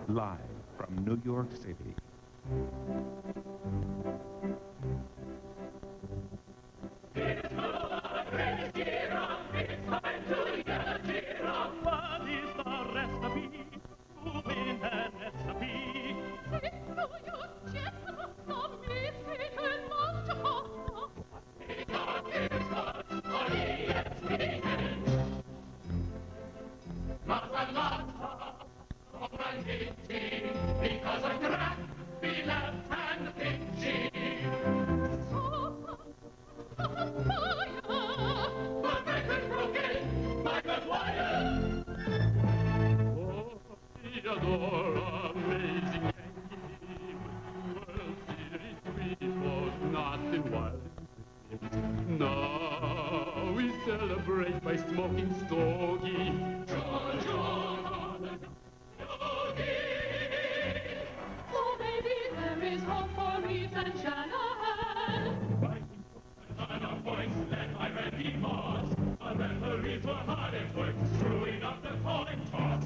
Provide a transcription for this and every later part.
live from New York City. It's the greatest year of, it's time to get a cheer of. What is the recipe to win an recipe? Say to your gentleman of me, Satan must have. Because here's what on ESPN. Lots and lots of romantic, because of crack, be left and pinchy. The record broken by McGuire. Oh, Theodore, amazing game. World Series sweet was nothing wild. Now we celebrate by smoking stogie. Georgia, Oh, baby, there is hope for Reeves and Shanahan. on points led by Randy Moss. The referees were hard at work, screwing up the coin toss.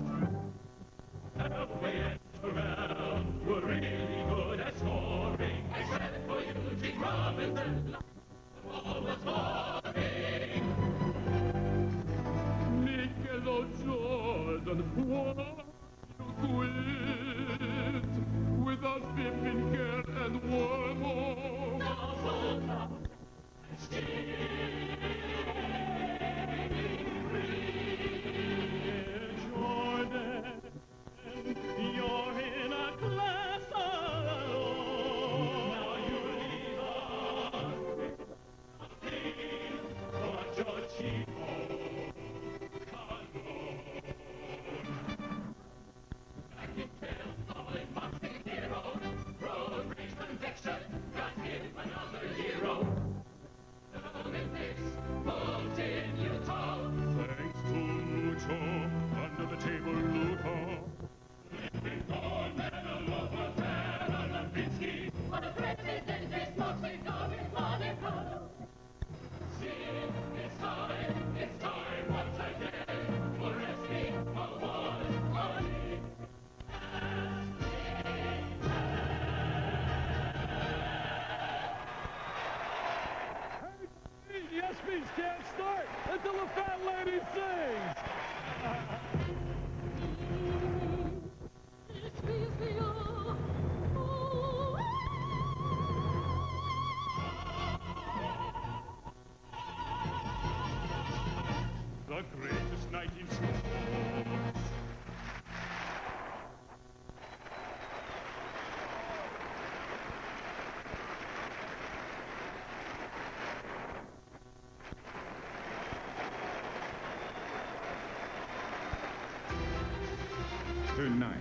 Elway and Terrell were really good at scoring. Except for Eugene Robinson, the ball was falling. Nickel Jordan, why you quit? Without Pippin, Kerr, and Warhol. Jordan, you're in a class alone. Now you leave us. But your cheapo alone. Back in Phil, falling boxing hero. Road rage conviction, got him another hero. Olympics, moved in Utah. Thanks to Joe, under the table Luther. Olympic gold medal over Lipinski. What a president is smoking on in Monaco. See, it's time once again for ESPY Awards money. The ESPYs can't start until the fat lady sings. The greatest night in sports. Tonight,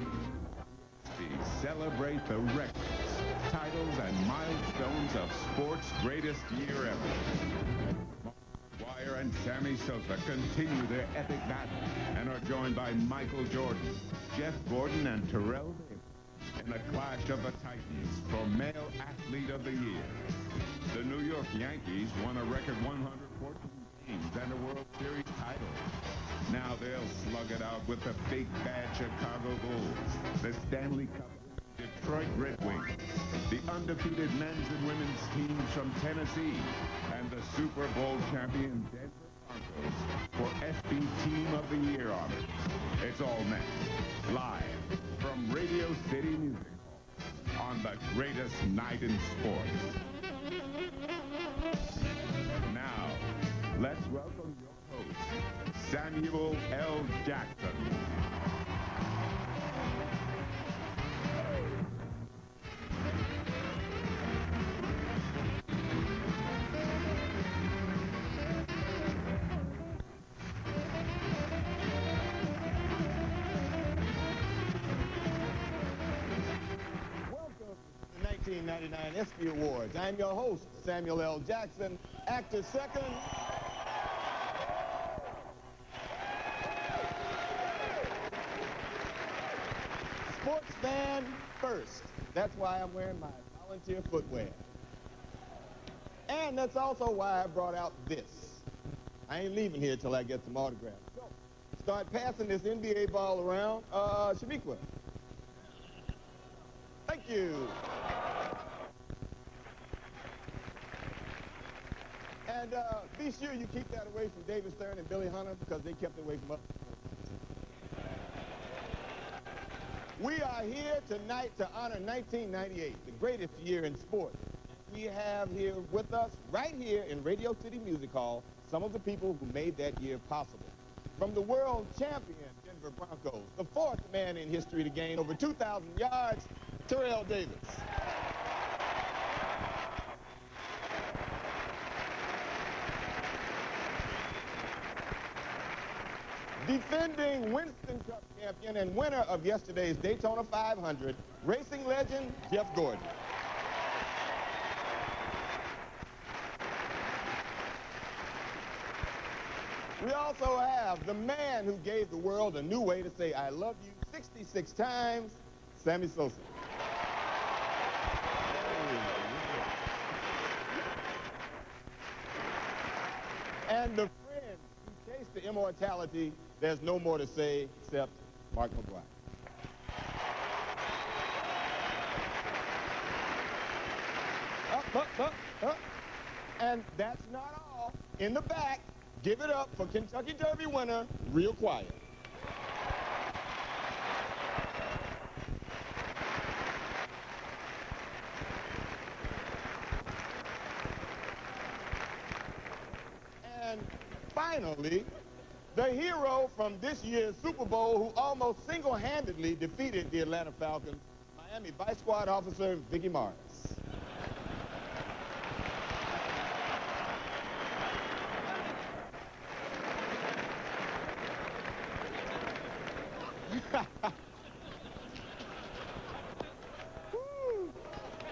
we celebrate the records, titles, and milestones of sports' greatest year ever. Dwyer and Sammy Sosa continue their epic battle and are joined by Michael Jordan, Jeff Gordon, and Terrell Davis in a clash of the Titans for Male Athlete of the Year. The New York Yankees won a record 114 games and a World Series title. Now they'll slug it out with the big bad Chicago Bulls, the Stanley Cup Detroit Red Wings, the undefeated men's and women's teams from Tennessee, and the Super Bowl champion Denver Broncos for ESPY Team of the Year honors. It's all next, live from Radio City Music Hall on the greatest night in sports. Now, let's welcome your host, Samuel L. Jackson. Welcome to the 1999 ESPY Awards. I'm your host, Samuel L. Jackson, actor second. Sports fan first. That's why I'm wearing my volunteer footwear. And that's also why I brought out this. I ain't leaving here till I get some autographs. So, start passing this NBA ball around. Shaniqua, Thank you. And be sure you keep that away from David Stern and Billy Hunter because they kept it away from us. We are here tonight to honor 1998, the greatest year in sport. We have here with us, right here in Radio City Music Hall, some of the people who made that year possible. From the world champion Denver Broncos, the fourth man in history to gain over 2,000 yards, Terrell Davis. Defending Winston Cup champion and winner of yesterday's Daytona 500, racing legend Jeff Gordon. We also have the man who gave the world a new way to say I love you 66 times, Sammy Sosa. And the friend who chased the immortality, there's no more to say except Mark McGuire. Up. And that's not all. In the back, give it up for Kentucky Derby winner, Real Quiet. And finally, the hero from this year's Super Bowl who almost single-handedly defeated the Atlanta Falcons, Miami Vice Squad officer Vicky Morris.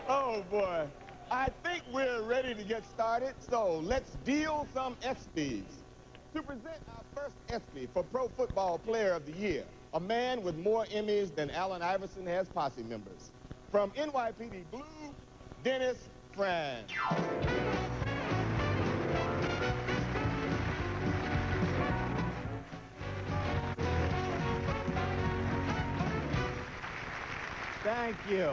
Oh boy, I think we're ready to get started, so let's deal some ESPYs. To present our first ESPY for Pro Football Player of the Year, a man with more Emmys than Allen Iverson has posse members. From NYPD Blue, Dennis Franz. Thank you.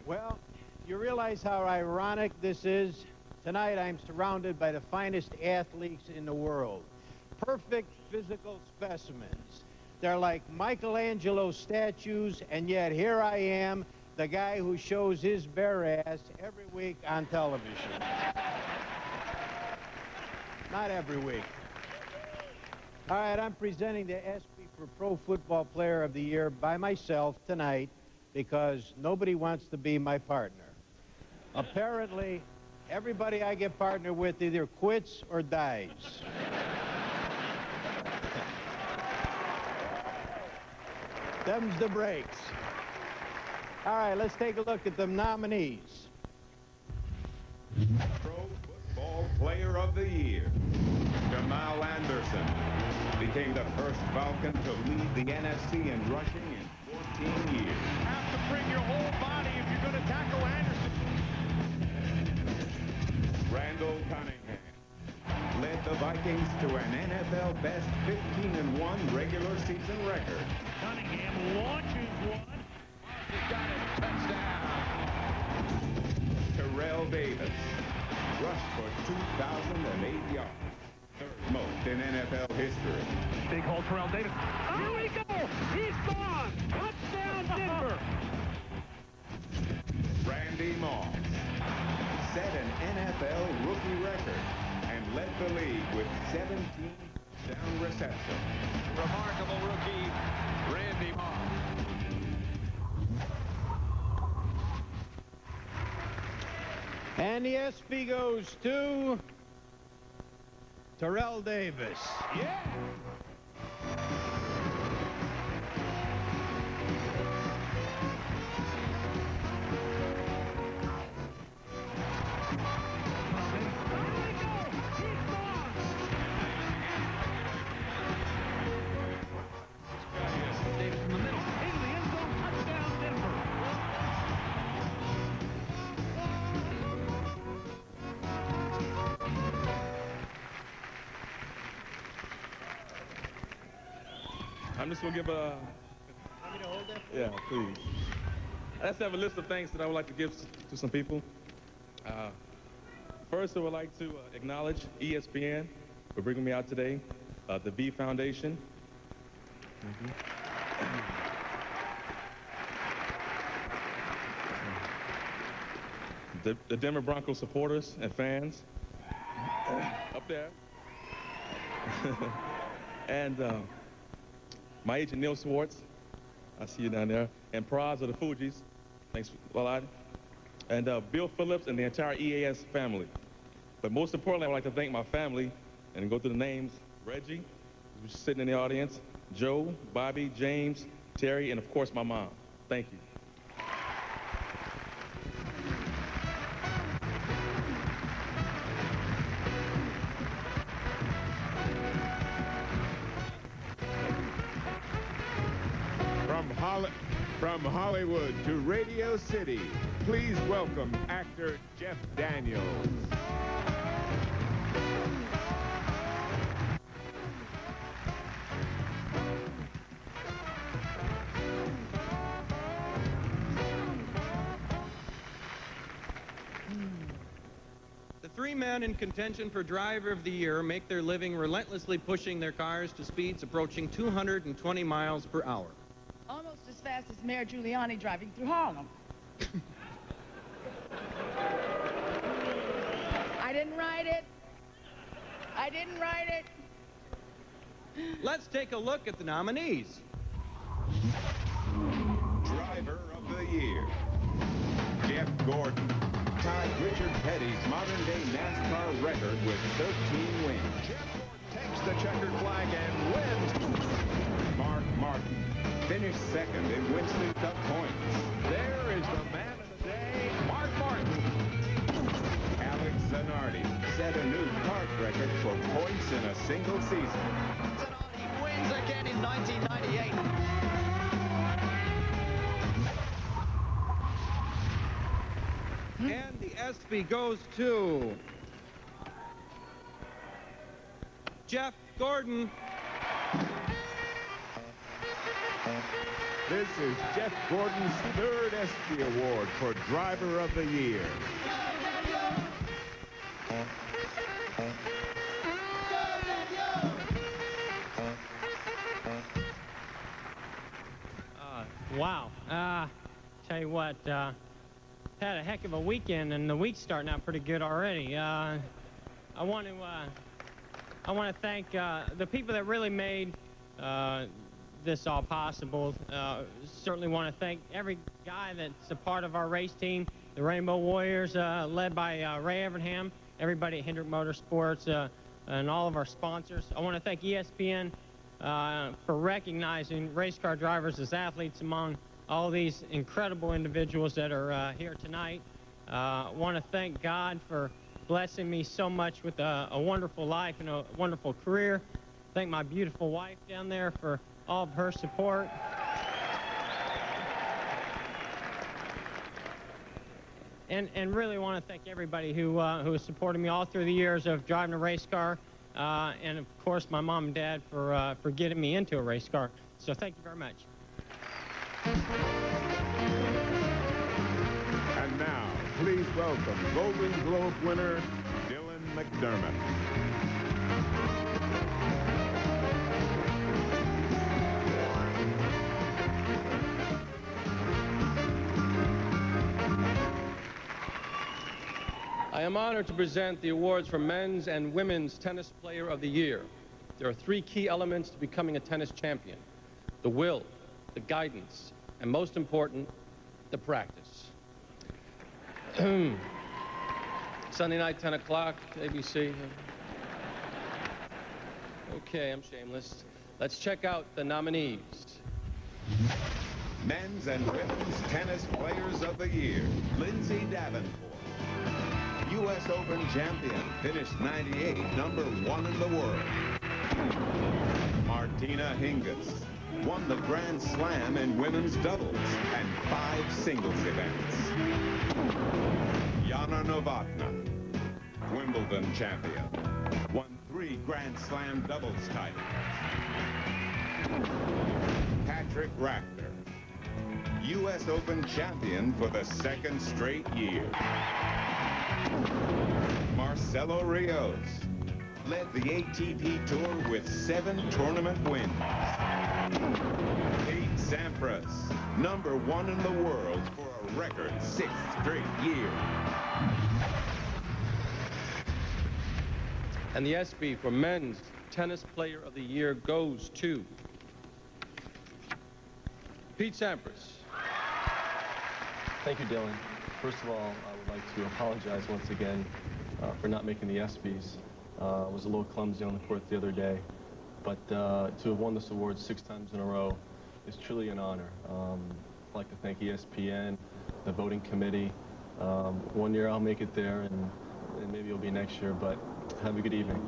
Well, you realize how ironic this is? Tonight I'm surrounded by the finest athletes in the world. Perfect physical specimens. They're like Michelangelo statues, and yet here I am, the guy who shows his bare ass every week on television. Not every week. All right, I'm presenting the ESPY for Pro Football Player of the Year by myself tonight because nobody wants to be my partner. Apparently, everybody I get partnered with either quits or dies. Them's the breaks. All right, let's take a look at the nominees. Pro Football Player of the Year, Jamal Anderson, became the first Falcon to lead the NFC in rushing in 14 years. You have to bring your whole body if you're going to tackle Anderson. Randall Cunningham led the Vikings to an NFL best 15-1 regular season record. Cunningham launches one. He's got it. Touchdown. Terrell Davis rushed for 2,008 yards, third most in NFL history. Big hole, Terrell Davis. Here we go. He's gone. Touchdown, Denver. Randy Moss set an NFL rookie record and led the league with 17 down receptions. Remarkable rookie, Randy Moss. And the ESPY goes to Terrell Davis. Yeah. I'm just gonna give a. Want me to hold that? Yeah, please. I just have a list of thanks that I would like to give to some people. First, I would like to acknowledge ESPN for bringing me out today, the V Foundation. The Denver Broncos supporters and fans up there. And my agent, Neil Swartz. I see you down there. And Praz of the Fugees. Thanks a lot. And Bill Phillips and the entire EAS family. But most importantly, I would like to thank my family and go through the names. Reggie, who's sitting in the audience. Joe, Bobby, James, Terry, and of course my mom. Thank you. From Hollywood to Radio City, please welcome actor Jeff Daniels. The three men in contention for Driver of the Year make their living relentlessly pushing their cars to speeds approaching 220 miles per hour. Almost as fast as Mayor Giuliani driving through Harlem. I didn't write it. I didn't write it. Let's take a look at the nominees. Driver of the Year, Jeff Gordon. Tied Richard Petty's modern-day NASCAR record with 13 wins. Jeff Gordon takes the checkered flag and wins. Mark Martin finished second in Winston Cup points. There is the man of the day, Mark Martin. Alex Zanardi set a new kart record for points in a single season. Zanardi wins again in 1998. And the ESPY goes to Jeff Gordon. This is Jeff Gordon's third ESPY Award for Driver of the Year. Wow. Tell you what, had a heck of a weekend, and the week's starting out pretty good already. I want to thank the people that really made this all possible. Certainly want to thank every guy that's a part of our race team, the Rainbow Warriors, led by Ray Evernham, everybody at Hendrick Motorsports, and all of our sponsors. I want to thank ESPN for recognizing race car drivers as athletes among all these incredible individuals that are here tonight. I want to thank God for blessing me so much with a wonderful life and a wonderful career. Thank my beautiful wife down there for all of her support. And really want to thank everybody who has supported me all through the years of driving a race car, and of course my mom and dad for getting me into a race car. So thank you very much. And now, please welcome Golden Globe winner Dylan McDermott. I am honored to present the awards for Men's and Women's Tennis Player of the Year. There are three key elements to becoming a tennis champion: the will, the guidance, and most important, the practice. Sunday night, 10 o'clock, ABC. Okay, I'm shameless. Let's check out the nominees. Men's and Women's Tennis Players of the Year, Lindsay Davenport. U.S. Open champion, finished 98, #1 in the world. Martina Hingis won the Grand Slam in women's doubles and 5 singles events. Yana Novotná, Wimbledon champion, won 3 Grand Slam doubles titles. Patrick Rafter, U.S. Open champion for the second straight year. Marcelo Rios led the ATP Tour with 7 tournament wins. Pete Sampras, #1 in the world for a record 6th straight year. And the ESPY for Men's Tennis Player of the Year goes to Pete Sampras. Thank you, Dylan. First of all, I would like to apologize once again for not making the ESPYs. I was a little clumsy on the court the other day, but to have won this award 6 times in a row is truly an honor. I'd like to thank ESPN, the voting committee. One year I'll make it there, and maybe it'll be next year, but have a good evening.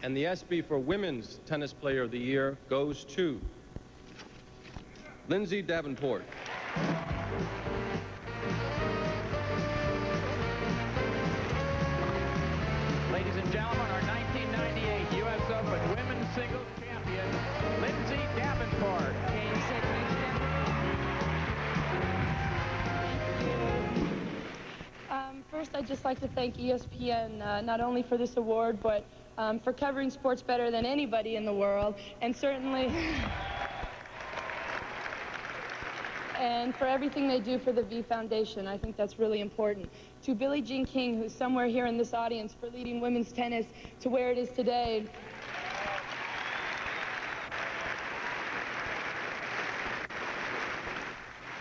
And the ESPY for Women's Tennis Player of the Year goes to Lindsay Davenport. Ladies and gentlemen, our 1998 U.S. Open Women's Singles Champion, Lindsay Davenport. First, I'd just like to thank ESPN not only for this award, but for covering sports better than anybody in the world, and certainly and for everything they do for the V Foundation. I think that's really important. To Billie Jean King, who's somewhere here in this audience, for leading women's tennis to where it is today.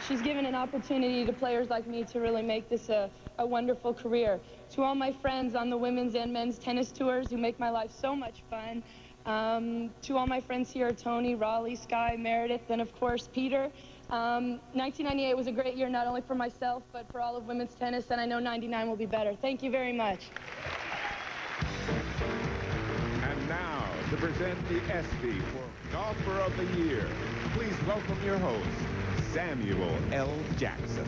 She's given an opportunity to players like me to really make this a wonderful career. To all my friends on the women's and men's tennis tours who make my life so much fun. To all my friends here, Tony, Raleigh, Sky, Meredith, and of course, Peter. 1998 was a great year, not only for myself, but for all of women's tennis, and I know 99 will be better. Thank you very much. And now, to present the ESPY for Golfer of the Year, please welcome your host, Samuel L. Jackson.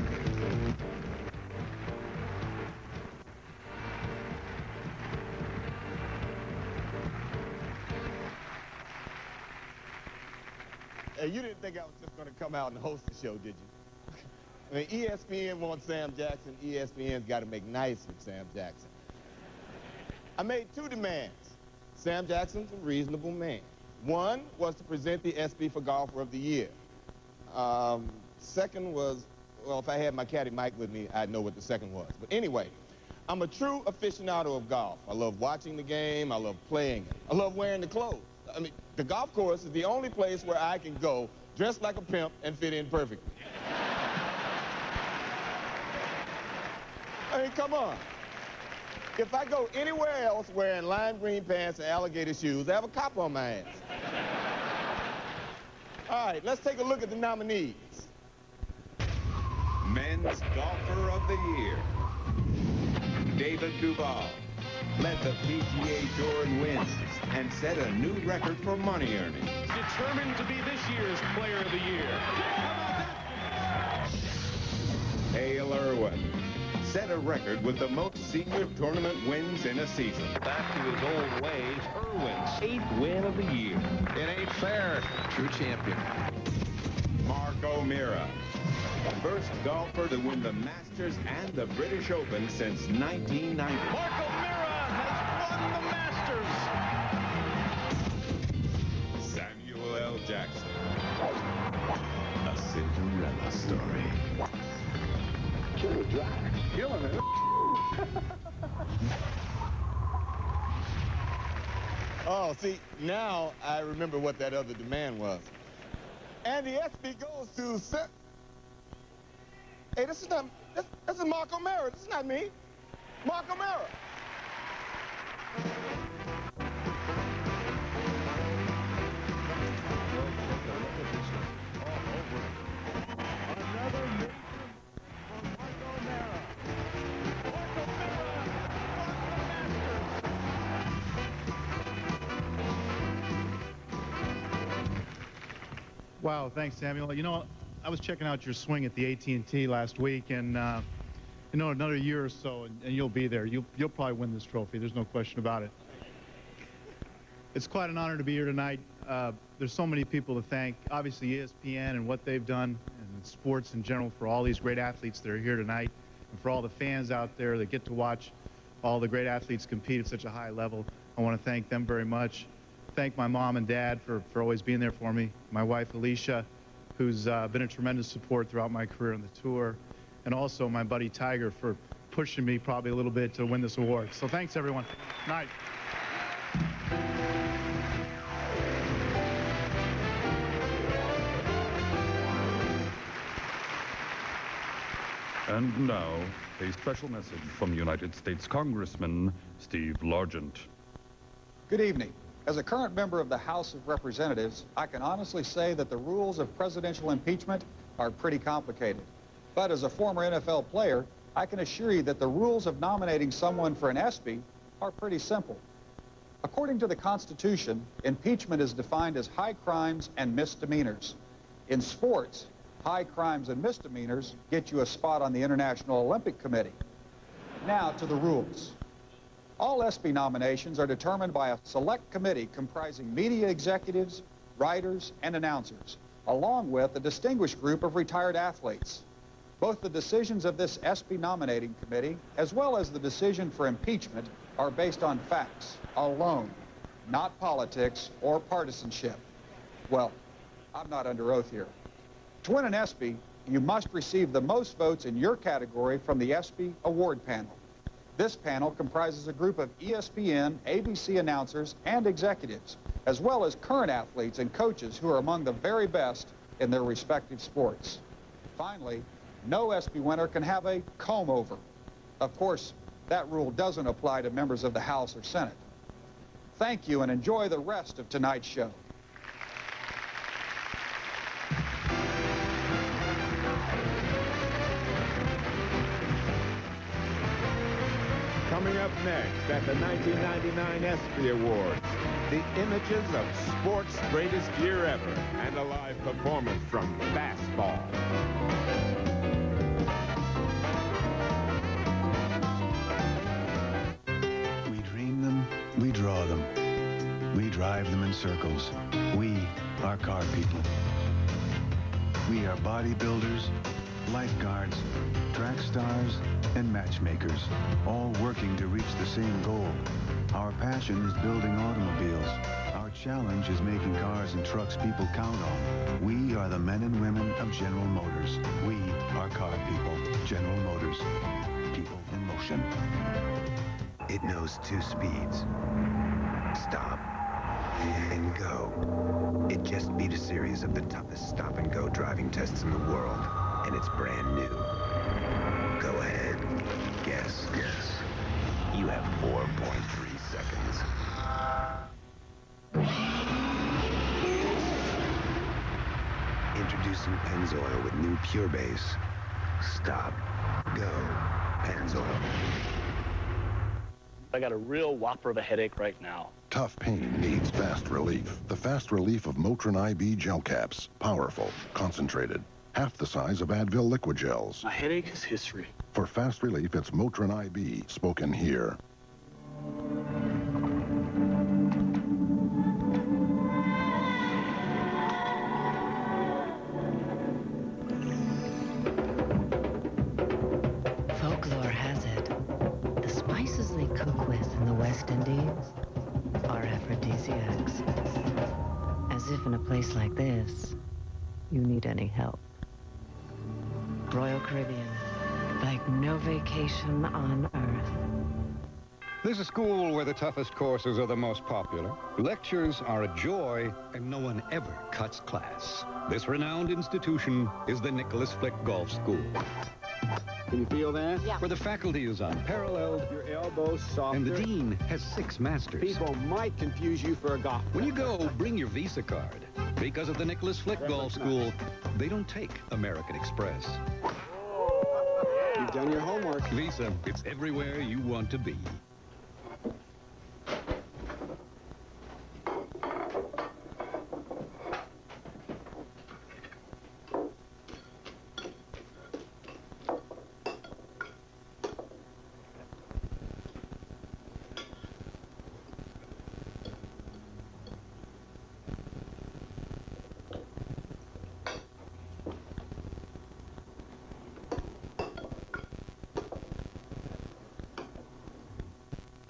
Hey, you didn't think I was just going to come out and host the show, did you? I mean, ESPN wants Sam Jackson. ESPN's got to make nice with Sam Jackson. I made 2 demands. Sam Jackson's a reasonable man. One was to present the ESPY for Golfer of the Year. Second was, well, if I had my caddy Mike with me, I'd know what the second was. But anyway, I'm a true aficionado of golf. I love watching the game. I love playing it. I love wearing the clothes. I mean, the golf course is the only place where I can go dressed like a pimp and fit in perfectly. I mean, come on. If I go anywhere else wearing lime green pants and alligator shoes, I have a cop on my ass. All right, let's take a look at the nominees. Men's Golfer of the Year. David Duval led the PGA Tour in wins and set a new record for money earning. Determined to be this year's Player of the Year. Hale Irwin set a record with the most senior tournament wins in a season. Back to his old ways, Irwin's 8th win of the year. It ain't fair. True champion. Mark O'Meara, first golfer to win the Masters and the British Open since 1990. Mark O'Meara has won the Masters. Samuel L. Jackson. A Cinderella story. Killer drive. Killing it. Oh, see, now I remember what that other demand was. And the ESPY goes to... Hey, this is Mark O'Meara. This is not me. Mark O'Meara. Wow, thanks, Samuel. You know, I was checking out your swing at the AT&T last week, and you know, another year or so, and you'll be there. You'll probably win this trophy. There's no question about it. It's quite an honor to be here tonight. There's so many people to thank. Obviously, ESPN and what they've done, and sports in general, for all these great athletes that are here tonight, and for all the fans out there that get to watch all the great athletes compete at such a high level. I want to thank them very much. Thank my mom and dad for always being there for me. My wife, Alicia, who's been a tremendous support throughout my career on the tour. And also my buddy Tiger for pushing me probably a little bit to win this award. So thanks, everyone. Night. And now, a special message from United States Congressman Steve Largent. Good evening. As a current member of the House of Representatives, I can honestly say that the rules of presidential impeachment are pretty complicated. But as a former NFL player, I can assure you that the rules of nominating someone for an ESPY are pretty simple. According to the Constitution, impeachment is defined as high crimes and misdemeanors. In sports, high crimes and misdemeanors get you a spot on the International Olympic Committee. Now to the rules. All ESPY nominations are determined by a select committee comprising media executives, writers, and announcers, along with a distinguished group of retired athletes. Both the decisions of this ESPY nominating committee, as well as the decision for impeachment, are based on facts alone, not politics or partisanship. Well, I'm not under oath here. To win an ESPY, you must receive the most votes in your category from the ESPY award panel. This panel comprises a group of ESPN, ABC announcers, and executives, as well as current athletes and coaches who are among the very best in their respective sports. Finally, no ESPY winner can have a comb-over. Of course, that rule doesn't apply to members of the House or Senate. Thank you and enjoy the rest of tonight's show. Coming up next at the 1999 ESPY Awards, the images of sports' greatest year ever and a live performance from Fastball. We dream them, we draw them, we drive them in circles. We are car people. We are bodybuilders, lifeguards, track stars, and matchmakers, all working to reach the same goal. Our passion is building automobiles. Our challenge is making cars and trucks people count on. We are the men and women of General Motors. We are car people. General Motors. People in motion. It knows 2 speeds. Stop and go. It just beat a series of the toughest stop-and-go driving tests in the world, and it's brand new. Go ahead. Guess. You have 4.3 seconds. Introducing Pennzoil with new Pure Base. Stop. Go. Pennzoil. I got a real whopper of a headache right now. Tough pain needs fast relief. The fast relief of Motrin IB gel caps. Powerful, concentrated. Half the size of Advil liquid gels. My headache is history. For fast relief, it's Motrin IB, spoken here. Folklore has it, the spices they cook with in the West Indies are aphrodisiacs. As if in a place like this, you need any help. Royal Caribbean, like no vacation on Earth. There's a school where the toughest courses are the most popular. Lectures are a joy, and no one ever cuts class. This renowned institution is the Nicholas Flick Golf School. Can you feel that? Yeah. Where the faculty is unparalleled. Your elbows softer. And the dean has 6 masters. People might confuse you for a golfer. When you go, bring your Visa card. Because of the Nicholas Flick Golf School, they don't take American Express. You've done your homework. Visa, it's everywhere you want to be.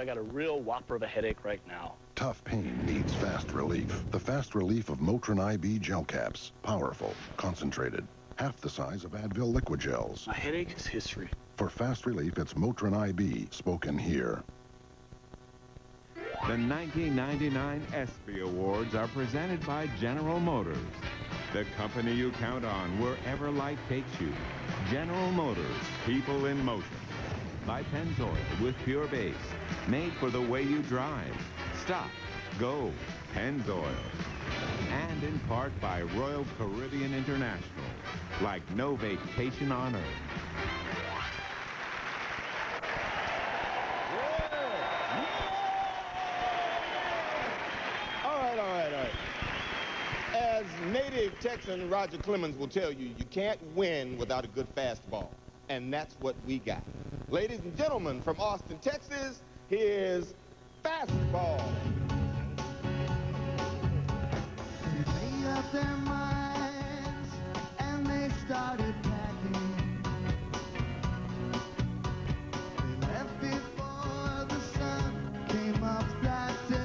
I got a real whopper of a headache right now. Tough pain needs fast relief. The fast relief of Motrin IB gel caps. Powerful, concentrated, half the size of Advil liquid gels. My headache is history. For fast relief, it's Motrin IB, spoken here. The 1999 ESPY Awards are presented by General Motors, the company you count on wherever life takes you. General Motors, people in motion. By Pennzoil with pure base, made for the way you drive. Stop, go, Pennzoil. And in part by Royal Caribbean International, like no vacation on earth. As native Texan Roger Clemens will tell you, you can't win without a good fastball. And that's what we got. Ladies and gentlemen, from Austin, Texas, here's Fastball. They made up their minds and they started packing. They left before the sun came up that day.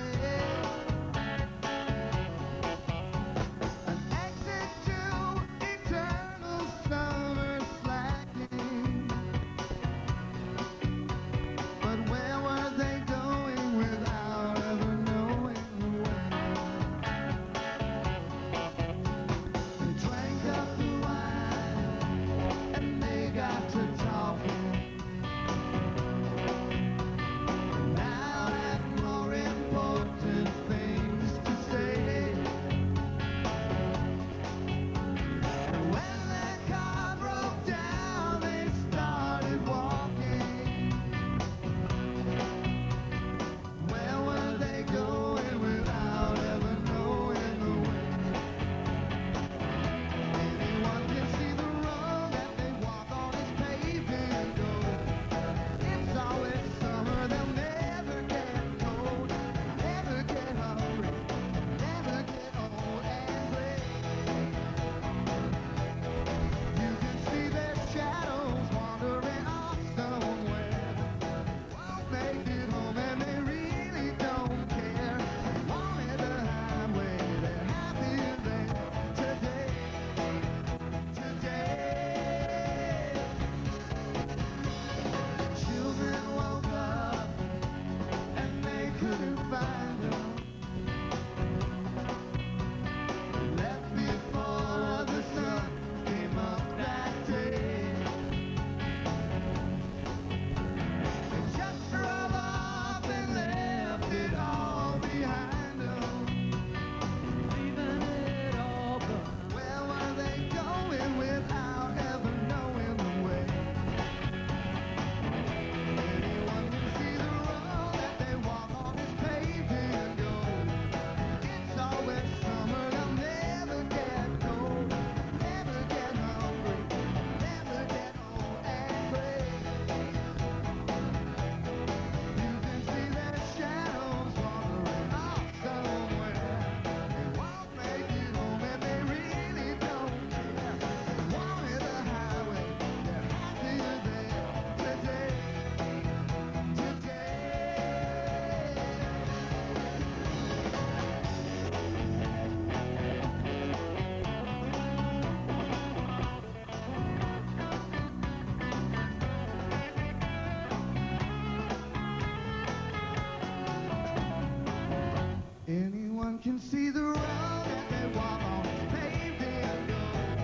Anyone can see the road that they walk on, paved in gold.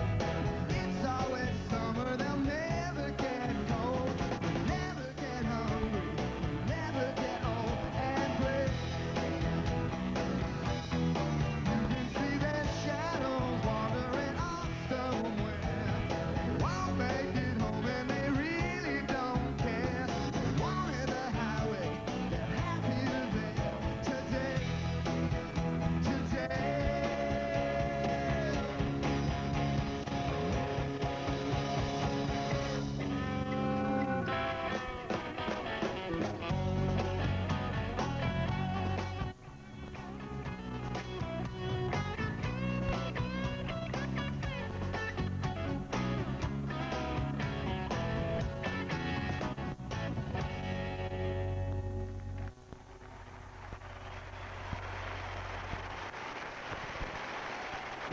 It's always summer, they'll never get cold, never get hungry, never get old and gray. You can see their shadows wandering off somewhere. They won't make it home and they really don't care. They wanted the highway, they're happier there today.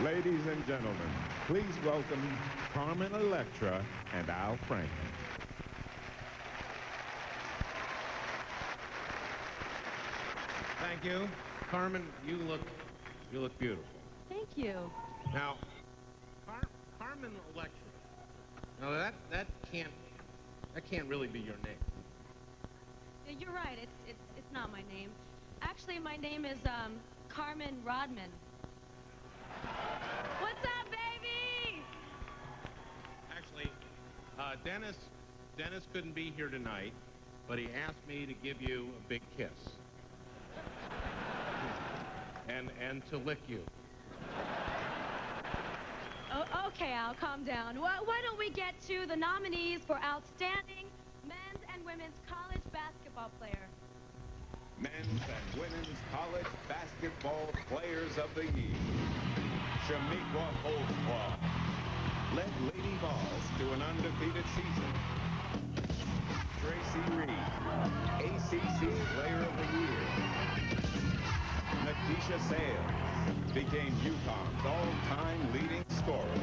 Ladies and gentlemen, please welcome Carmen Electra and Al Franken. Thank you. Carmen, you look beautiful. Thank you. Now, Carmen Electra. Now that can't really be your name. Yeah, you're right. It's not my name. Actually, my name is Carmen Rodman. What's up, baby? Actually, Dennis couldn't be here tonight, but he asked me to give you a big kiss. And to lick you. Oh, okay, Al, calm down. Why don't we get to the nominees for Outstanding Men's and Women's College Basketball Player? Men's and Women's College Basketball Players of the Year. Shamiqua Holdsclaw led Lady Vols to an undefeated season. Tracy Reed, ACC Player of the Year. Nakisha Sales became UConn's all-time leading scorer.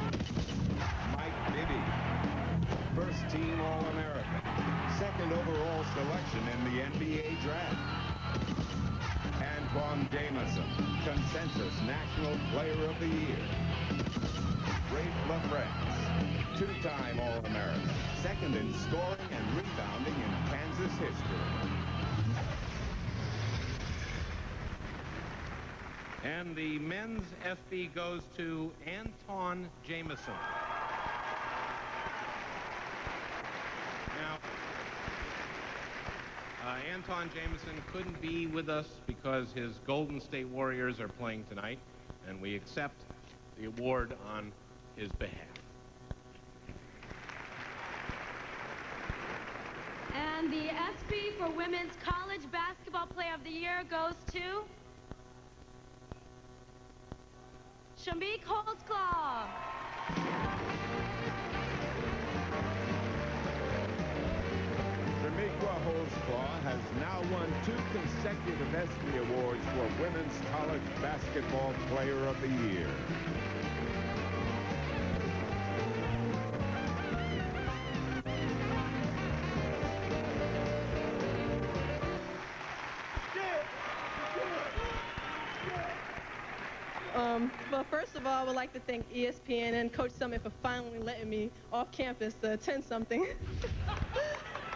Mike Bibby, first-team All-American, second overall selection in the NBA draft. Antoine Jameson, consensus National Player of the Year. Rafe LaFrance, two-time All-American, second in scoring and rebounding in Kansas history. And the men's ESPY goes to Anton Jameson. Now, Anton Jameson couldn't be with us because his Golden State Warriors are playing tonight, and we accept the award on his behalf. And the ESPY for Women's College Basketball Player of the Year goes to Shamiqua Holdsclaw. Shamiqua Holdsclaw has now won 2 consecutive ESPY awards for Women's College Basketball Player of the Year. Well, first of all, I would like to thank ESPN and Coach Summit for finally letting me off campus to attend something.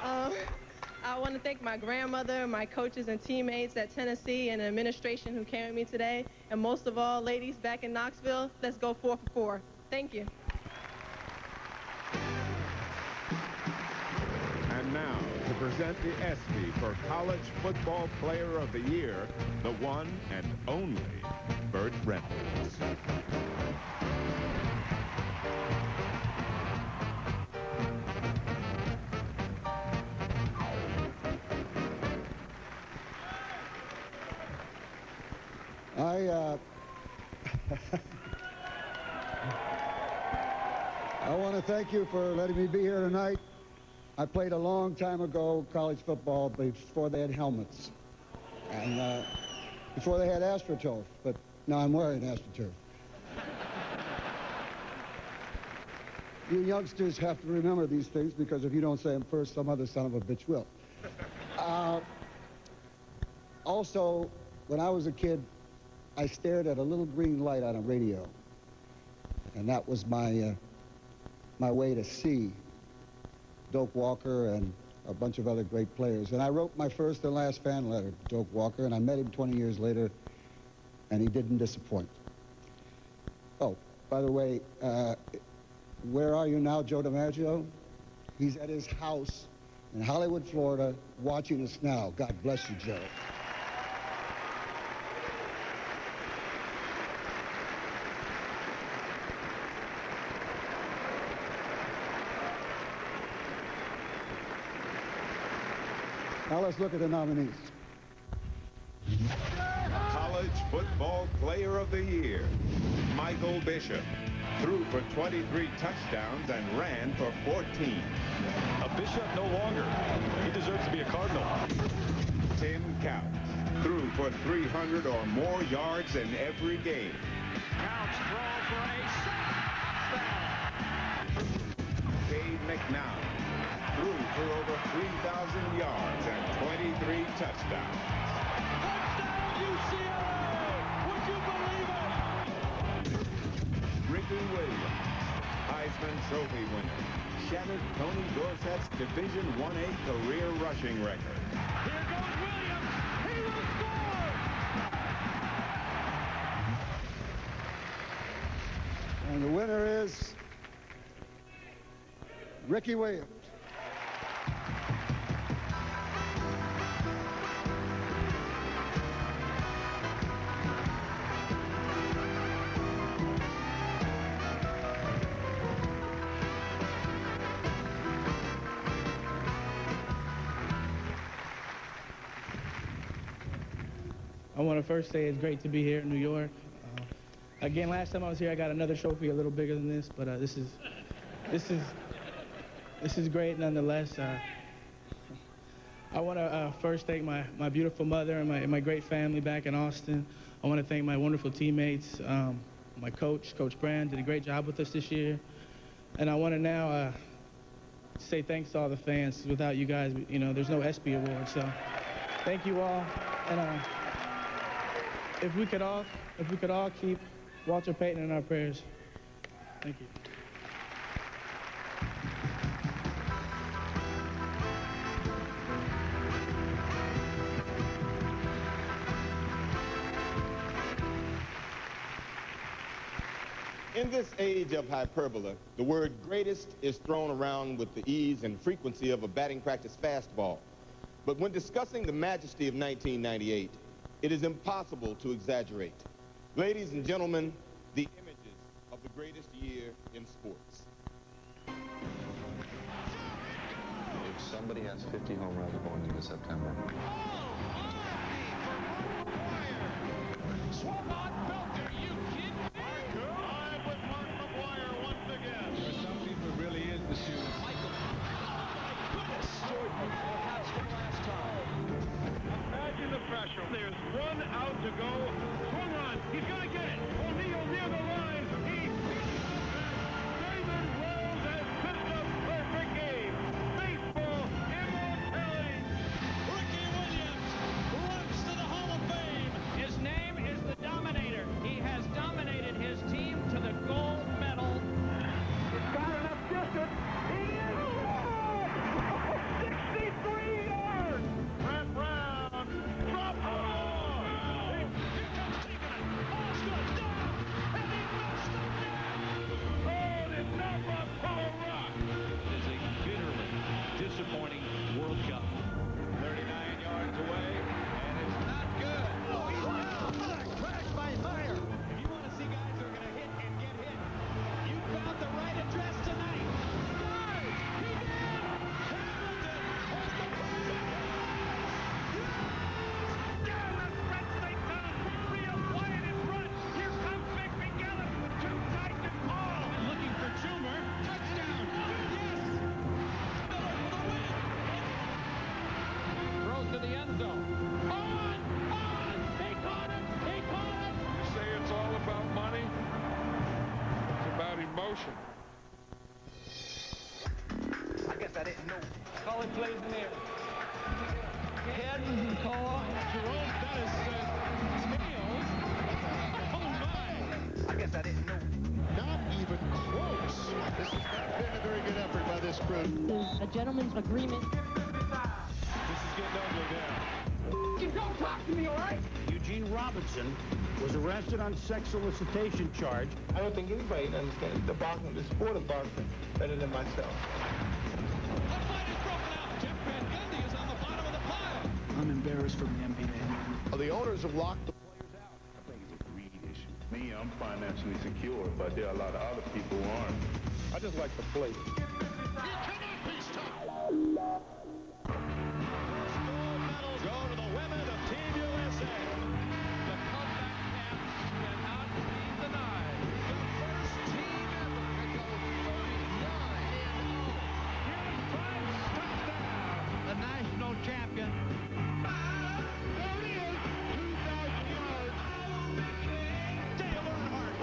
I want to thank my grandmother, my coaches and teammates at Tennessee, and the administration who came with me today. And most of all, ladies back in Knoxville, let's go 4 for 4. Thank you. And now, to present the ESPY for College Football Player of the Year, the one and only Burt Reynolds. I want to thank you for letting me be here tonight. I played a long time ago college football before they had helmets and before they had AstroTurf, but now I'm wearing AstroTurf. You youngsters have to remember these things because if you don't say them first, some other son of a bitch will. Also, when I was a kid, I stared at a little green light on a radio, and that was my way to see Doak Walker and a bunch of other great players. And I wrote my first and last fan letter to Doak Walker, and I met him 20 years later, and he didn't disappoint. Oh, by the way, where are you now, Joe DiMaggio? He's at his house in Hollywood, Florida, watching us now. God bless you, Joe. Now let's look at the nominees. College Football Player of the Year, Michael Bishop, threw for 23 touchdowns and ran for 14. A Bishop no longer. He deserves to be a Cardinal. Tim Couch threw for 300 or more yards in every game. Counts, throw for a touchdown. Cade McNown threw for over 3,000 yards and 23 touchdowns. Touchdown UCLA! Would you believe it? Ricky Williams, Heisman Trophy winner, shattered Tony Dorsett's Division I-A career rushing record. Here goes Williams. He will score! And the winner is Ricky Williams. I want to first say it's great to be here in New York. Again, last time I was here, I got another trophy a little bigger than this, but this is great nonetheless. I want to first thank my beautiful mother and my great family back in Austin. I want to thank my wonderful teammates, my coach, Coach Brand, did a great job with us this year. And I want to now say thanks to all the fans. Without you guys, you know, there's no ESPY award. So thank you all. And if we could all keep Walter Payton in our prayers. Thank you. In this age of hyperbole, the word greatest is thrown around with the ease and frequency of a batting practice fastball. But when discussing the majesty of 1998, it is impossible to exaggerate. Ladies and gentlemen, the images of the greatest year in sports. If somebody has 50 home runs going into September. Swung on Belter, you kid. Live with Mark McGuire once again. For some people, it really is the shoe. Michael. Goodness. Jordan, perhaps for the last time. Imagine the pressure. There's 1 out to go. Swung on. He's going to get it. O'Neal near the line. He David Wells has pitched a perfect game. Baseball immortality. Ricky Williams runs to the Hall of Fame. His name is the Dominator. He has dominated his team to the gold medal. He's got enough distance. He is 63 yards. Brett Brown. Drop ball. Here comes taking it. Ball's good. Down. And he missed the net. Oh, did not run Paul Rock. It is a bitterly disappointing World Cup. 39 yards away, and it's not good. Oh, he's down. Crash by fire. If you want to see guys who are going to hit and get hit, you found the right address tonight. Guys, he did. Hamilton has the perfect pass. Yes! Down the stretch they come. Real quiet in front. Here comes Mick McGillis. Too tight to call. Looking for Schumer. Touchdown. Yes. Miller for the win. Throws to the end zone. On! He caught it! He caught it! You say it's all about money? It's about emotion. I guess I didn't know. Call it plays in there. Head and call. Jerome Bettis tails. Oh my! I guess I didn't know. Not even close. This has not been a very good effort by this crew. There's a gentleman's agreement. This is getting ugly now. You don't talk to me, all right? Eugene Robinson was arrested on sex solicitation charge. I don't think anybody understands the boxing, the sport of boxing, better than myself. I'm embarrassed for the NBA. The owners have locked the players out. I think it's a greed issue. Me, I'm financially secure, but there are a lot of other people who aren't. I just like to play. Go to the women of Team USA. The comeback camps cannot be denied. The first team ever to go 39-0. Here's Price, touchdown. The national champion. There he is. 2,000 yards. Dale Earnhardt.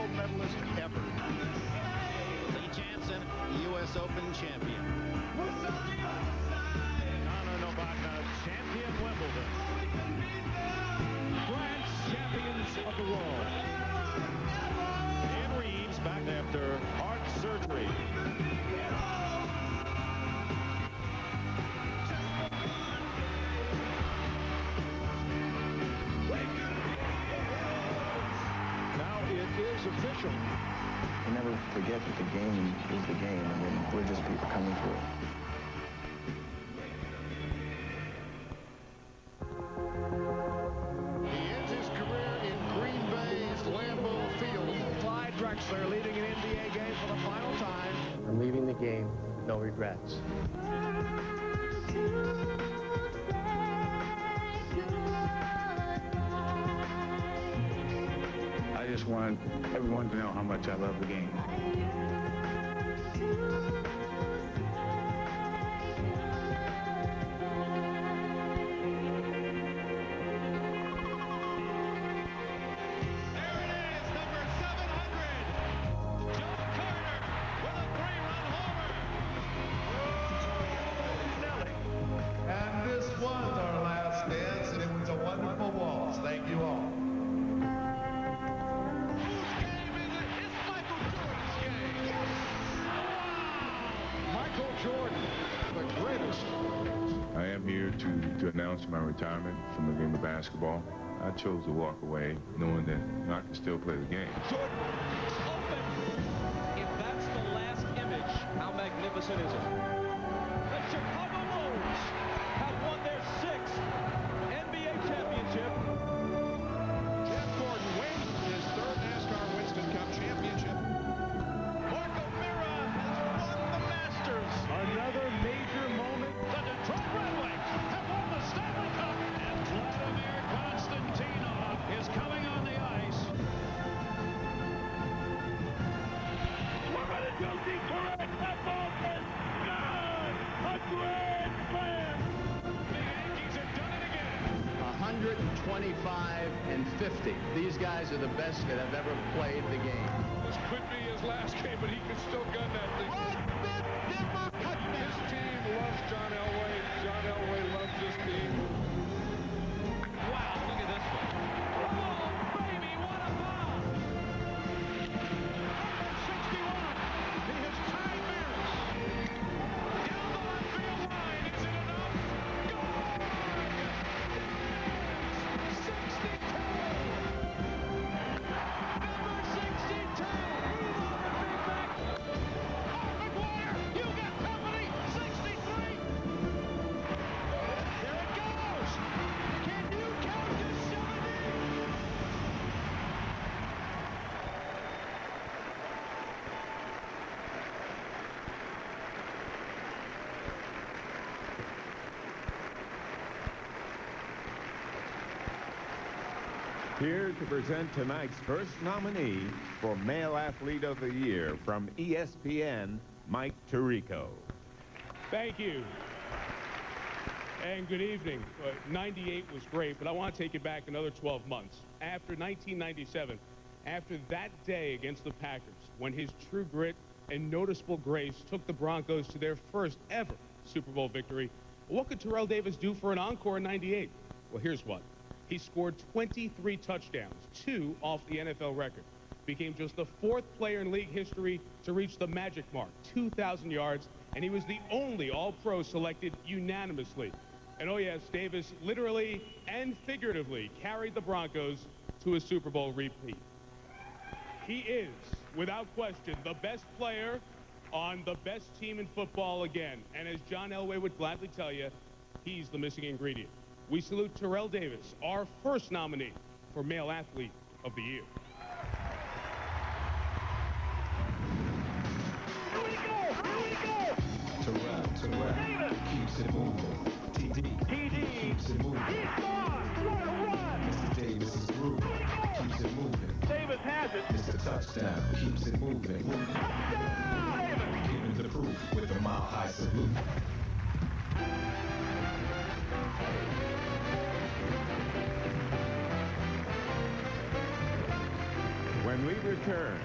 gold medalist ever. Lee Jansen, U.S. Open champion. Connor Novotny, champion Wimbledon. France champions of the world. Dan Reeves back after heart surgery. Now it is official. You never forget that the game is the game, and we're just people coming through it. He ends his career in Green Bay's Lambeau Field. Clyde Drexler leading an NBA game for the final time. I'm leaving the game, no regrets. I just want everyone to know how much I love the game. And this was our last dance, and it was a wonderful waltz. Thank you all. Michael Jordan, the greatest. I am here to announce my retirement from the game of basketball. I chose to walk away knowing that I can still play the game. If that's the last image, how magnificent is it? The Chicago Bulls have won their 6th NBA championship. Jeff Gordon wins his 3rd NASCAR Winston Cup championship. Marco Vera has won the Masters. Another major moment. The Detroit Red Wings have won the Stanley Cup. And Vladimir Konstantinov is coming on the ice. We're going to go deep correct. That ball is gone. A grand slam. The Yankees have done it again. 125 and 50. These guys are the best that have ever played the game. This could be his last game, but he could still gun that thing. His team loves John Elway. John Elway loves this team. Wow, look at this one. Oh, baby, what a bomb. Number 61. He has tied Maris. Down the left field line. Is it enough? Good! 62. Number 62. McGuire, you got company. 63. There it goes. Can you count to 70? Here to present tonight's first nominee for Male Athlete of the Year from ESPN, Mike Tirico. Thank you. And good evening. 98 was great, but I want to take it back another 12 months. After 1997, after that day against the Packers, when his true grit and noticeable grace took the Broncos to their first ever Super Bowl victory, what could Terrell Davis do for an encore in 98? Well, here's what. He scored 23 touchdowns, 2 off the NFL record. Became just the 4th player in league history to reach the magic mark, 2,000 yards, and he was the only All-Pro selected unanimously. And oh yes, Davis literally and figuratively carried the Broncos to a Super Bowl repeat. He is, without question, the best player on the best team in football again. And as John Elway would gladly tell you, he's the missing ingredient. We salute Terrell Davis, our first nominee for Male Athlete of the Year. Terrell keeps it moving. TD keeps it moving. He's gone. What a run! Mr. Davis is grooving. Keeps it moving. Davis has it. Mr. Touchdown keeps it moving. Touchdown! Giving the proof with a mile-high salute. When when we return,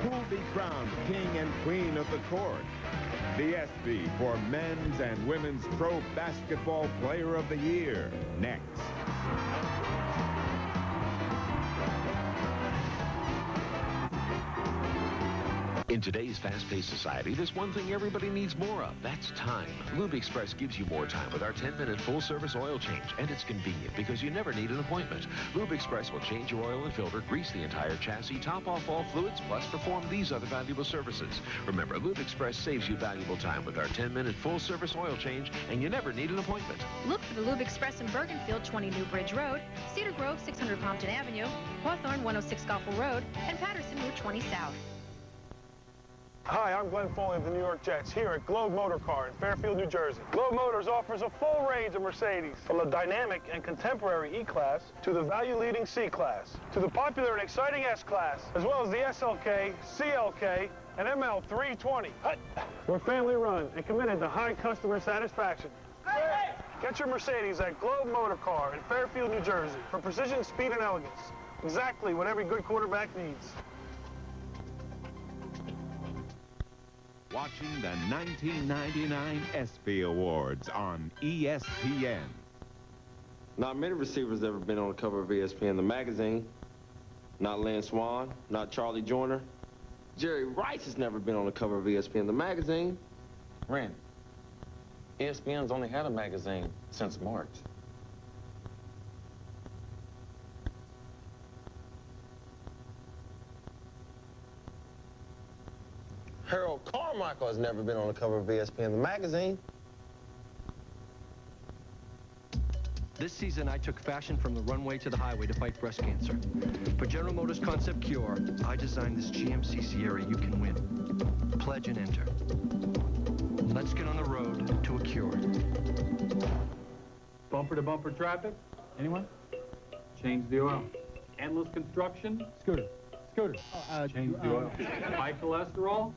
who'll be crowned king and queen of the court? The ESPY for Men's and Women's Pro Basketball Player of the Year, next. In today's fast-paced society, there's one thing everybody needs more of. That's time. Lube Express gives you more time with our 10-minute full-service oil change, and it's convenient because you never need an appointment. Lube Express will change your oil and filter, grease the entire chassis, top off all fluids, plus perform these other valuable services. Remember, Lube Express saves you valuable time with our 10-minute full-service oil change, and you never need an appointment. Look for the Lube Express in Bergenfield, 20 New Bridge Road, Cedar Grove, 600 Compton Avenue, Hawthorne, 106 Goffle Road, and Patterson, Route 20 South. Hi, I'm Glenn Foley of the New York Jets here at Globe Motor Car in Fairfield, New Jersey. Globe Motors offers a full range of Mercedes, from the dynamic and contemporary E-Class to the value-leading C-Class, to the popular and exciting S-Class, as well as the SLK, CLK, and ML320. We're family-run and committed to high customer satisfaction. Get your Mercedes at Globe Motor Car in Fairfield, New Jersey for precision, speed, and elegance. Exactly what every good quarterback needs. Watching the 1999 ESPY Awards on ESPN. Not many receivers have ever been on the cover of ESPN, the magazine. Not Lance Swan, not Charlie Joyner. Jerry Rice has never been on the cover of ESPN, the magazine. Rand, ESPN's only had a magazine since March. Harold Carmichael has never been on the cover of ESPN, the magazine. This season, I took fashion from the runway to the highway to fight breast cancer. For General Motors Concept Cure, I designed this GMC Sierra you can win. Pledge and enter. Let's get on the road to a cure. Bumper-to-bumper traffic? Anyone? Change the oil. Endless construction? Scooter. Change the oil. High cholesterol?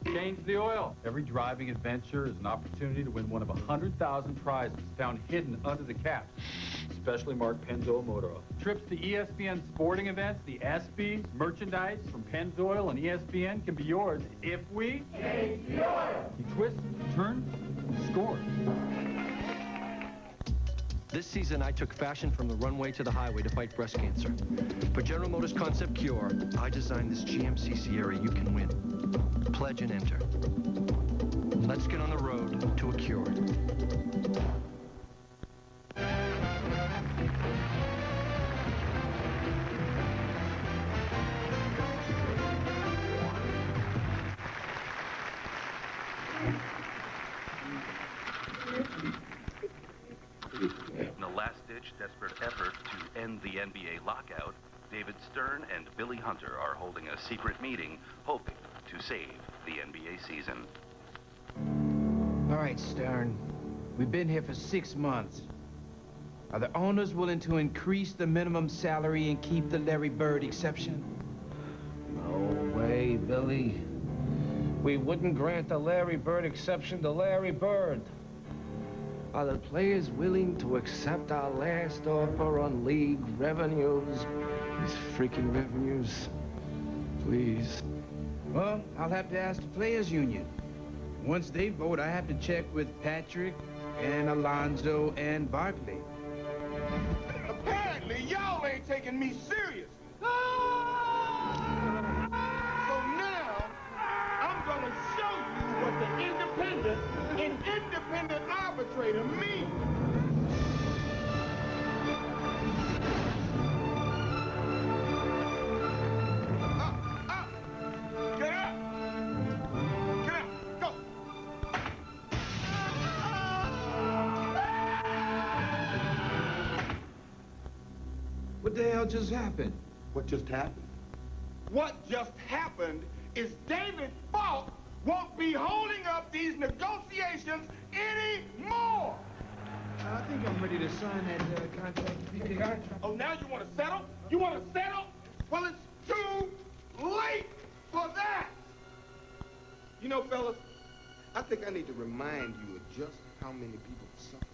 Change the oil. Every driving adventure is an opportunity to win one of 100,000 prizes found hidden under the cap. Specially marked Pennzoil motor oil. Trips to ESPN sporting events, the ESPYs, merchandise from Pennzoil and ESPN can be yours if we change the oil. You twist, turn, score. This season, I took fashion from the runway to the highway to fight breast cancer. For General Motors Concept Cure, I designed this GMC Sierra you can win. Pledge and enter. Let's get on the road to a cure. In a last-ditch, desperate effort to end the NBA lockout, David Stern and Billy Hunter are holding a secret meeting, hoping to save the NBA season. All right, Stern. We've been here for 6 months. Are the owners willing to increase the minimum salary and keep the Larry Bird exception? No way, Billy. We wouldn't grant the Larry Bird exception to Larry Bird. Are the players willing to accept our last offer on league revenues? These freaking revenues. Please. Well, I'll have to ask the Players Union. Once they vote, I have to check with Patrick and Alonzo and Barkley. Apparently, y'all ain't taking me seriously. So now, I'm gonna show you what the independent arbitrator means. Get up! Get up! Go! What the hell just happened? What just happened? What just happened is David Falk won't be holding up these negotiations anymore. I think I'm ready to sign that contract. Oh, now you want to settle? You want to settle? Well, it's too late for that. You know, fellas, I think I need to remind you of just how many people suffer.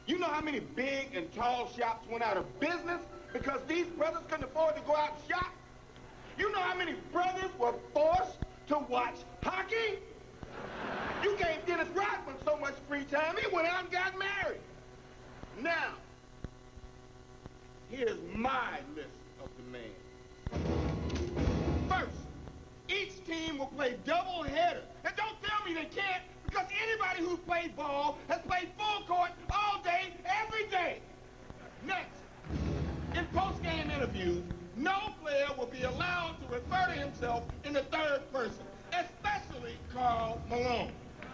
You know how many big and tall shops went out of business because these brothers couldn't afford to go out and shop? You know how many brothers were forced to watch hockey? You gave Dennis Rodman so much free time, he went out and got married. Now, here's my list of demands. First, each team will play double headers. And don't tell me they can't, because anybody who's played ball has played full court all day, every day. Next, in post-game interviews, no player will be allowed to refer to himself in the third person, especially Karl Malone.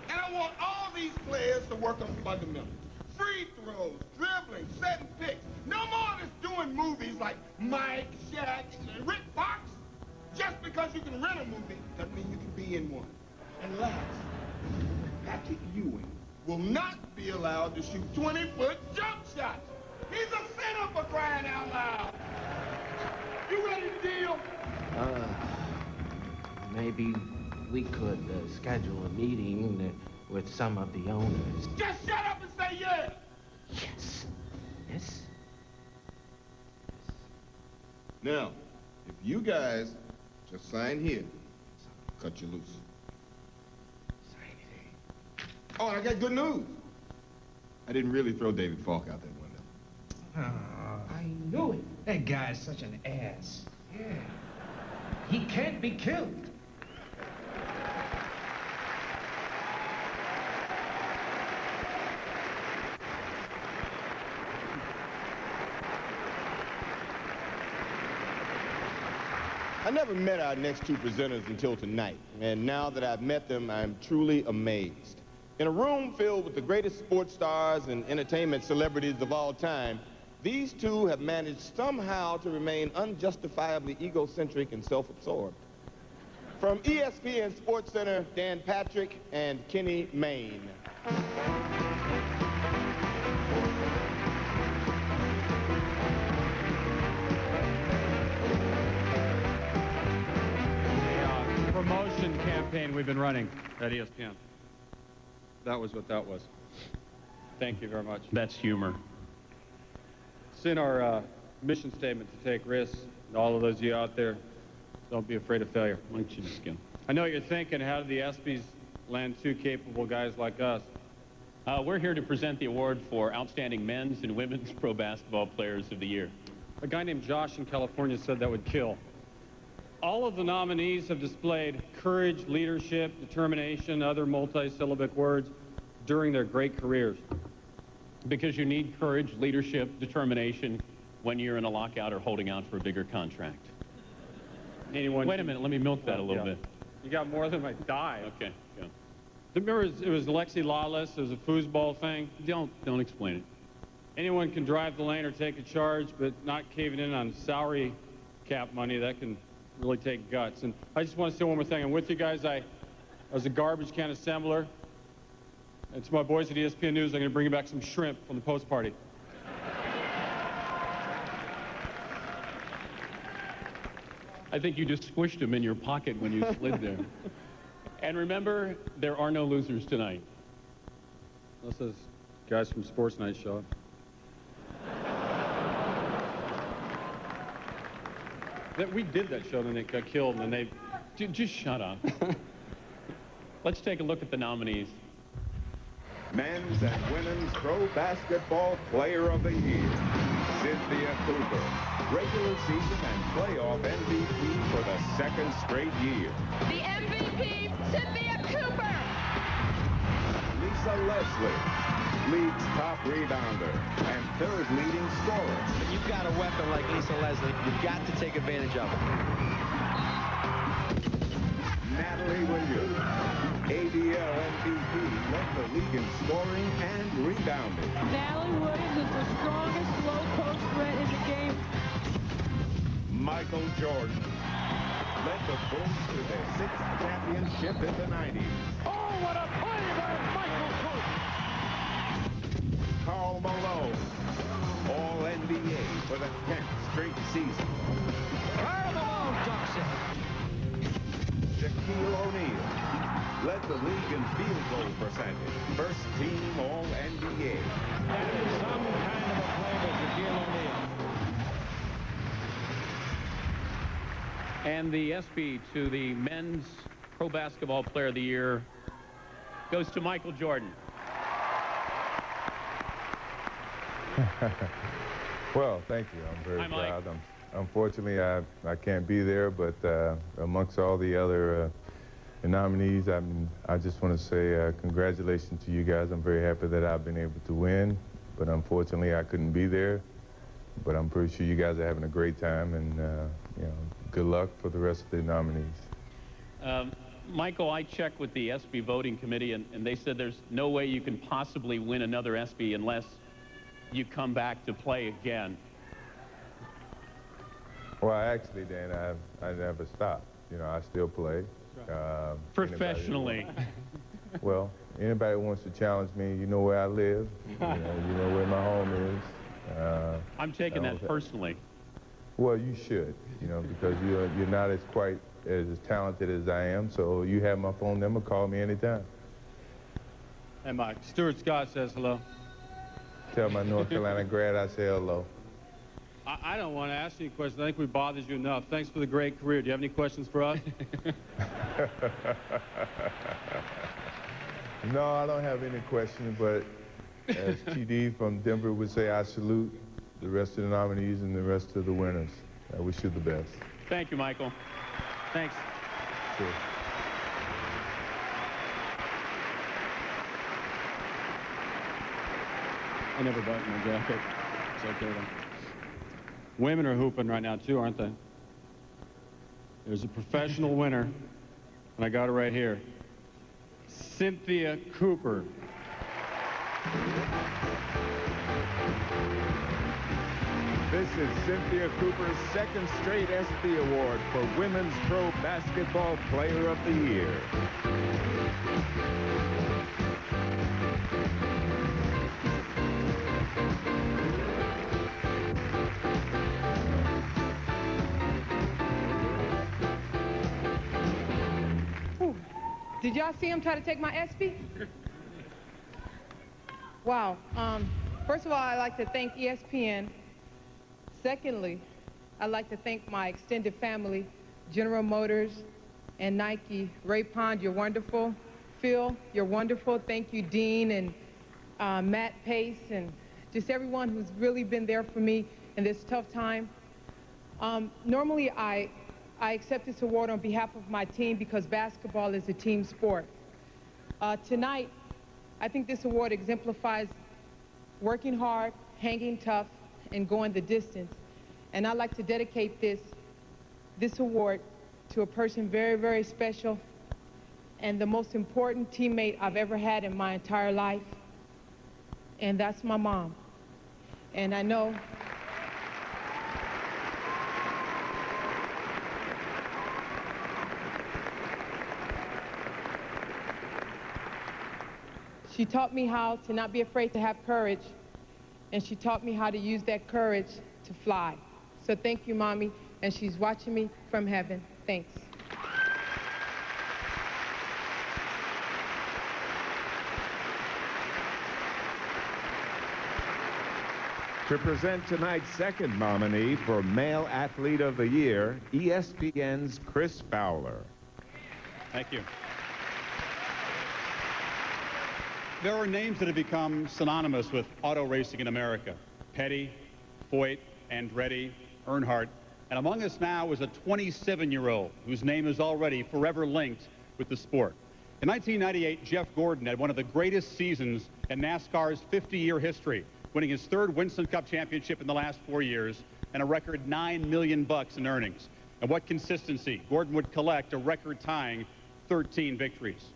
And I want all these players to work on fundamentals. Free throws, dribbling, setting picks. No more of this doing movies like Mike, Shaq, and Rick Fox. Just because you can rent a movie doesn't mean you can be in one. And last, Patrick Ewing will not be allowed to shoot 20-foot jump shots. He's a sinner for crying out loud. You ready to deal? Maybe we could schedule a meeting with some of the owners. Just shut up and say yes. Yes. Yes. Now, if you guys just sign here, cut you loose. Sign it. Oh, and I got good news. I didn't really throw David Falk out that window. Oh, I knew it. That guy's such an ass. Yeah. He can't be killed. I never met our next two presenters until tonight, and now that I've met them, I'm truly amazed. In a room filled with the greatest sports stars and entertainment celebrities of all time, these two have managed somehow to remain unjustifiably egocentric and self-absorbed. From ESPN Sports Center, Dan Patrick and Kenny Mayne. Promotion campaign we've been running at ESPN. That was what that was. Thank you very much. That's humor. It's in our mission statement to take risks. And all of those of you out there, don't be afraid of failure. Why don't you just go? I know what you're thinking, how did the ESPYs land two capable guys like us? We're here to present the award for Outstanding Men's and Women's Pro Basketball Players of the Year. A guy named Josh in California said that would kill. All of the nominees have displayed courage, leadership, determination, other multi-syllabic words during their great careers. Because you need courage, leadership, determination when you're in a lockout or holding out for a bigger contract. Anyone? Wait a minute, let me milk that a little bit. You got more than might die. Okay, go. Remember, it was Alexi Lawless, it was a foosball thing. Don't explain it. Anyone can drive the lane or take a charge, but not caving in on salary cap money, that can really take guts. And I just want to say one more thing. I'm with you guys. I was a garbage can assembler. And to my boys at ESPN News, I'm going to bring you back some shrimp from the post party. I think you just squished them in your pocket when you slid there. And remember, there are no losers tonight. This is guys from Sports Night show. We did that show, and then it got killed, and then they... Just shut up. Let's take a look at the nominees. Men's and Women's Pro Basketball Player of the Year, Cynthia Cooper. Regular season and playoff MVP for the second straight year. The MVP, Cynthia Cooper. Lisa Leslie, league's top rebounder and third leading scorer. When you've got a weapon like Lisa Leslie, you've got to take advantage of it. Natalie Williams, ABL MVP, led the league in scoring and rebounding. Natalie Williams is the strongest low-post threat in the game. Michael Jordan led the Bulls to their 6th championship in the 90s. Oh, what a play by Michael Jordan! Karl Malone, All-NBA for the 10th straight season. Karl Malone dunks it. Shaquille O'Neal led the league in field goal percentage. First team All-NBA. That is some kind of a play by Shaquille O'Neal. And the ESPY to the Men's Pro Basketball Player of the Year goes to Michael Jordan. Well, thank you. I'm very Hi, Mike. proud. Unfortunately, I can't be there, but amongst all the other nominees, I just want to say congratulations to you guys. I'm very happy that I've been able to win, but unfortunately, I couldn't be there. But I'm pretty sure you guys are having a great time, and you know, good luck for the rest of the nominees. Michael, I checked with the ESPY voting committee, and they said there's no way you can possibly win another ESPY unless you come back to play again. Well, actually, Dan, I never stop. You know, I still play. Professionally. Well, anybody who wants to challenge me, you know where I live. You know where my home is. I'm taking that personally. Well, you should, you know, because you're not quite as talented as I am, so you have my phone number, call me anytime. Hey, Mike, Stuart Scott says hello. Tell my North Carolina grad I say hello. I don't want to ask you any questions. I think we bothered you enough. Thanks for the great career. Do you have any questions for us? No, I don't have any questions, but as TD from Denver would say, I salute the rest of the nominees and the rest of the winners. I wish you the best. Thank you, Michael. Thanks. Sure. I never buttoned my jacket. It's okay, though. Women are hooping right now, too, aren't they? There's a professional winner, and I got it right here. Cynthia Cooper. This is Cynthia Cooper's second straight ESPY Award for Women's Pro Basketball Player of the Year. Did y'all see him try to take my ESPY? Wow. First of all, I'd like to thank ESPN. Secondly, I'd like to thank my extended family, General Motors and Nike. Ray Pond, you're wonderful. Phil, you're wonderful. Thank you, Dean and Matt Pace, and just everyone who's really been there for me in this tough time. Normally, I accept this award on behalf of my team because basketball is a team sport. Tonight, I think this award exemplifies working hard, hanging tough, and going the distance. And I'd like to dedicate this award to a person very, very special and the most important teammate I've ever had in my entire life, and that's my mom. And I know she taught me how to not be afraid to have courage, and she taught me how to use that courage to fly. So thank you, Mommy, and she's watching me from heaven. Thanks. To present tonight's second nominee for Male Athlete of the Year, ESPN's Chris Fowler. Thank you. There are names that have become synonymous with auto racing in America. Petty, Foyt, Andretti, Earnhardt. And among us now is a 27-year-old whose name is already forever linked with the sport. In 1998, Jeff Gordon had one of the greatest seasons in NASCAR's 50-year history, winning his third Winston Cup championship in the last 4 years and a record $9 million in earnings. And what consistency. Gordon would collect a record-tying 13 victories.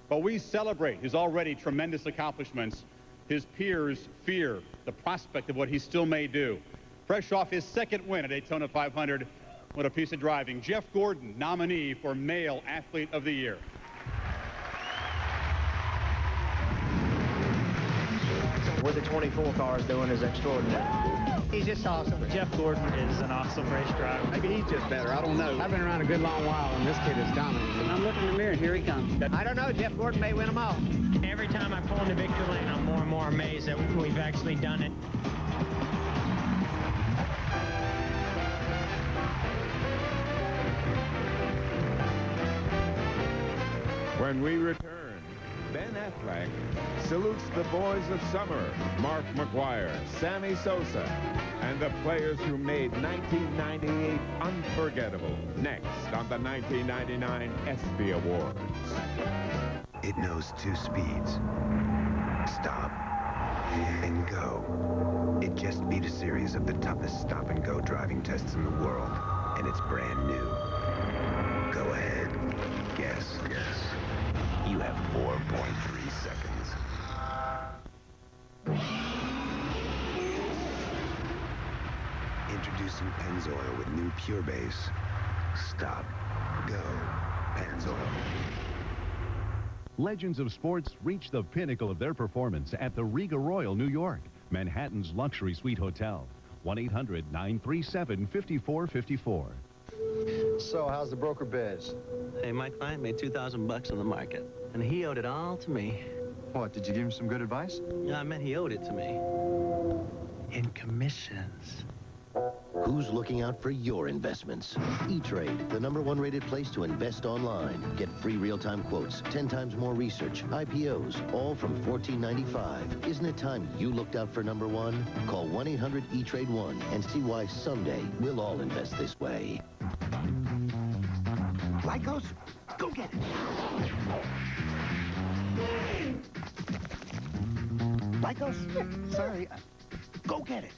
While we celebrate his already tremendous accomplishments, his peers fear the prospect of what he still may do. Fresh off his second win at Daytona 500, what a piece of driving. Jeff Gordon, nominee for Male Athlete of the Year. What the 24 car is doing is extraordinary. He's just awesome. Jeff Gordon is an awesome race driver. Maybe he's just better. I don't know. I've been around a good long while, and this kid is dominating. I'm looking in the mirror, and here he comes. I don't know. Jeff Gordon may win them all. Every time I pull into victory lane, I'm more and more amazed that we've actually done it. When we return, Ben Affleck salutes the boys of summer, Mark McGuire, Sammy Sosa, and the players who made 1998 unforgettable. Next on the 1999 ESPY Awards. It knows 2 speeds. Stop and go. It just beat a series of the toughest stop-and-go driving tests in the world, and it's brand new. Go ahead. Guess. You have 4.3 seconds. Introducing Pennzoil with new Pure Base. Stop. Go. Pennzoil. Legends of Sports reach the pinnacle of their performance at the Riga Royal, New York, Manhattan's luxury suite hotel. 1-800-937-5454. So, how's the broker biz? Hey, my client made $2,000 on the market, and he owed it all to me. What, did you give him some good advice? Yeah, I meant he owed it to me. In commissions. Who's looking out for your investments? E-Trade, the #1 rated place to invest online. Get free real-time quotes, 10 times more research, IPOs, all from $14.95. Isn't it time you looked out for #1? Call 1-800-E-TRADE-1 and see why someday we'll all invest this way. Lycos, go get it. Lycos, sorry, go get it.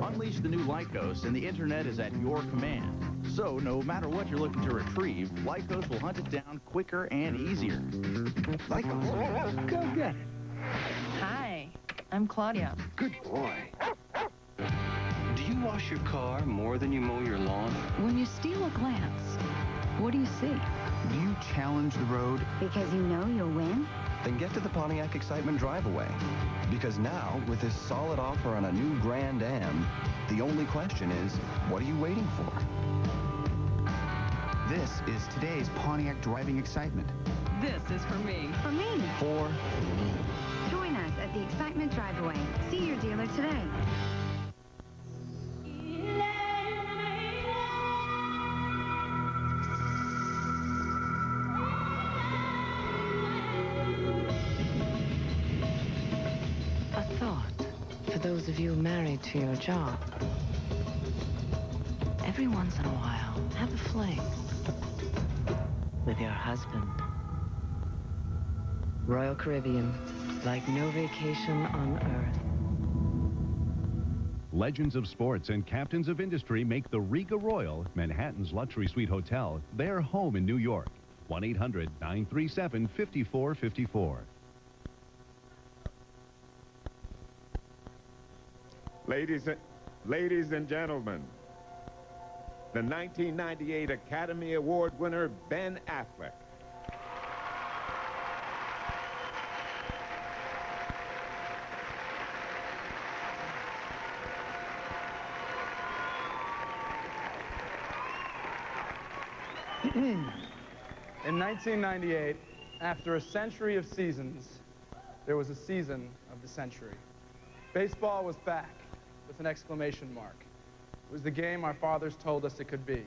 Unleash the new Lycos, and the internet is at your command. So, no matter what you're looking to retrieve, Lycos will hunt it down quicker and easier. Lycos, go get it. Hi, I'm Claudia. Good boy. Do you wash your car more than you mow your lawn? When you steal a glance, what do you see? Do you challenge the road? Because you know you'll win? Then get to the Pontiac Excitement Drive-Away. Because now, with this solid offer on a new Grand Am, the only question is, what are you waiting for? This is today's Pontiac driving excitement. This is for me. For me. For me. Join us at the Excitement Drive-Away. See your dealer today. A thought for those of you married to your job. Every once in a while, have a fling with your husband. Royal Caribbean, like no vacation on earth. Legends of Sports and Captains of Industry make the Riga Royal, Manhattan's luxury suite hotel, their home in New York. 1-800-937-5454. Ladies and gentlemen, the 1998 Academy Award winner, Ben Affleck. In 1998, after a century of seasons, there was a season of the century. Baseball was back with an exclamation mark. It was the game our fathers told us it could be.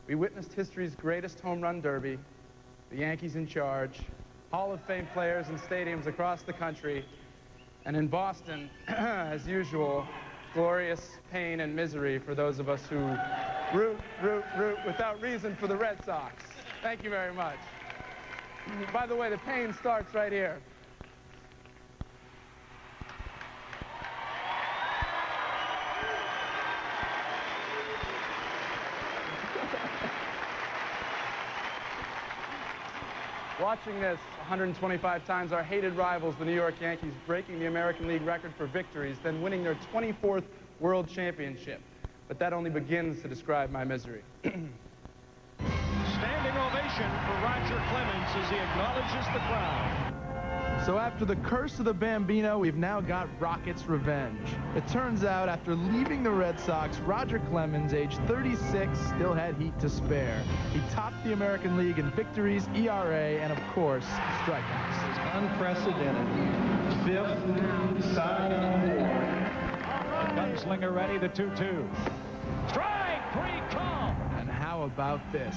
We witnessed history's greatest home run derby, the Yankees in charge, Hall of Fame players in stadiums across the country, and in Boston, as usual, glorious pain and misery for those of us who root without reason for the Red Sox. Thank you very much. By the way, the pain starts right here. Watching this 125 times, our hated rivals, the New York Yankees, breaking the American League record for victories, then winning their 24th World Championship. But that only begins to describe my misery. Standing ovation for Roger Clemens as he acknowledges the crowd. So after the curse of the Bambino, we've now got Rocket's revenge. It turns out, after leaving the Red Sox, Roger Clemens, age 36, still had heat to spare. He topped the American League in victories, ERA, and of course, strikeouts. Unprecedented. Fifth Cy Young Award. Gunslinger ready, the 2-2. Strike, 3 call. And how how about this?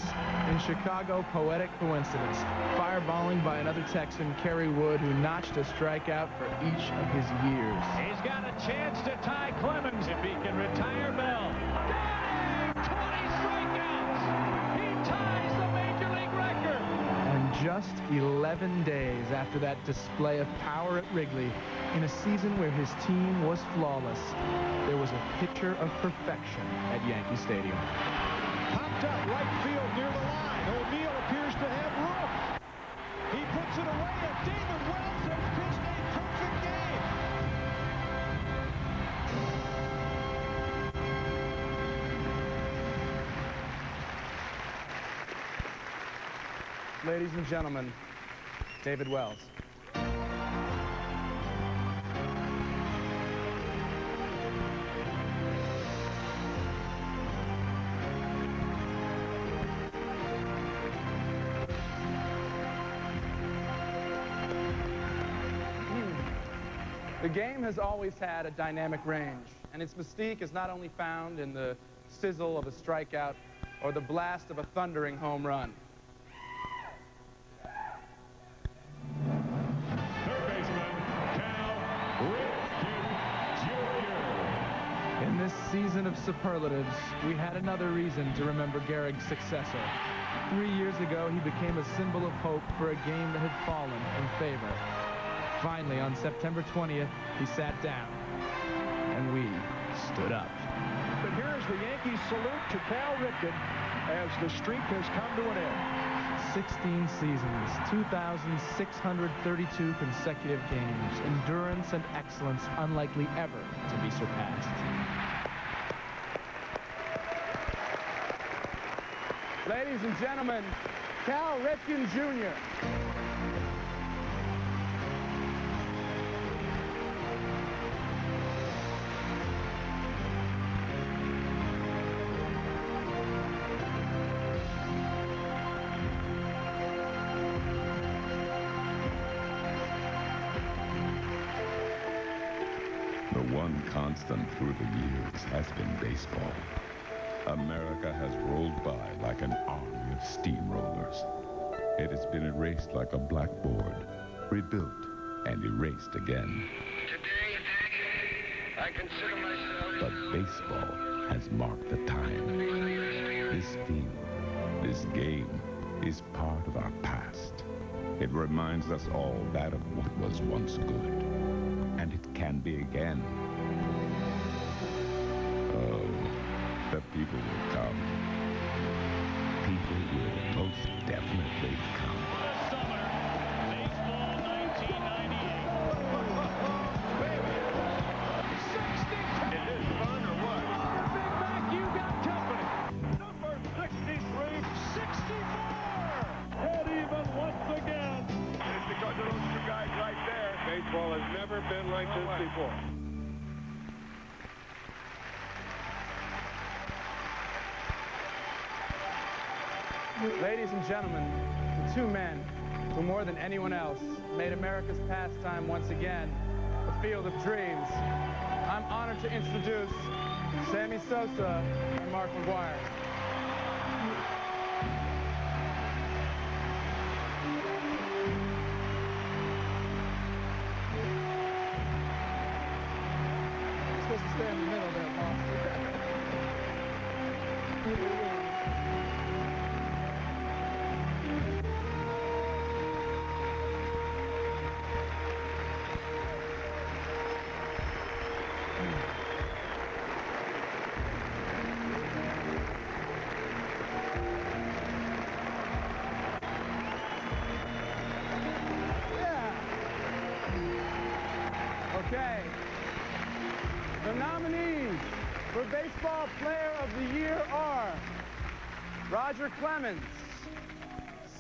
In Chicago, poetic coincidence. Fireballing by another Texan, Kerry Wood, who notched a strikeout for each of his years. He's got a chance to tie Clemens if he can retire Bell. Got him! 20 strikeouts! He ties the Major League record! And just 11 days after that display of power at Wrigley, in a season where his team was flawless, there was a picture of perfection at Yankee Stadium. Popped up right field near the line. O'Neill appears to have room. He puts it away, and David Wells has pitched a perfect game. Ladies and gentlemen, David Wells. The game has always had a dynamic range, and its mystique is not only found in the sizzle of a strikeout or the blast of a thundering home run. In this season of superlatives, we had another reason to remember Gehrig's successor. 3 years ago, he became a symbol of hope for a game that had fallen in favor. Finally, on September 20th, he sat down, and we stood up. But here's the Yankees' salute to Cal Ripken as the streak has come to an end. 16 seasons, 2,632 consecutive games, endurance and excellence unlikely ever to be surpassed. Ladies and gentlemen, Cal Ripken Jr. The one constant through the years has been baseball. America has rolled by like an army of steamrollers. It has been erased like a blackboard, rebuilt and erased again. Today, I consider myself... But baseball has marked the time. This field, this game, is part of our past. It reminds us all that of what was once good. And it can be again. Oh, the people will come. People will most definitely come. Baseball 1998. Is this fun or what? Big Mac, you got company. Number 63, 64. Head even once again. It's because of those two guys right there. Baseball has never been like this before. Ladies and gentlemen, the two men who more than anyone else made America's pastime once again a field of dreams. I'm honored to introduce Sammy Sosa and Mark McGwire. You're supposed to stay in the middle there, Paul. Okay. The nominees for Baseball Player of the Year are Roger Clemens,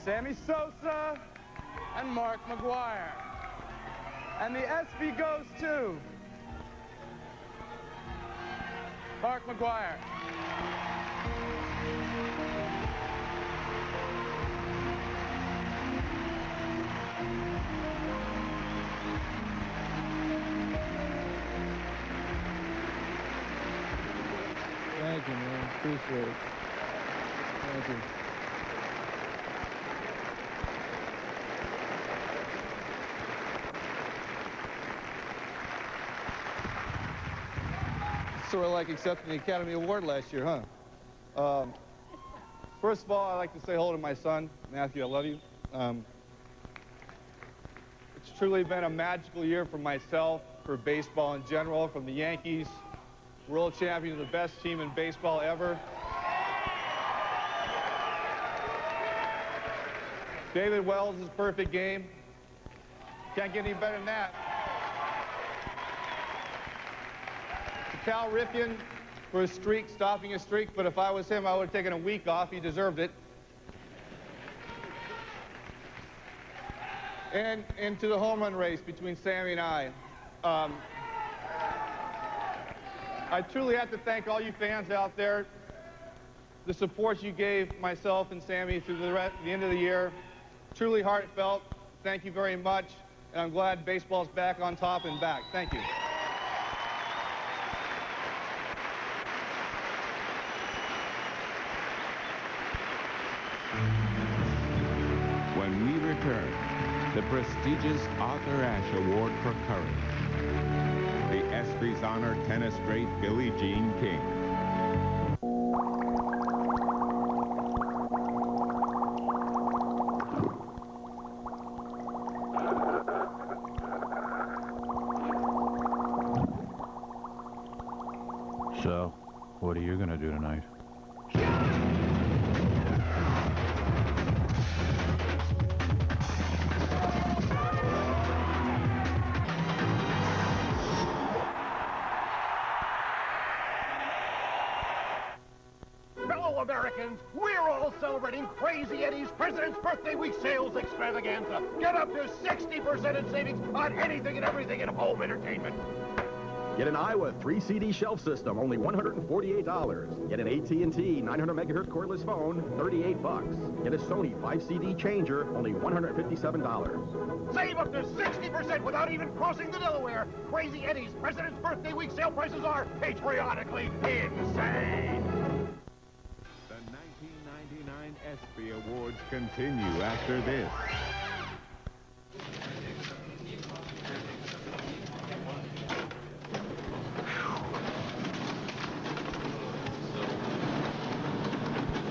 Sammy Sosa, and Mark McGwire. And the ESPY goes to Mark McGwire. Thank you, man. Appreciate it. Thank you. Sort of like accepting the Academy Award last year, huh? First of all, I'd like to say hello to my son, Matthew. I love you. It's truly been a magical year for myself, for baseball in general, from the Yankees, world champion, the best team in baseball ever. David Wells' perfect game. Can't get any better than that. Cal Ripken for a streak, stopping a streak, but if I was him, I would have taken a week off. He deserved it. And to the home run race between Sammy and I. I truly have to thank all you fans out there. The support you gave myself and Sammy through the end of the year. Truly heartfelt. Thank you very much. And I'm glad baseball's back on top and back. Thank you. When we return, the prestigious Arthur Ashe Award for Courage. The ESPYs honor tennis great Billie Jean King. So, what are you gonna do tonight? Fellow Americans, we're all celebrating Crazy Eddie's President's Birthday Week sales extravaganza. Get up to 60% in savings on anything and everything in home entertainment. Get an Iowa 3-CD shelf system, only $148. Get an AT&T 900 megahertz cordless phone, $38. Get a Sony 5-CD changer, only $157. Save up to 60% without even crossing the Delaware. Crazy Eddie's President's Birthday Week sale prices are patriotically insane. The 1999 ESPY Awards continue after this.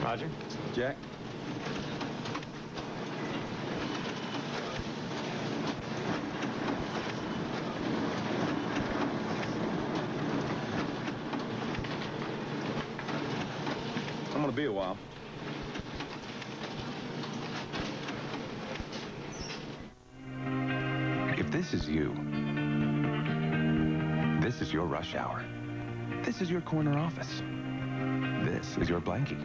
Roger. Jack. I'm gonna be a while. If this is you, this is your rush hour. This is your corner office. This is your blankie.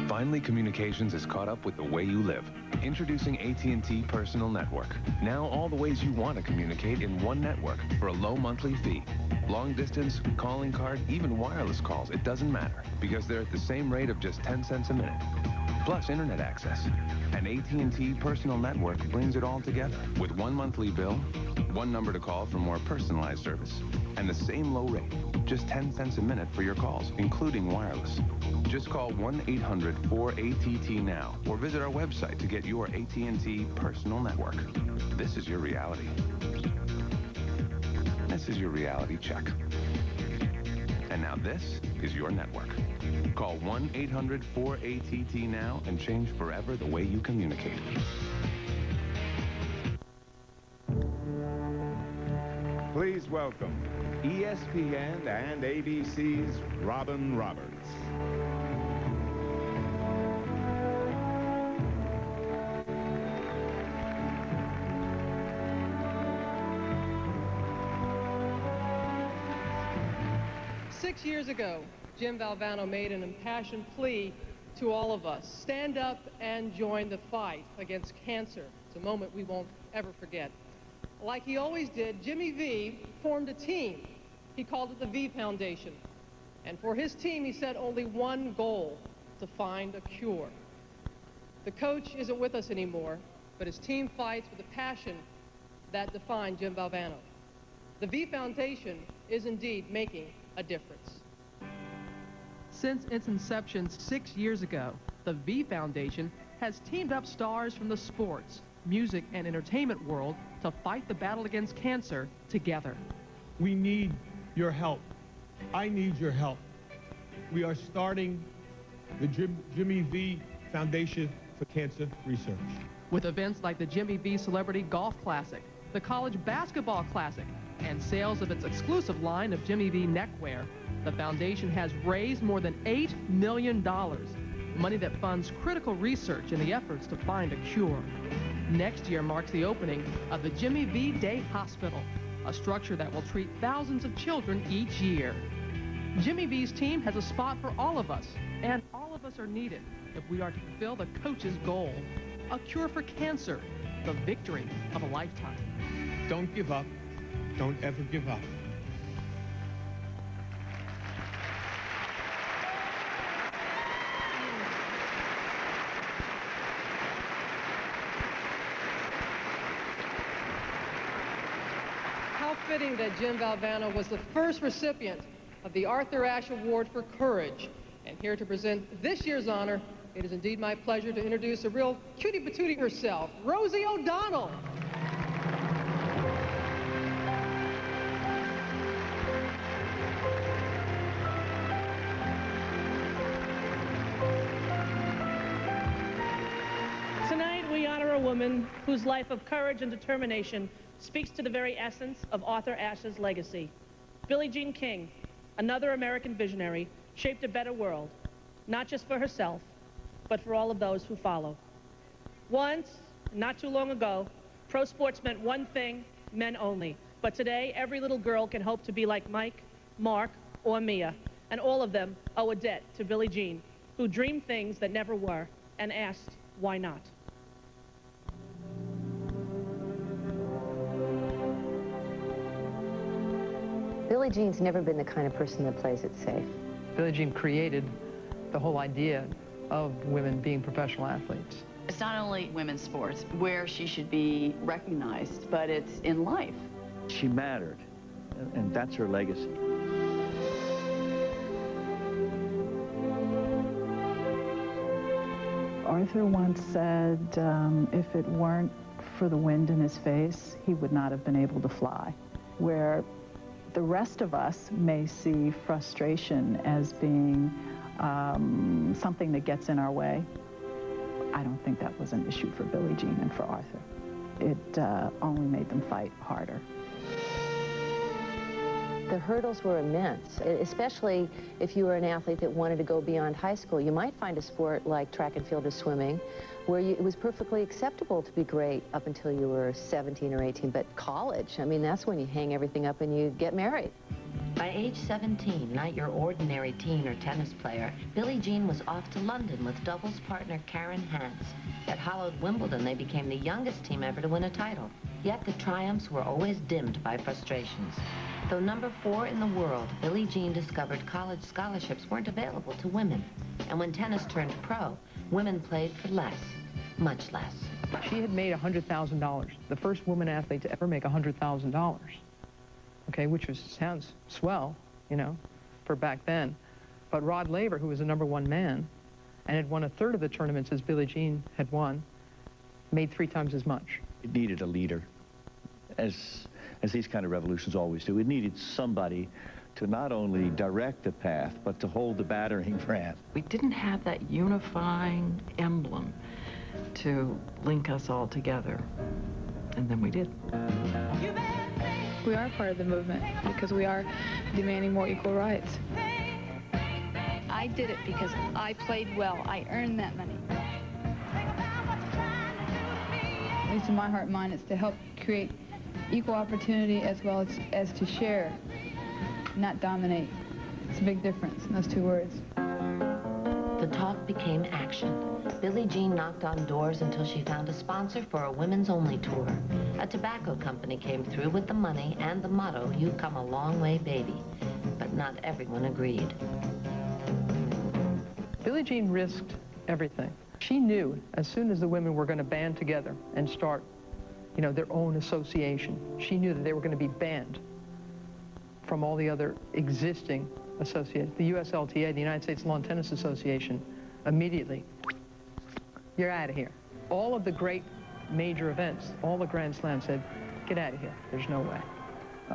Finally, communications has caught up with the way you live. Introducing AT&T Personal Network. Now all the ways you want to communicate in one network for a low monthly fee. Long distance, calling card, even wireless calls, it doesn't matter because they're at the same rate of just 10 cents a minute. Plus internet access. And AT&T Personal Network brings it all together with one monthly bill, one number to call for more personalized service, and the same low rate, just 10 cents a minute for your calls, including wireless. Just call 1-800-4ATT now or visit our website to get your AT&T Personal Network. This is your reality. This is your reality check. And now this is your network. Call 1-800-4ATT now and change forever the way you communicate. Please welcome ESPN and ABC's Robin Roberts. Six years ago, Jim Valvano made an impassioned plea to all of us. Stand up and join the fight against cancer. It's a moment we won't ever forget. Like he always did, Jimmy V formed a team. He called it the V Foundation. And for his team, he set only one goal: to find a cure. The coach isn't with us anymore, but his team fights with the passion that defined Jim Valvano. The V Foundation is indeed making a difference. Since its inception 6 years ago, The V Foundation has teamed up stars from the sports, music, and entertainment world to fight the battle against cancer together. We need your help. I need your help. We are starting the Jimmy V Foundation for Cancer Research. With events like the Jimmy V Celebrity Golf Classic, the College Basketball Classic, and sales of its exclusive line of Jimmy V neckwear, the foundation has raised more than $8 million, money that funds critical research in the efforts to find a cure. Next year marks the opening of the Jimmy V Day Hospital, a structure that will treat thousands of children each year. Jimmy V's team has a spot for all of us, and all of us are needed if we are to fulfill the coach's goal, a cure for cancer, the victory of a lifetime. Don't give up. Don't ever give up. How fitting that Jim Valvano was the first recipient of the Arthur Ashe Award for Courage. And here to present this year's honor, it is indeed my pleasure to introduce a real cutie patootie herself, Rosie O'Donnell. Tonight, we honor a woman whose life of courage and determination speaks to the very essence of Arthur Ashe's legacy. Billie Jean King, another American visionary, shaped a better world, not just for herself, but for all of those who follow. Once, not too long ago, pro sports meant one thing, men only. But today, every little girl can hope to be like Mike, Mark, or Mia, and all of them owe a debt to Billie Jean, who dreamed things that never were and asked, why not? Billie Jean's never been the kind of person that plays it safe. Billie Jean created the whole idea of women being professional athletes. It's not only women's sports where she should be recognized, but it's in life. She mattered, and that's her legacy. Arthur once said, if it weren't for the wind in his face, he would not have been able to fly. Where the rest of us may see frustration as being something that gets in our way, I don't think that was an issue for Billie Jean and for Arthur. It only made them fight harder. The hurdles were immense, especially if you were an athlete that wanted to go beyond high school. You might find a sport like track and field or swimming where it was perfectly acceptable to be great up until you were 17 or 18, but college, I mean, that's when you hang everything up and you get married. By age 17, not your ordinary teen or tennis player, Billie Jean was off to London with doubles partner Karen Hance. At hallowed Wimbledon, they became the youngest team ever to win a title. Yet the triumphs were always dimmed by frustrations. Though number 4 in the world, Billie Jean discovered college scholarships weren't available to women. And when tennis turned pro, women played for less, much less. She had made $100,000, the first woman athlete to ever make $100,000. Okay, which sounds swell, you know, for back then. But Rod Laver, who was the #1 man and had won a third of the tournaments as Billie Jean had won, made 3 times as much. It needed a leader, as these kind of revolutions always do. It needed somebody to not only direct the path, but to hold the battering ram. We didn't have that unifying emblem to link us all together, and then we did. We are part of the movement because we are demanding more equal rights. I did it because I played well. I earned that money. At least in my heart and mind, it's to help create equal opportunity as well as to share, not dominate. It's a big difference in those 2 words. The talk became action. Billie Jean knocked on doors until she found a sponsor for a women's-only tour. A tobacco company came through with the money and the motto, "You've come a long way, baby." But not everyone agreed. Billie Jean risked everything. She knew as soon as the women were going to band together and start, you know, their own association, she knew that they were going to be banned from all the other existing associations. The USLTA, the United States Lawn Tennis Association, immediately you're out of here. All of the great major events, all the Grand Slams said, get out of here. There's no way.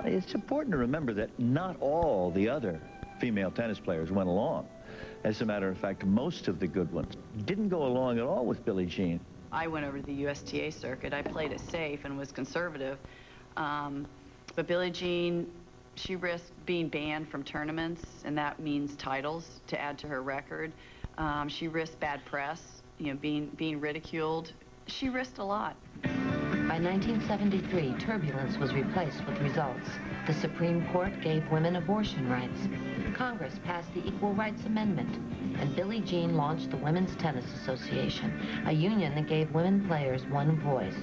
It's important to remember that not all the other female tennis players went along. As a matter of fact, most of the good ones didn't go along at all with Billie Jean. I went over to the USTA circuit. I played it safe and was conservative. But Billie Jean, she risked being banned from tournaments, and that means titles to add to her record. She risked bad press, you know, being ridiculed. She risked a lot. By 1973, turbulence was replaced with results. The Supreme Court gave women abortion rights. Congress passed the Equal Rights Amendment, and Billie Jean launched the Women's Tennis Association, a union that gave women players one voice.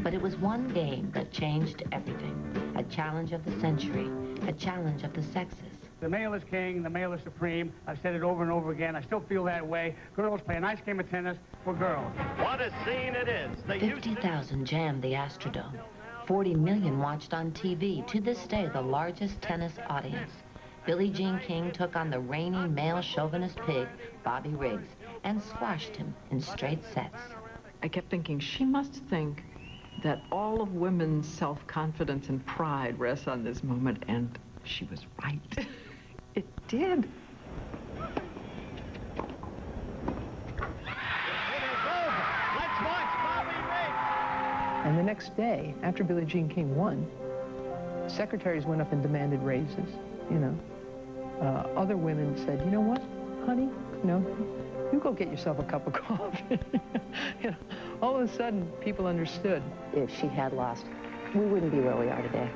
But it was one game that changed everything. A challenge of the century, a challenge of the sexes. The male is king, the male is supreme. I've said it over and over again. I still feel that way. Girls play a nice game of tennis for girls. What a scene it is. 50,000 jammed the Astrodome. 40 million watched on TV. To this day, the largest tennis audience. Billie Jean King took on the reigning male chauvinist pig, Bobby Riggs, and squashed him in straight sets. I kept thinking, she must think that all of women's self-confidence and pride rests on this moment, and she was right. It did. And the next day, after Billie Jean King won, secretaries went up and demanded raises, you know. Other women said, you know what, honey, you know, you go get yourself a cup of coffee. You know, all of a sudden, people understood. If she had lost, we wouldn't be where we are today.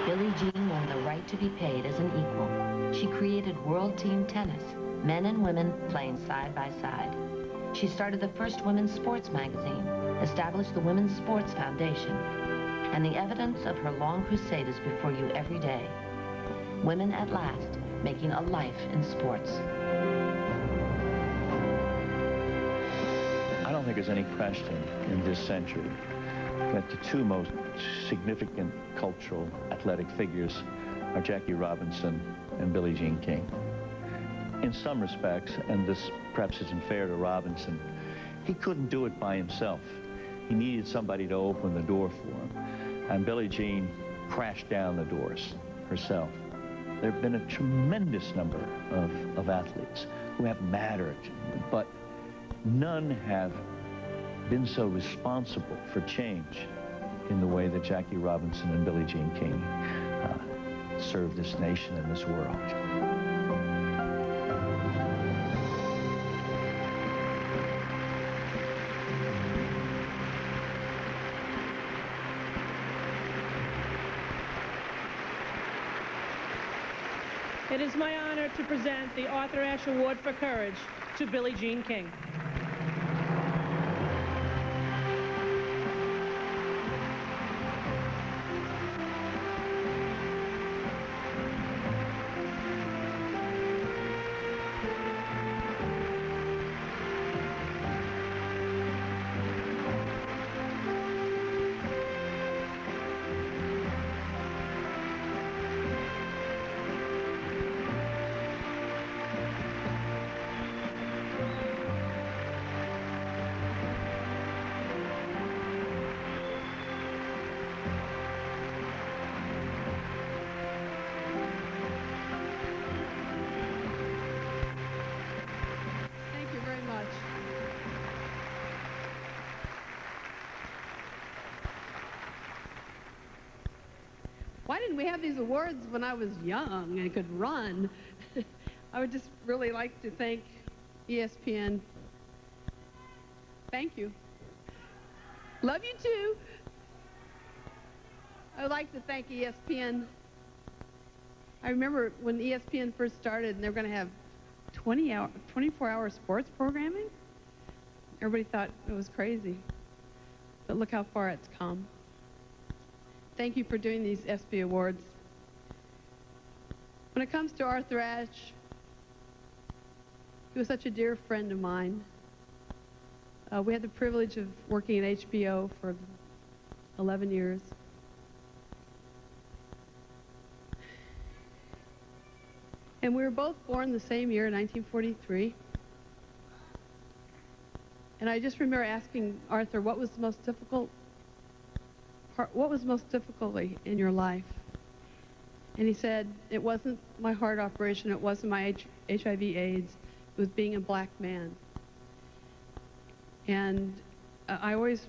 Billie Jean won the right to be paid as an equal. She created World Team Tennis, men and women playing side by side. She started the first women's sports magazine, established the Women's Sports Foundation, and the evidence of her long crusade is before you every day. Women at last making a life in sports. I don't think there's any question in this century that the two most significant cultural athletic figures are Jackie Robinson and Billie Jean King. In some respects, and this perhaps isn't fair to Robinson, he couldn't do it by himself. He needed somebody to open the door for him. And Billie Jean crashed down the doors herself. There have been a tremendous number of athletes who have mattered, but none have been so responsible for change in the way that Jackie Robinson and Billie Jean King served this nation and this world. It is my honor to present the Arthur Ashe Award for Courage to Billie Jean King. Why didn't we have these awards when I was young and could run? I would just really like to thank ESPN. Thank you. Love you too. I would like to thank ESPN. I remember when ESPN first started and they were going to have 24-hour sports programming. Everybody thought it was crazy. But look how far it's come. Thank you for doing these ESPY Awards. When it comes to Arthur Ashe, he was such a dear friend of mine. We had the privilege of working at HBO for 11 years. And we were both born the same year, 1943. And I just remember asking Arthur, what was the most difficult in your life? And he said, it wasn't my heart operation, it wasn't my HIV/AIDS, it was being a black man. And I always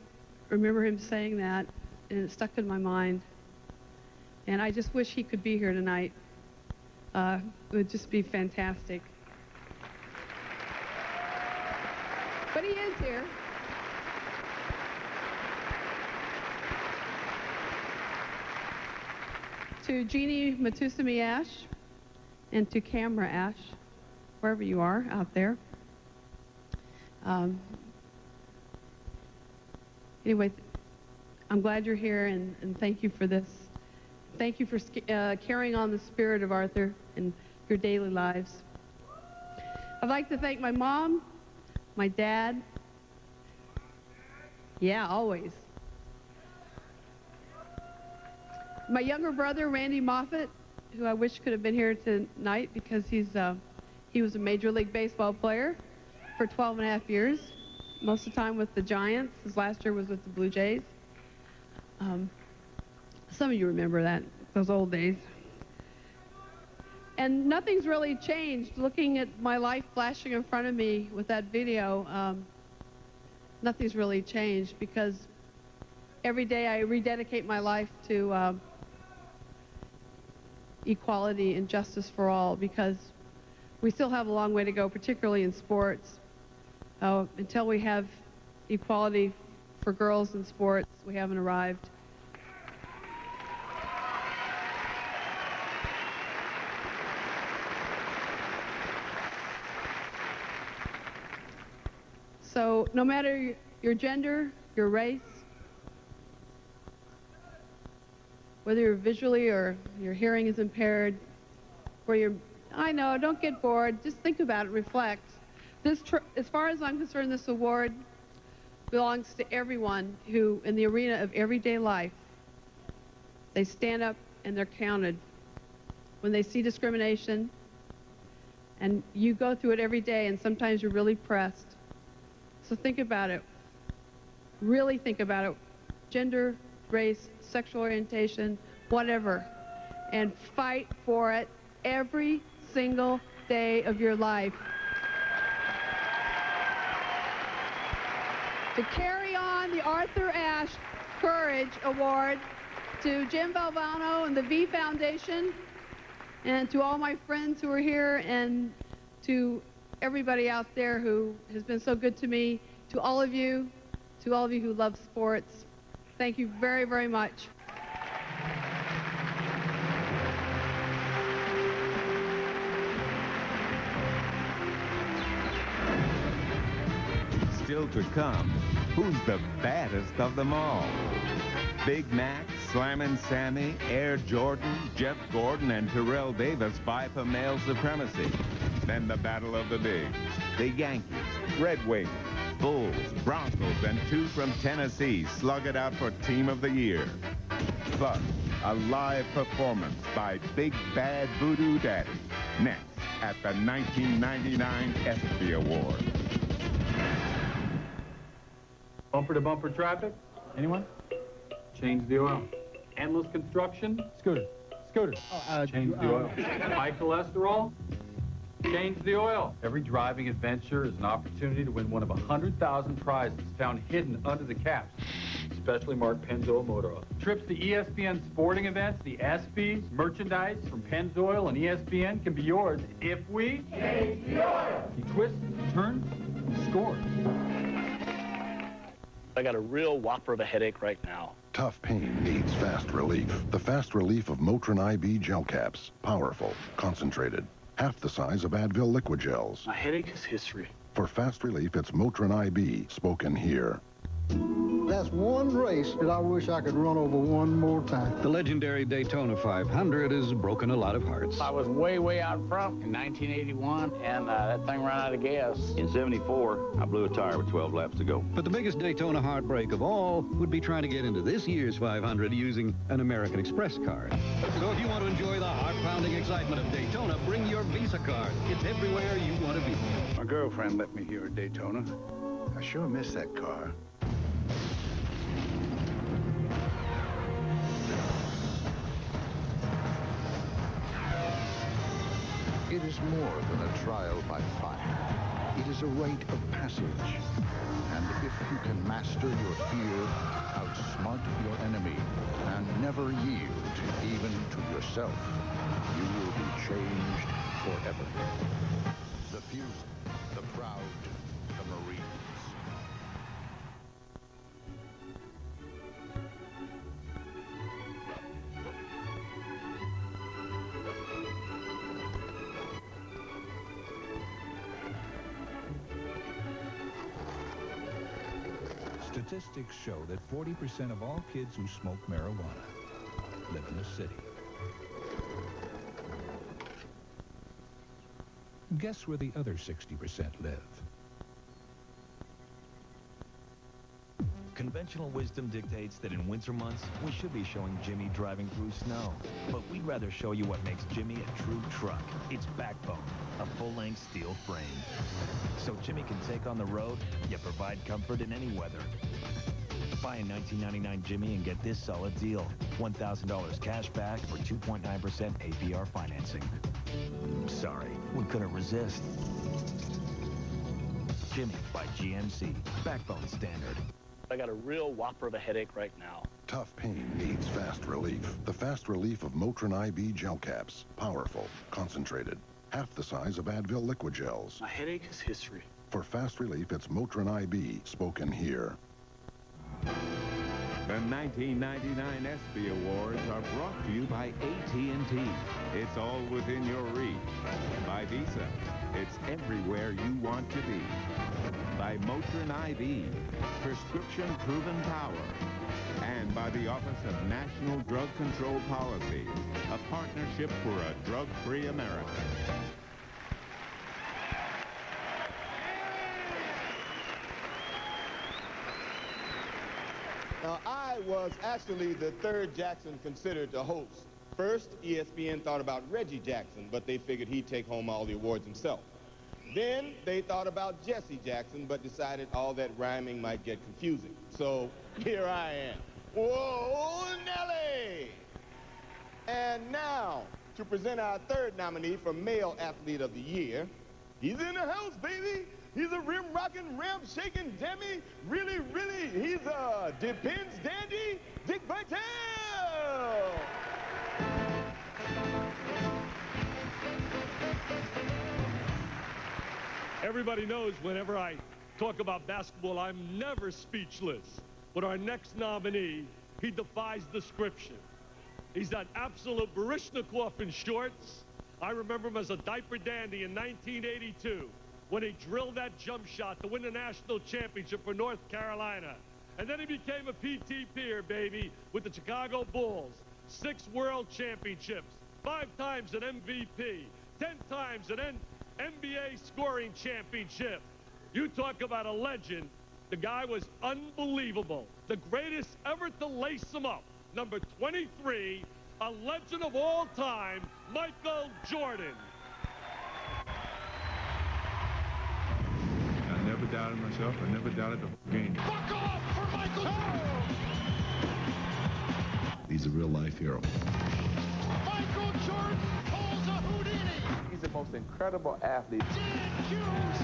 remember him saying that, and it stuck in my mind. And I just wish he could be here tonight. It would just be fantastic. But he is here. To Jeannie Matusami Ash and to Camera Ash, wherever you are out there. Anyway, I'm glad you're here, and thank you for this. Thank you for carrying on the spirit of Arthur in your daily lives. I'd like to thank my mom, my dad. Yeah, always. My younger brother, Randy Moffat, who I wish could have been here tonight because he was a Major League Baseball player for 12.5 years, most of the time with the Giants. His last year was with the Blue Jays. Some of you remember that, those old days. And nothing's really changed. Looking at my life flashing in front of me with that video, nothing's really changed because every day I rededicate my life to equality and justice for all, because we still have a long way to go, particularly in sports. Until we have equality for girls in sports, we haven't arrived. So no matter your gender, your race, whether you're visually or your hearing is impaired, or I know, don't get bored, just think about it, reflect. As far as I'm concerned, this award belongs to everyone who, in the arena of everyday life, they stand up and they're counted. When they see discrimination, and you go through it every day, and sometimes you're really pressed. So think about it. Really think about it. Gender, race, sexual orientation, whatever. And fight for it every single day of your life. To carry on the Arthur Ashe Courage Award to Jim Valvano and the V Foundation, and to all my friends who are here, and to everybody out there who has been so good to me, to all of you who love sports. Thank you very, very much. Still to come, who's the baddest of them all? Big Mac, Slammin' Sammy, Air Jordan, Jeff Gordon, and Terrell Davis vie for male supremacy. Then the battle of the bigs. The Yankees, Red Wings, Bulls, Broncos, and 2 from Tennessee slug it out for Team of the Year. Plus, a live performance by Big Bad Voodoo Daddy. Next, at the 1999 ESPY Awards. Bumper-to-bumper traffic? Anyone? Change the oil. Endless construction? Scooter. Change the oil. High cholesterol? Change the oil. Every driving adventure is an opportunity to win one of 100,000 prizes found hidden under the caps. Specially marked Pennzoil motor oil. Trips to ESPN sporting events, the ESPYs, merchandise from Pennzoil and ESPN can be yours if we change the oil. He twists, turns, and scores. I got a real whopper of a headache right now. Tough pain needs fast relief. The fast relief of Motrin IB gel caps. Powerful, concentrated. Half the size of Advil liquid gels. My headache is history. For fast relief, it's Motrin IB, spoken here. That's one race that I wish I could run over one more time. The legendary Daytona 500 has broken a lot of hearts. I was way out front in 1981, and that thing ran out of gas. In 74, I blew a tire with 12 laps to go. But the biggest Daytona heartbreak of all would be trying to get into this year's 500 using an American Express card. So if you want to enjoy the heart-pounding excitement of Daytona, bring your Visa card. It's everywhere you want to be. My girlfriend let me here at Daytona. sure miss that car. It is more than a trial by fire. It is a rite of passage. And if you can master your fear, outsmart your enemy, and never yield even to yourself, you will be changed forever. The few, the proud, the Marines. Statistics show that 40% of all kids who smoke marijuana live in the city. Guess where the other 60% live? Conventional wisdom dictates that in winter months, we should be showing Jimmy driving through snow. But we'd rather show you what makes Jimmy a true truck. Its backbone, a full-length steel frame. So Jimmy can take on the road, yet provide comfort in any weather. Buy a 1999 Jimmy and get this solid deal. $1,000 cash back for 2.9% APR financing. Sorry, we couldn't resist. Jimmy by GMC. Backbone standard. I got a real whopper of a headache right now. Tough pain needs fast relief. The fast relief of Motrin IB gel caps. Powerful, concentrated. Half the size of Advil liquid gels. My headache is history. For fast relief, it's Motrin IB, spoken here. The 1999 ESPY Awards are brought to you by AT&T. It's all within your reach. By Visa. It's everywhere you want to be. By Motrin IV, prescription proven power. And by the Office of National Drug Control Policy, a partnership for a drug-free America. Now, I was actually the third Jackson considered to host. First, ESPN thought about Reggie Jackson, but they figured he'd take home all the awards himself. Then they thought about Jesse Jackson, but decided all that rhyming might get confusing. So here I am. Whoa, Nelly! And now, to present our third nominee for Male Athlete of the Year, he's in the house, baby! He's a rim-rocking, rim-shaking Demi. Really, he's a Depends dandy, Dick Vitale! Everybody knows whenever I talk about basketball, I'm never speechless. But our next nominee, he defies description. He's that absolute Baryshnikov in shorts. I remember him as a diaper dandy in 1982 when he drilled that jump shot to win the national championship for North Carolina. And then he became a PTPer, baby, with the Chicago Bulls. 6 world championships, 5 times an MVP, 10 times an NBA scoring championship. You talk about a legend. The guy was unbelievable. The greatest ever to lace him up. Number 23, a legend of all time, Michael Jordan. I never doubted myself. I never doubted the whole game. Fuck off for Michael Jordan! He's a real-life hero. Michael Jordan pulls a Houdini. He's the most incredible athlete. Did you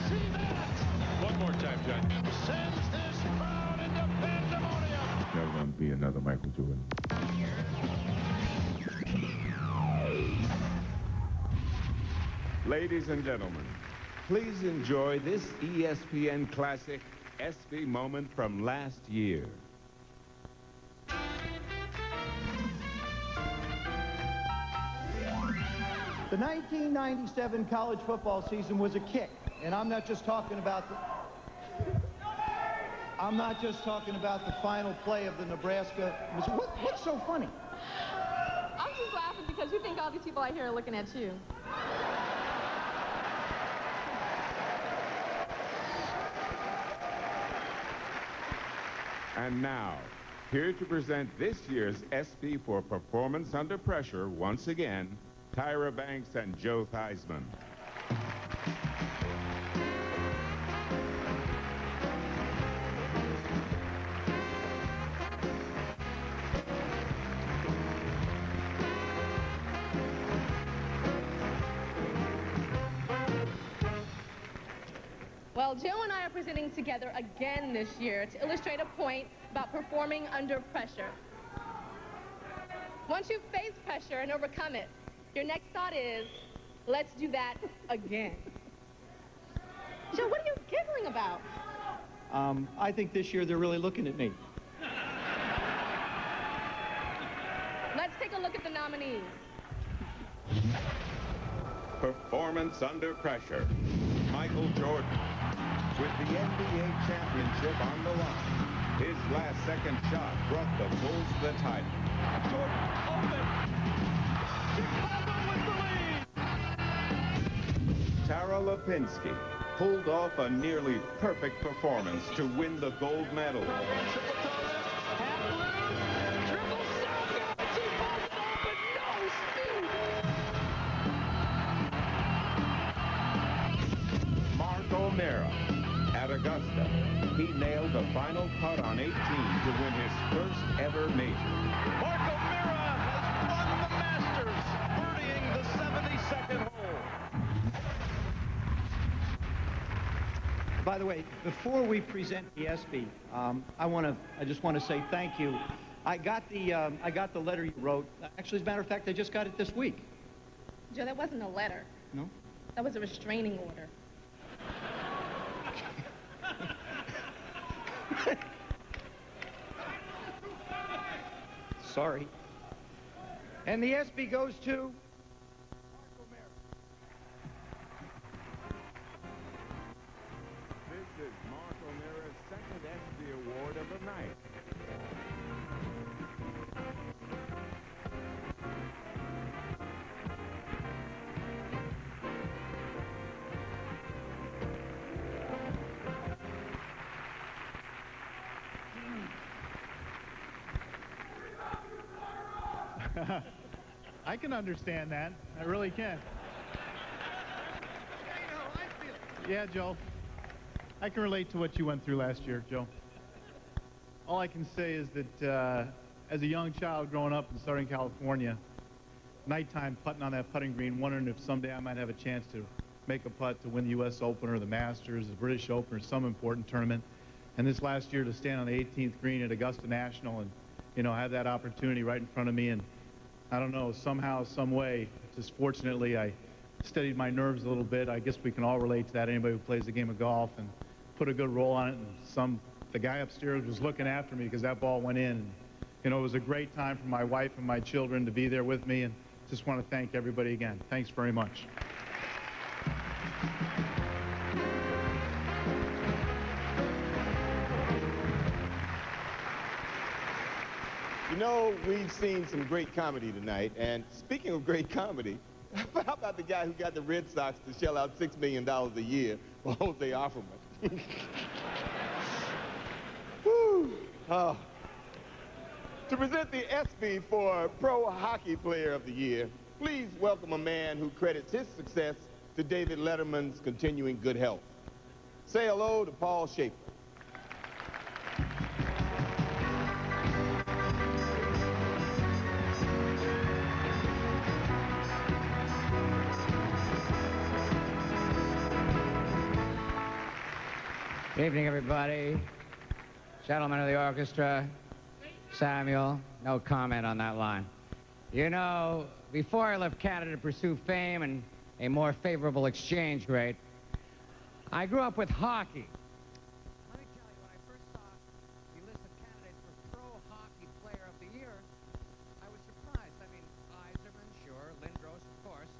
see that? One more time, John. Sends this crowd into pandemonium. Never going to be another Michael Jordan. Ladies and gentlemen, please enjoy this ESPN classic ESPY moment from last year. The 1997 college football season was a kick, and I'm not just talking about the final play of the Nebraska. What's so funny? I'm just laughing because you think all these people out here are looking at you. And now, here to present this year's ESPY for Performance Under Pressure, once again, Tyra Banks and Joe Theismann. Well, Joe and I are presenting together again this year to illustrate a point about performing under pressure. Once you've faced pressure and overcome it, your next thought is, let's do that again. Joe, what are you giggling about? I think this year they're really looking at me. Let's take a look at the nominees. Performance under pressure. Michael Jordan, with the NBA championship on the line. His last second shot brought the Bulls the title. Jordan open. Chicago with the lead. Tara Lipinski pulled off a nearly perfect performance to win the gold medal. O'Mara at Augusta. He nailed the final putt on 18 to win his first ever major. Mark O'Mara has won the Masters, birdieing the 72nd hole. By the way, before we present the ESPY, I just want to say thank you. I got the letter you wrote. Actually, as a matter of fact, I just got it this week. Joe, that wasn't a letter. No? That was a restraining order. Sorry. And the ESPY goes to This is Mark O'Mara's second ESPY award of the night. I can understand that. I really can. Yeah, Joe. I can relate to what you went through last year, Joe. All I can say is that as a young child growing up in Southern California, nighttime putting on that putting green, wondering if someday I might have a chance to make a putt to win the U.S. Open or the Masters, the British Open, or some important tournament. And this last year to stand on the 18th green at Augusta National and, you know, have that opportunity right in front of me. And I don't know, somehow, some way, just fortunately, I steadied my nerves a little bit. I guess we can all relate to that, anybody who plays the game of golf, and put a good roll on it. And the guy upstairs was looking after me because that ball went in. And, you know, it was a great time for my wife and my children to be there with me, and just want to thank everybody again. Thanks very much. You know, we've seen some great comedy tonight, and speaking of great comedy, how about the guy who got the Red Sox to shell out $6 million a year for Jose Offerman? Whew. Oh. To present the ESPY for Pro Hockey Player of the Year, please welcome a man who credits his success to David Letterman's continuing good health. Say hello to Paul Schaefer. Good evening, everybody. Gentlemen of the orchestra, Samuel, no comment on that line. You know, before I left Canada to pursue fame and a more favorable exchange rate, I grew up with hockey. Let me tell you, when I first saw the list of candidates for Pro Hockey Player of the Year, I was surprised. I mean, Eisen, sure, Lindros, of course.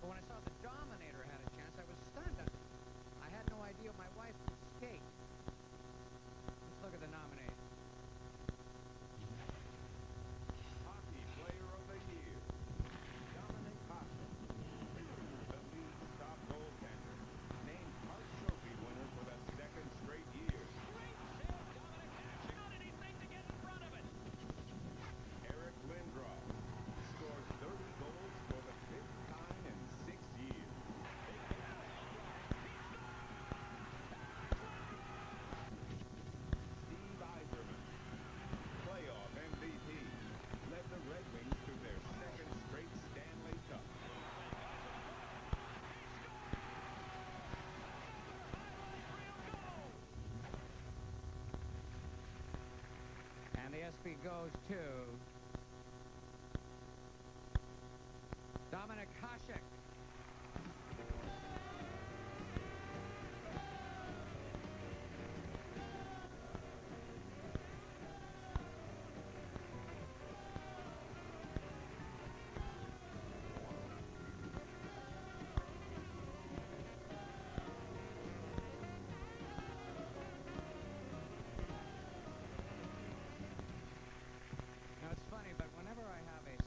But when I saw the Dominator had a chance, I was stunned. I had no idea my wife could skate. Let's look at the nominees. Hockey Player of the Year. Dominic Costa. The league's top goaltender. Named Hart Trophy winner for the ESPY goes to Dominic Hasek.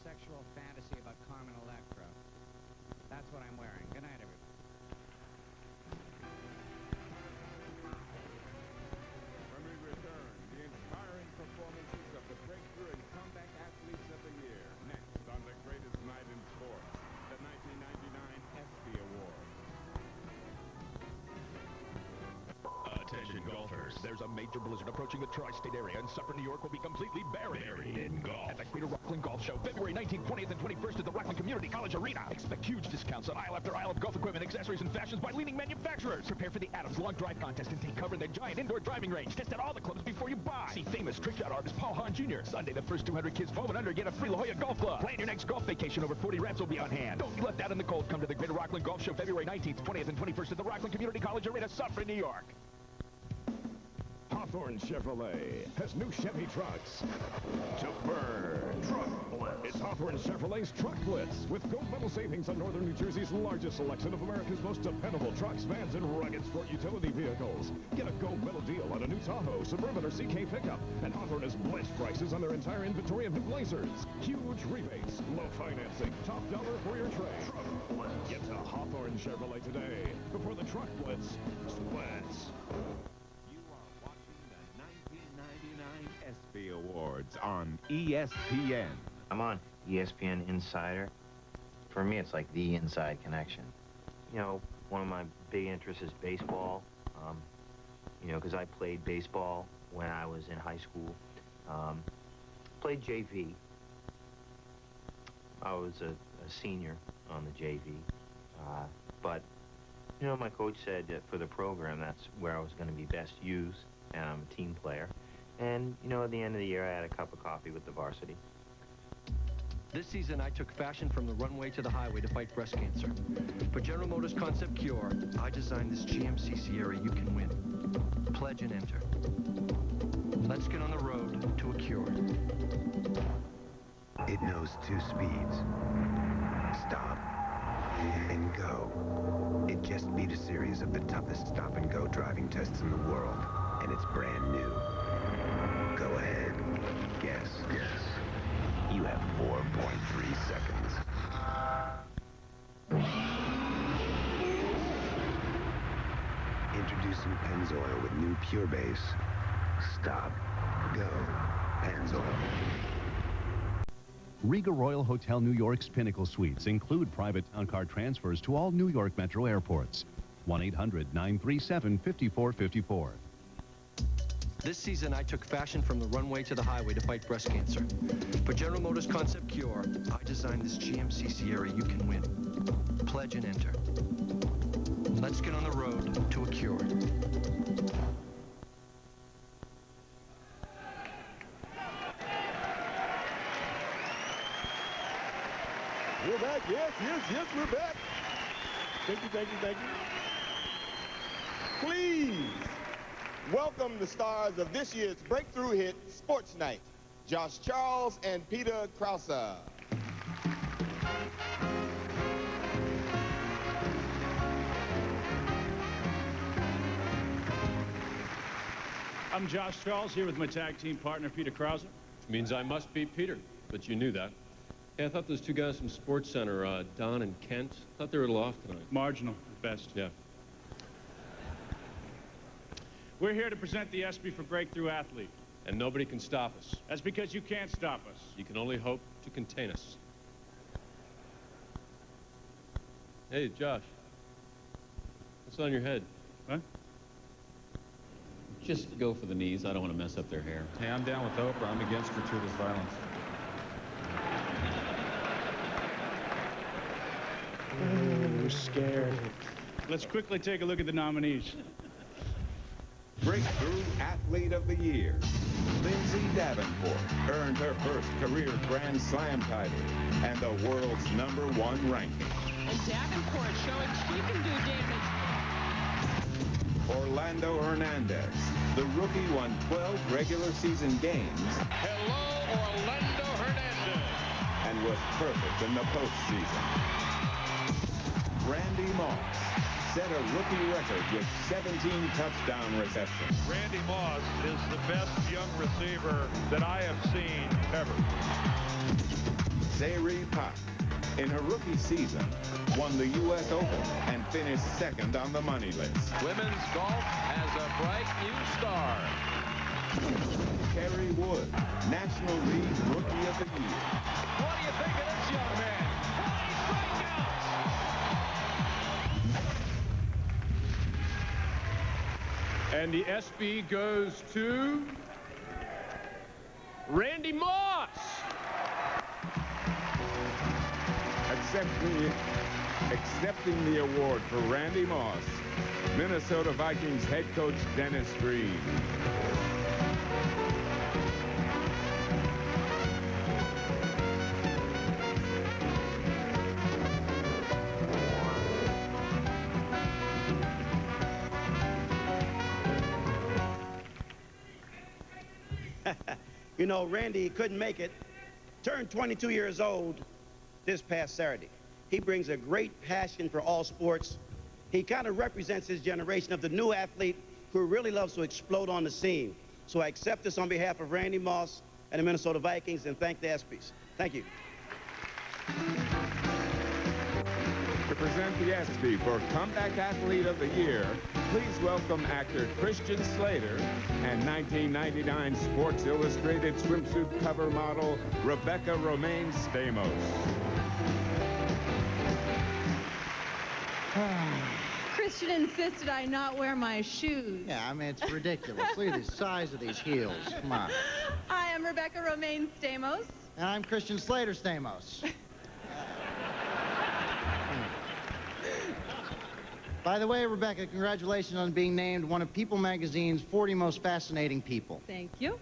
Sexual fantasy about Carmen Electra. That's what I'm wearing. Good night, everybody. When we return, the inspiring performances of the breakthrough and comeback athletes of the year. Next on the greatest night in sports, the 1999 ESPY Awards. Attention golfers, there's a major blizzard approaching the tri-state area, and Suffolk, New York will be completely buried in golf. At the Greater Rockland Golf Show, February 19th, 20th, and 21st at the Rockland Community College Arena. Expect huge discounts on aisle after aisle of golf equipment, accessories, and fashions by leading manufacturers. Prepare for the Adams Long Drive Contest and take cover in their giant indoor driving range. Test out all the clubs before you buy. See famous trick shot artist Paul Hahn Jr. Sunday, the first 200 kids 12 and under get a free La Jolla Golf Club. Plan your next golf vacation. Over 40 reps will be on hand. Don't be left out in the cold. Come to the Greater Rockland Golf Show, February 19th, 20th, and 21st at the Rockland Community College Arena, Suffolk, New York. Hawthorne Chevrolet has new Chevy trucks to burn. Truck Blitz. It's Hawthorne Chevrolet's Truck Blitz with gold medal savings on Northern New Jersey's largest selection of America's most dependable trucks, vans, and rugged sport utility vehicles. Get a gold medal deal on a new Tahoe, Suburban, or CK pickup. And Hawthorne has blitz prices on their entire inventory of new Blazers. Huge rebates, low financing, top dollar for your trade. Truck Blitz. Get to Hawthorne Chevrolet today before the Truck Blitz splits. ESPY Awards on ESPN. I'm on ESPN Insider. For me, it's like the inside connection. You know, one of my big interests is baseball. You know, because I played baseball when I was in high school. Played JV. I was a senior on the JV. But, you know, my coach said that for the program, that's where I was going to be best used, and I'm a team player. And, you know, at the end of the year, I had a cup of coffee with the varsity. This season, I took fashion from the runway to the highway to fight breast cancer. For General Motors Concept Cure, I designed this GMC Sierra you can win. Pledge and enter. Let's get on the road to a cure. It knows two speeds. Stop and go. It just beat a series of the toughest stop-and-go driving tests in the world, and it's brand new. Go ahead. Guess. You have 4.3 seconds. Introducing Pennzoil with new Pure Base. Stop. Go. Pennzoil. Riga Royal Hotel New York's Pinnacle Suites include private town car transfers to all New York metro airports. 1-800-937-5454. This season, I took fashion from the runway to the highway to fight breast cancer. For General Motors Concept Cure, I designed this GMC Sierra you can win. Pledge and enter. Let's get on the road to a cure. We're back. Yes, we're back. Thank you. Please welcome the stars of this year's breakthrough hit, Sports Night, Josh Charles and Peter Krause. I'm Josh Charles here with my tag team partner, Peter Krause. Which means I must be Peter, but you knew that. Hey, I thought those two guys from Sports Center, Don and Kent, thought they were a little off tonight. Marginal, at best. Yeah. We're here to present the ESPY for Breakthrough Athlete. And nobody can stop us. That's because you can't stop us. You can only hope to contain us. Hey, Josh. What's on your head? What? Just go for the knees. I don't want to mess up their hair. Hey, I'm down with Oprah. I'm against gratuitous violence. We're scared. Let's quickly take a look at the nominees. Breakthrough Athlete of the Year. Lindsay Davenport earned her first career Grand Slam title and the world's #1 ranking. And Davenport showing she can do damage. Orlando Hernandez, the rookie, won 12 regular season games. Hello, Orlando Hernandez. And was perfect in the postseason. Randy Moss set a rookie record with 17 touchdown receptions. Randy Moss is the best young receiver that I have seen ever. Sayri Pak, in her rookie season, won the U.S. Open and finished second on the money list. Women's golf has a bright new star. Kerry Wood, National League Rookie of the Year. What do you think of this young man? 20 strikeouts. And the ESPY goes to Randy Moss. Accepting the award for Randy Moss, Minnesota Vikings head coach Dennis Green. You know, Randy couldn't make it. Turned 22 years old this past Saturday. He brings a great passion for all sports. He kind of represents his generation of the new athlete who really loves to explode on the scene. So I accept this on behalf of Randy Moss and the Minnesota Vikings and thank the ESPYs. Thank you. To present the ESPY for Comeback Athlete of the Year, please welcome actor Christian Slater and 1999 Sports Illustrated swimsuit cover model Rebecca Romaine Stamos. Christian insisted I not wear my shoes. Yeah, I mean, it's ridiculous. Look at the size of these heels. Come on. I am Rebecca Romaine Stamos. And I'm Christian Slater Stamos. By the way, Rebecca, congratulations on being named one of People magazine's 40 most fascinating people. Thank you.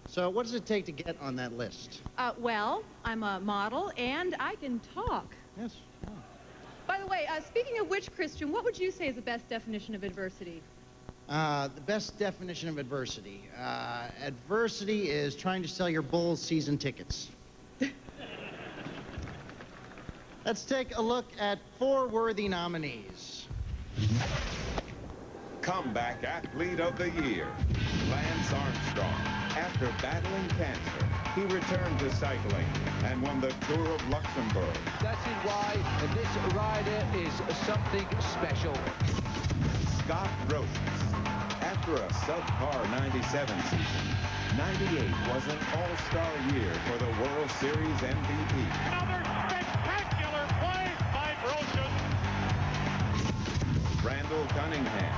So what does it take to get on that list? Well, I'm a model and I can talk. Yes. Oh. By the way, speaking of which, Christian, what would you say is the best definition of adversity? The best definition of adversity. Adversity is trying to sell your Bulls season tickets. Let's take a look at 4 worthy nominees. Comeback Athlete of the Year, Lance Armstrong. After battling cancer, he returned to cycling and won the Tour of Luxembourg. That is why this rider is something special. Scott Roses. After a subpar 97 season, 98 was an all-star year for the World Series MVP. Another spectacular play by Brocious. Randall Cunningham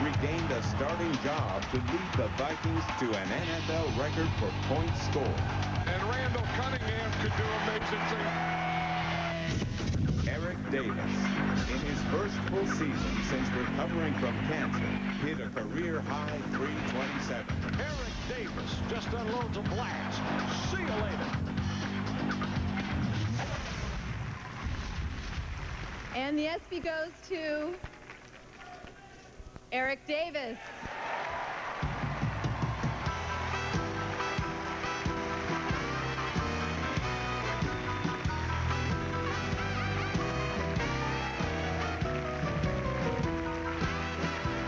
regained a starting job to lead the Vikings to an NFL record for points scored. And Randall Cunningham could do amazing things. Eric Davis, in his first full season since recovering from cancer, hit a career-high 327. Eric Davis just unloads a blast. See you later. And the ESPY goes to Eric Davis.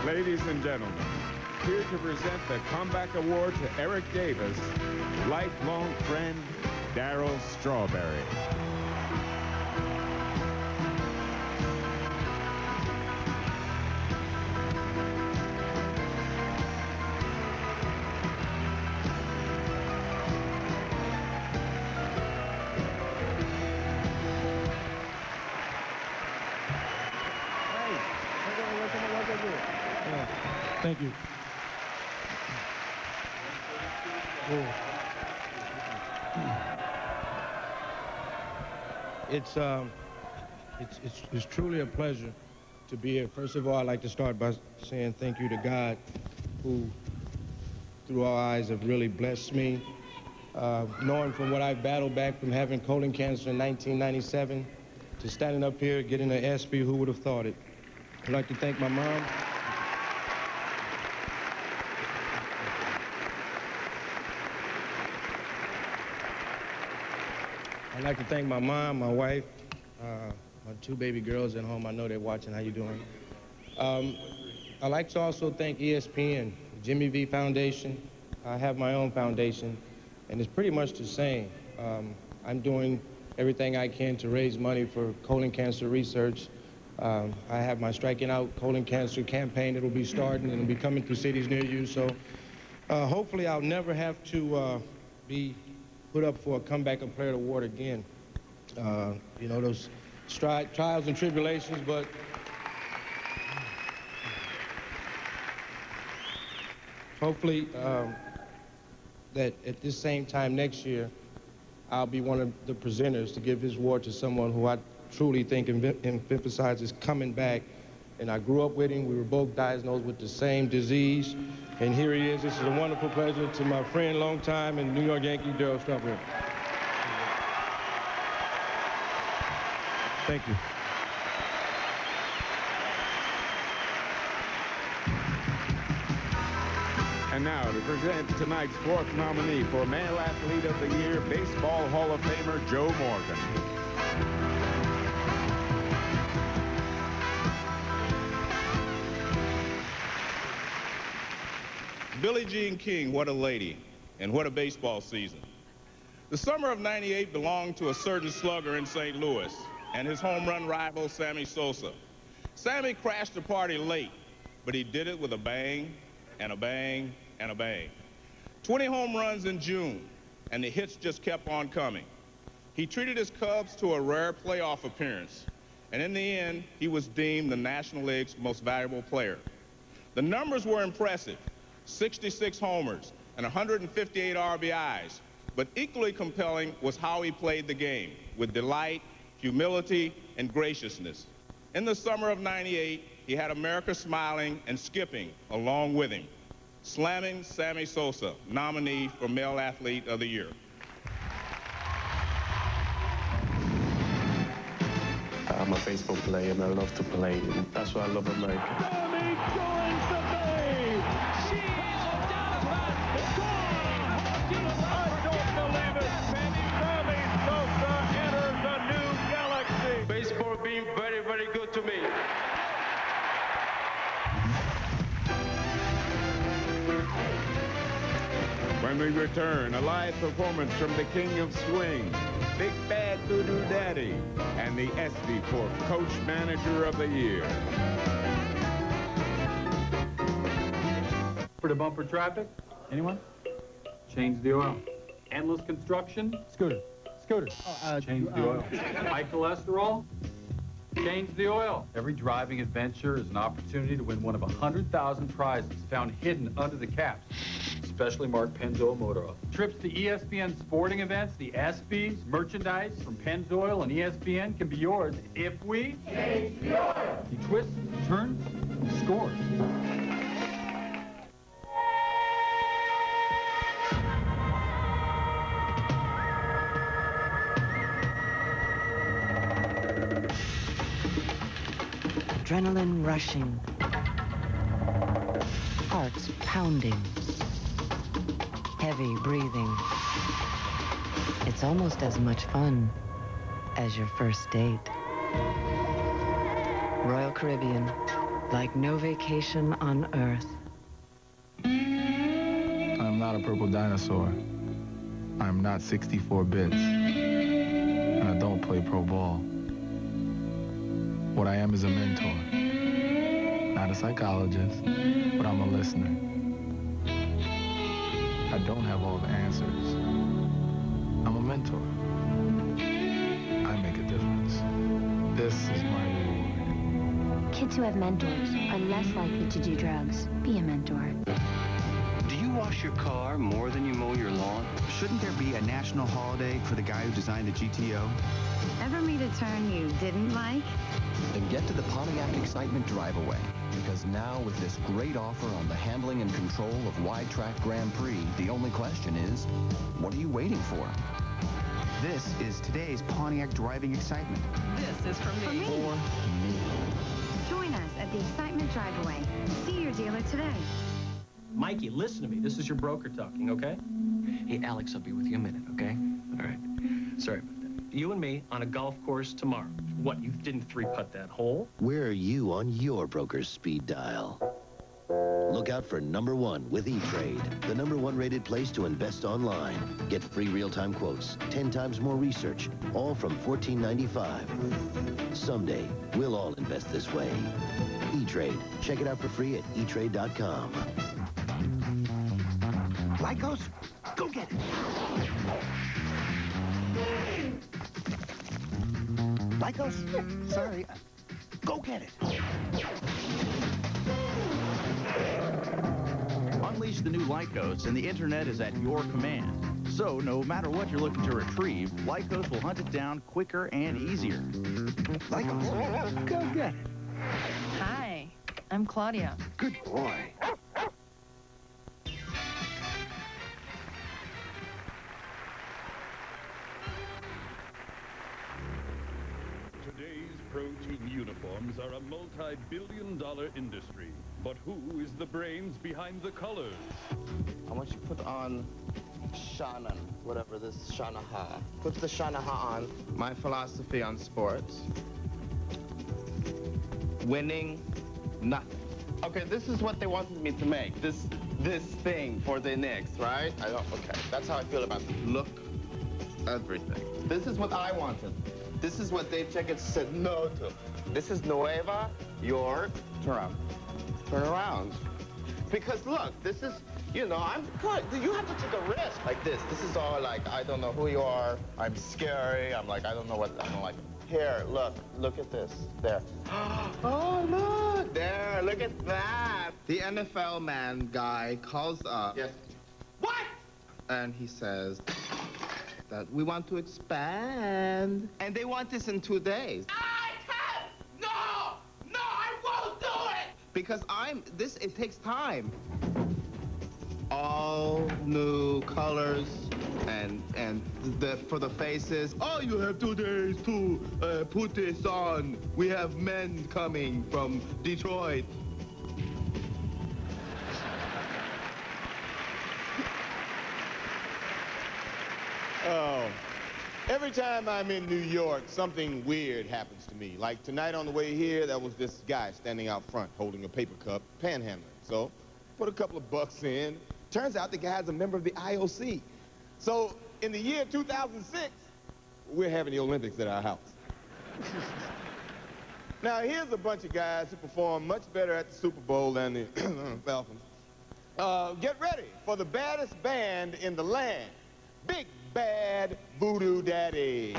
Ladies and gentlemen, here to present the Comeback Award to Eric Davis, lifelong friend Darryl Strawberry. Thank you. It's truly a pleasure to be here. First of all, I'd like to start by saying thank you to God, who, through our eyes, have really blessed me. Knowing from what I've battled back from having colon cancer in 1997 to standing up here getting an ESPY, who would have thought it? I'd like to thank my mom. I'd like to thank my mom, my wife, my 2 baby girls at home. I know they're watching. How you doing? I'd like to also thank ESPN, Jimmy V Foundation. I have my own foundation, and it's pretty much the same. I'm doing everything I can to raise money for colon cancer research. I have my Striking Out Colon Cancer campaign that will be starting, and it'll be coming to cities near you. So hopefully I'll never have to be put up for a Comeback and Player Award again. You know, those trials and tribulations, but hopefully that at this same time next year, I'll be one of the presenters to give his award to someone who I truly think emphasizes coming back. And I grew up with him. We were both diagnosed with the same disease. And here he is. This is a wonderful pleasure to my friend, long time, and New York Yankee, Darryl Strawberry. Thank you. And now to present tonight's 4th nominee for Male Athlete of the Year, Baseball Hall of Famer Joe Morgan. Billie Jean King, what a lady, and what a baseball season. The summer of '98 belonged to a certain slugger in St. Louis and his home run rival, Sammy Sosa. Sammy crashed the party late, but he did it with a bang, and a bang, and a bang. 20 home runs in June, and the hits just kept on coming. He treated his Cubs to a rare playoff appearance, and in the end, he was deemed the National League's most valuable player. The numbers were impressive: 66 homers and 158 RBIs, but equally compelling was how he played the game, with delight, humility, and graciousness. In the summer of '98, he had America smiling and skipping along with him. Slamming Sammy Sosa, nominee for Male Athlete of the Year. I'm a baseball player and I love to play. That's why I love America. Sammy joins the bay! She's down I don't believe it! Sammy Sosa enters a new galaxy! Baseball being very, very good to me. When we return, a live performance from the King of Swing, Big Bad Voodoo Daddy, and the ESPY for Coach Manager of the Year. Bumper traffic? Anyone? Change the oil. Endless construction? Scooter. Change the oil. High cholesterol? Change the oil. Every driving adventure is an opportunity to win one of 100,000 prizes found hidden under the caps. Specially marked Pennzoil Motor Oil. Trips to ESPN sporting events, the ESPYs, merchandise from Pennzoil and ESPN can be yours if we change the oil. He twists, turns, scores. Adrenaline rushing, hearts pounding, heavy breathing. It's almost as much fun as your first date. Royal Caribbean, like no vacation on Earth. I'm not a purple dinosaur. I'm not 64 bits. And I don't play pro ball. What I am is a mentor. Not a psychologist, but I'm a listener. I don't have all the answers. I'm a mentor. I make a difference. This is my reward. Kids who have mentors are less likely to do drugs. Be a mentor. Do you wash your car more than you mow your lawn? Shouldn't there be a national holiday for the guy who designed the GTO? Ever meet a turn you didn't like? Then get to the Pontiac Excitement Drive-Away, because now with this great offer on the handling and control of wide-track Grand Prix, the only question is, what are you waiting for? This is today's Pontiac driving excitement. This is for me. For me. Join us at the Excitement Drive-Away. See your dealer today. Mikey, listen to me. This is your broker talking, okay? Hey, Alex, I'll be with you a minute, okay? All right. Sorry about that. You and me on a golf course tomorrow. What, you didn't three-putt that hole? Where are you on your broker's speed dial? Look out for #1 with E-Trade, the #1 rated place to invest online. Get free real-time quotes, 10 times more research, all from $14.95. Someday, we'll all invest this way. E-Trade. Check it out for free at etrade.com. Lycos, go get it. Lycos, sorry, go get it. Unleash the new Lycos, and the internet is at your command. So, no matter what you're looking to retrieve, Lycos will hunt it down quicker and easier. Lycos, go get it. Hi, I'm Claudia. Good boy. Today's pro team uniforms are a multi-billion-dollar industry. But who is the brains behind the colors? I want you to put on Shannon, whatever this Shanaha. Put the Shanaha on. My philosophy on sports. Winning, nothing. Okay, this is what they wanted me to make. This thing for the Knicks, right? Okay, that's how I feel about it. Look, everything. This is what I wanted. This is what Dave Checkett said no to. This is Nueva York. Turn around. Because look, this is, you know, I'm good. You have to take a risk like this. This is all like, I don't know who you are. I'm scary. I'm like, I don't know what, I don't like. Here, look at this. There. Oh, look. There, look at that. The NFL man guy calls up. Yes. What? And he says that we want to expand. And they want this in 2 days. Because it takes time. All new colors and for the faces. Oh, you have 2 days to put this on. We have men coming from Detroit. Oh, every time I'm in New York, something weird happens to me. Like tonight on the way here, there was this guy standing out front holding a paper cup, panhandling. So, put a couple of bucks in. Turns out the guy's a member of the IOC. So, in the year 2006, we're having the Olympics at our house. Now, here's a bunch of guys who perform much better at the Super Bowl than the Falcons. Get ready for the baddest band in the land. Big Bad Voodoo Daddy.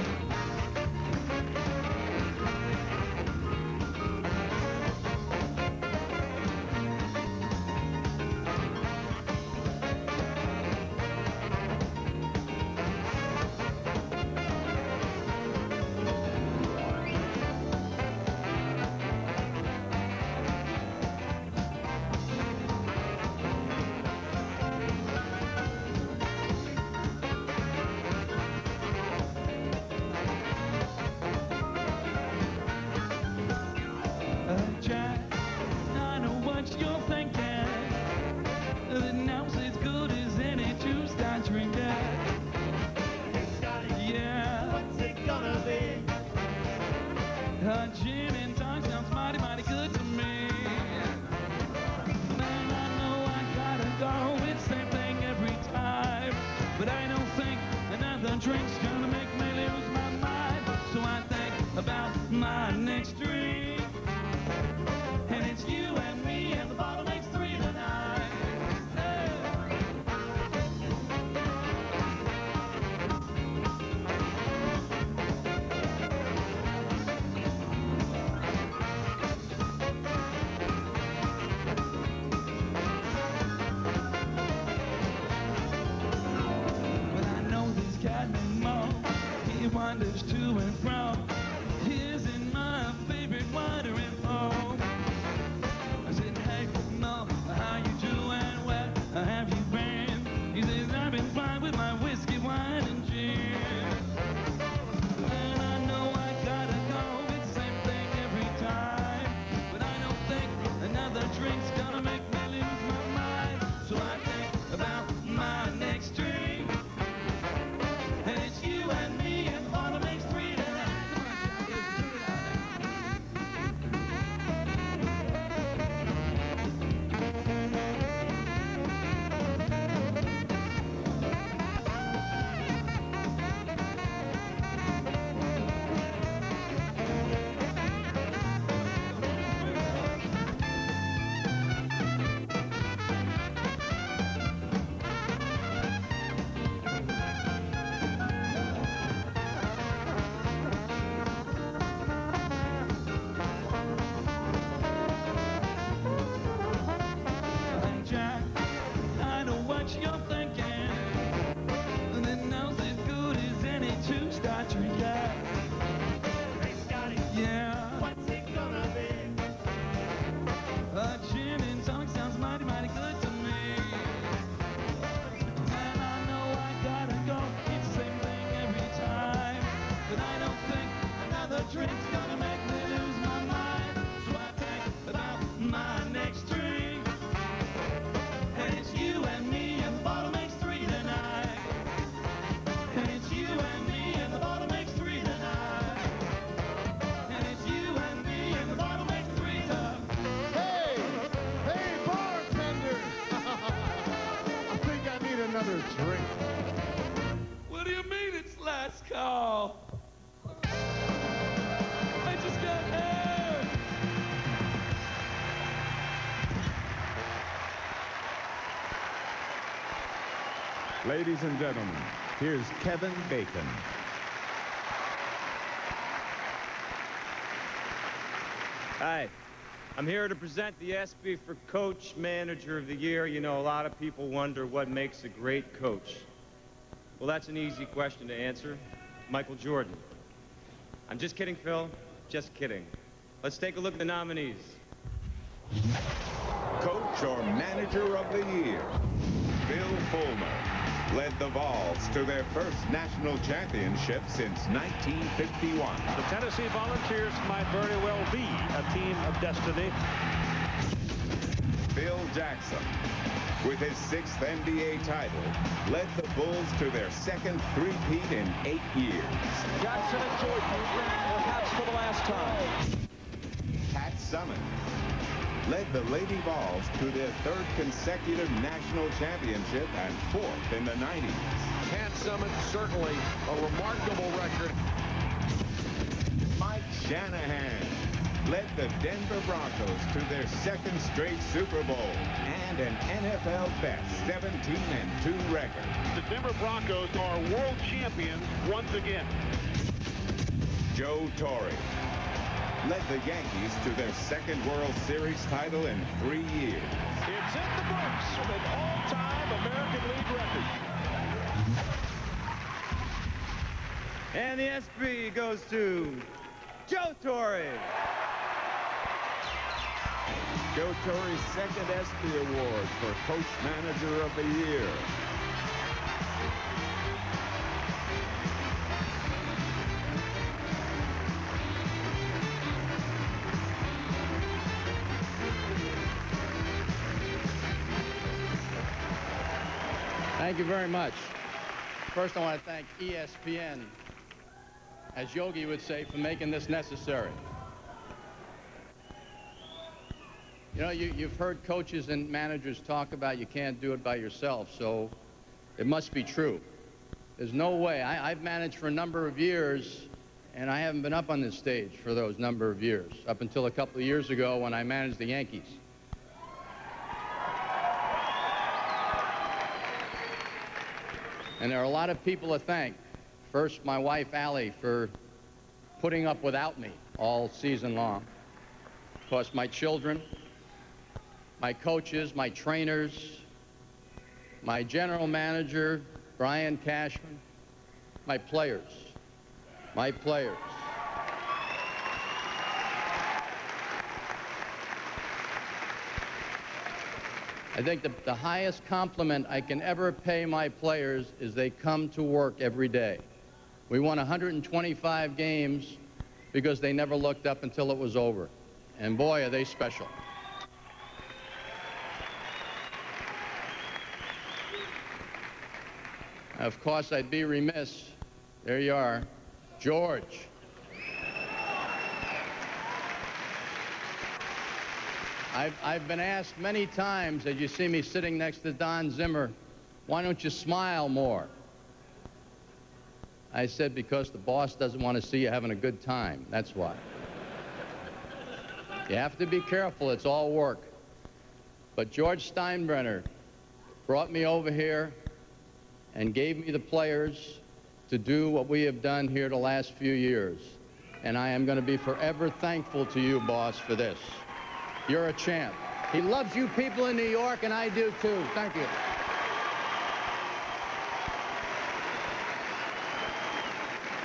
Gin and tonic sounds mighty, mighty good to me. Man, I know I gotta go. It's the same thing every time. But I don't think another drink's gonna make me lose my mind. So I think about my next drink. And it's you and me, and the bottle makes 3 tonight. Hey. back. I know what you're thinking. And it knows as good as any two-star tree guy. Hey, Scotty. Yeah. What's it gonna be? A gin and tonic sounds mighty, mighty good to me. And I know I gotta go. It's the same thing every time. But I don't think another drink's gonna make me lose my mind. So I think about my next drink. And it's you and me, and the bottle makes three tonight. And it's you and me, and the bottle makes three tonight. And it's you and me, and the bottle makes three tonight. Hey, bartender! I think I need another drink. What do you mean it's last call? I just got air. Ladies and gentlemen, here's Kevin Bacon. Hi, I'm here to present the ESPY for Coach Manager of the Year. You know, a lot of people wonder what makes a great coach. Well, that's an easy question to answer. Michael Jordan. I'm just kidding, Phil. Just kidding. Let's take a look at the nominees. Coach or Manager of the Year. Bill Fulmer led the Vols to their first national championship since 1951. The Tennessee Volunteers might very well be a team of destiny. Phil Jackson, with his 6th NBA title, led the Bulls to their second three-peat in 8 years. Jackson and Jordan, perhaps for the last time. Pat Summitt led the Lady Vols to their 3rd consecutive national championship and 4th in the 90s. Pat Summitt, certainly a remarkable record. Mike Shanahan led the Denver Broncos to their 2nd straight Super Bowl and an NFL best 17-2 record. The Denver Broncos are world champions once again. Joe Torre led the Yankees to their 2nd World Series title in 3 years. It's in the books with an all-time American League record. And the ESPY goes to Joe Torre. Joe Torre's 2nd ESPY Award for Coach Manager of the Year. Thank you very much. First, I want to thank ESPN, as Yogi would say, for making this necessary. You know, you've heard coaches and managers talk about you can't do it by yourself, so it must be true. There's no way. I've managed for a number of years, and I haven't been up on this stage for those number of years, up until a couple of years ago when I managed the Yankees. And there are a lot of people to thank. First, my wife, Allie, for putting up without me all season long. Of course, my children, my coaches, my trainers, my general manager, Brian Cashman, my players. I think the highest compliment I can ever pay my players is they come to work every day. We won 125 games because they never looked up until it was over. And boy, are they special. Of course, I'd be remiss. There you are, George. I've been asked many times, as you see me sitting next to Don Zimmer, why don't you smile more? I said, because the boss doesn't want to see you having a good time. That's why. You have to be careful. It's all work. But George Steinbrenner brought me over here and gave me the players to do what we have done here the last few years. And I am going to be forever thankful to you, boss, for this. You're a champ. He loves you people in New York, and I do too. Thank you.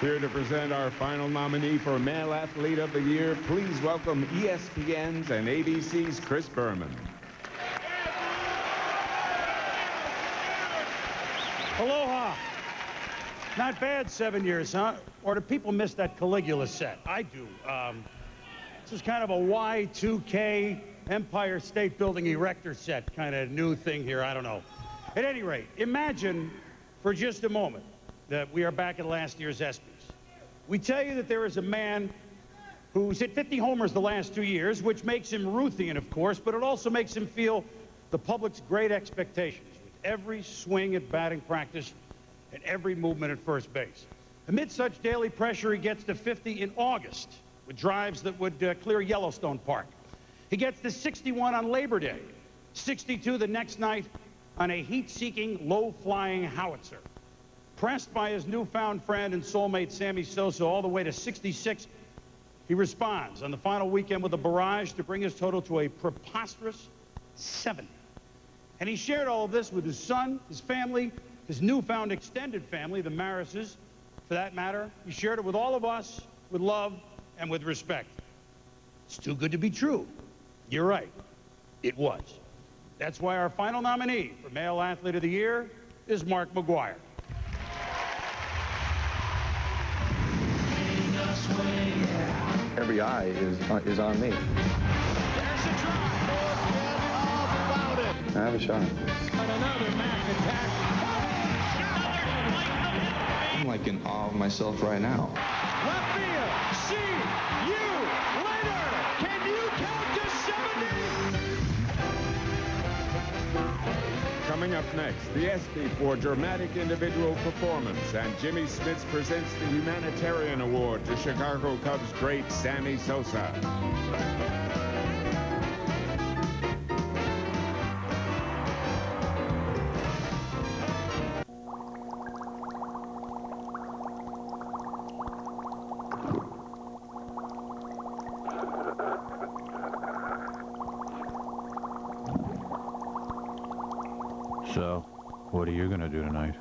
Here to present our final nominee for Male Athlete of the Year, please welcome ESPN's and ABC's Chris Berman. Aloha. Not bad, 7 years, huh? Or do people miss that Caligula set? I do. This is kind of a Y2K Empire State Building erector set kind of new thing here. I don't know. At any rate, imagine for just a moment that we are back at last year's ESPYs. We tell you that there is a man who's hit 50 homers the last 2 years, which makes him Ruthian, of course, but it also makes him feel the public's great expectations with every swing at batting practice and every movement at first base. Amid such daily pressure, he gets to 50 in August with drives that would clear Yellowstone Park. He gets to 61 on Labor Day, 62 the next night on a heat-seeking, low-flying howitzer. Pressed by his newfound friend and soulmate Sammy Sosa all the way to 66, he responds on the final weekend with a barrage to bring his total to a preposterous 70. And he shared all of this with his son, his family, his newfound extended family, the Marises, for that matter. He shared it with all of us, with love and with respect. It's too good to be true. You're right. It was. That's why our final nominee for Male Athlete of the Year is Mark McGwire. Every eye is on me. There's a drive. About it. I have a shot. And another Mac attack. I'm like in awe of myself right now. Left field. See you later. Can you count to 70? Coming up next, the ESPY for dramatic individual performance, and Jimmy Smits presents the Humanitarian Award to Chicago Cubs great Sammy Sosa. So, what are you gonna do tonight?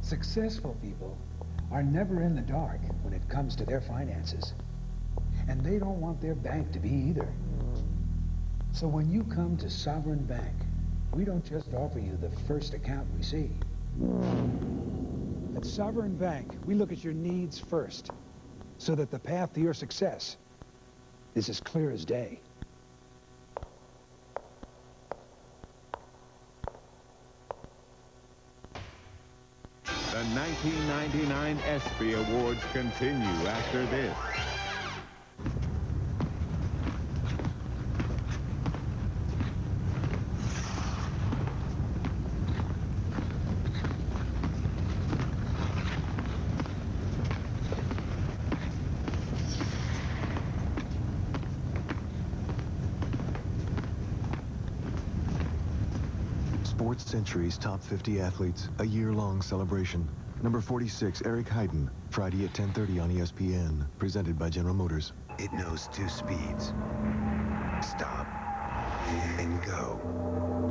Successful people are never in the dark when it comes to their finances. And they don't want their bank to be either. So when you come to Sovereign Bank, we don't just offer you the first account we see. At Sovereign Bank, we look at your needs first, so that the path to your success is as clear as day. The 1999 ESPY Awards continue after this. Sports Century's Top 50 Athletes, a year-long celebration. Number 46, Eric Heiden, Friday at 10:30 on ESPN, presented by General Motors. It knows two speeds. Stop and go.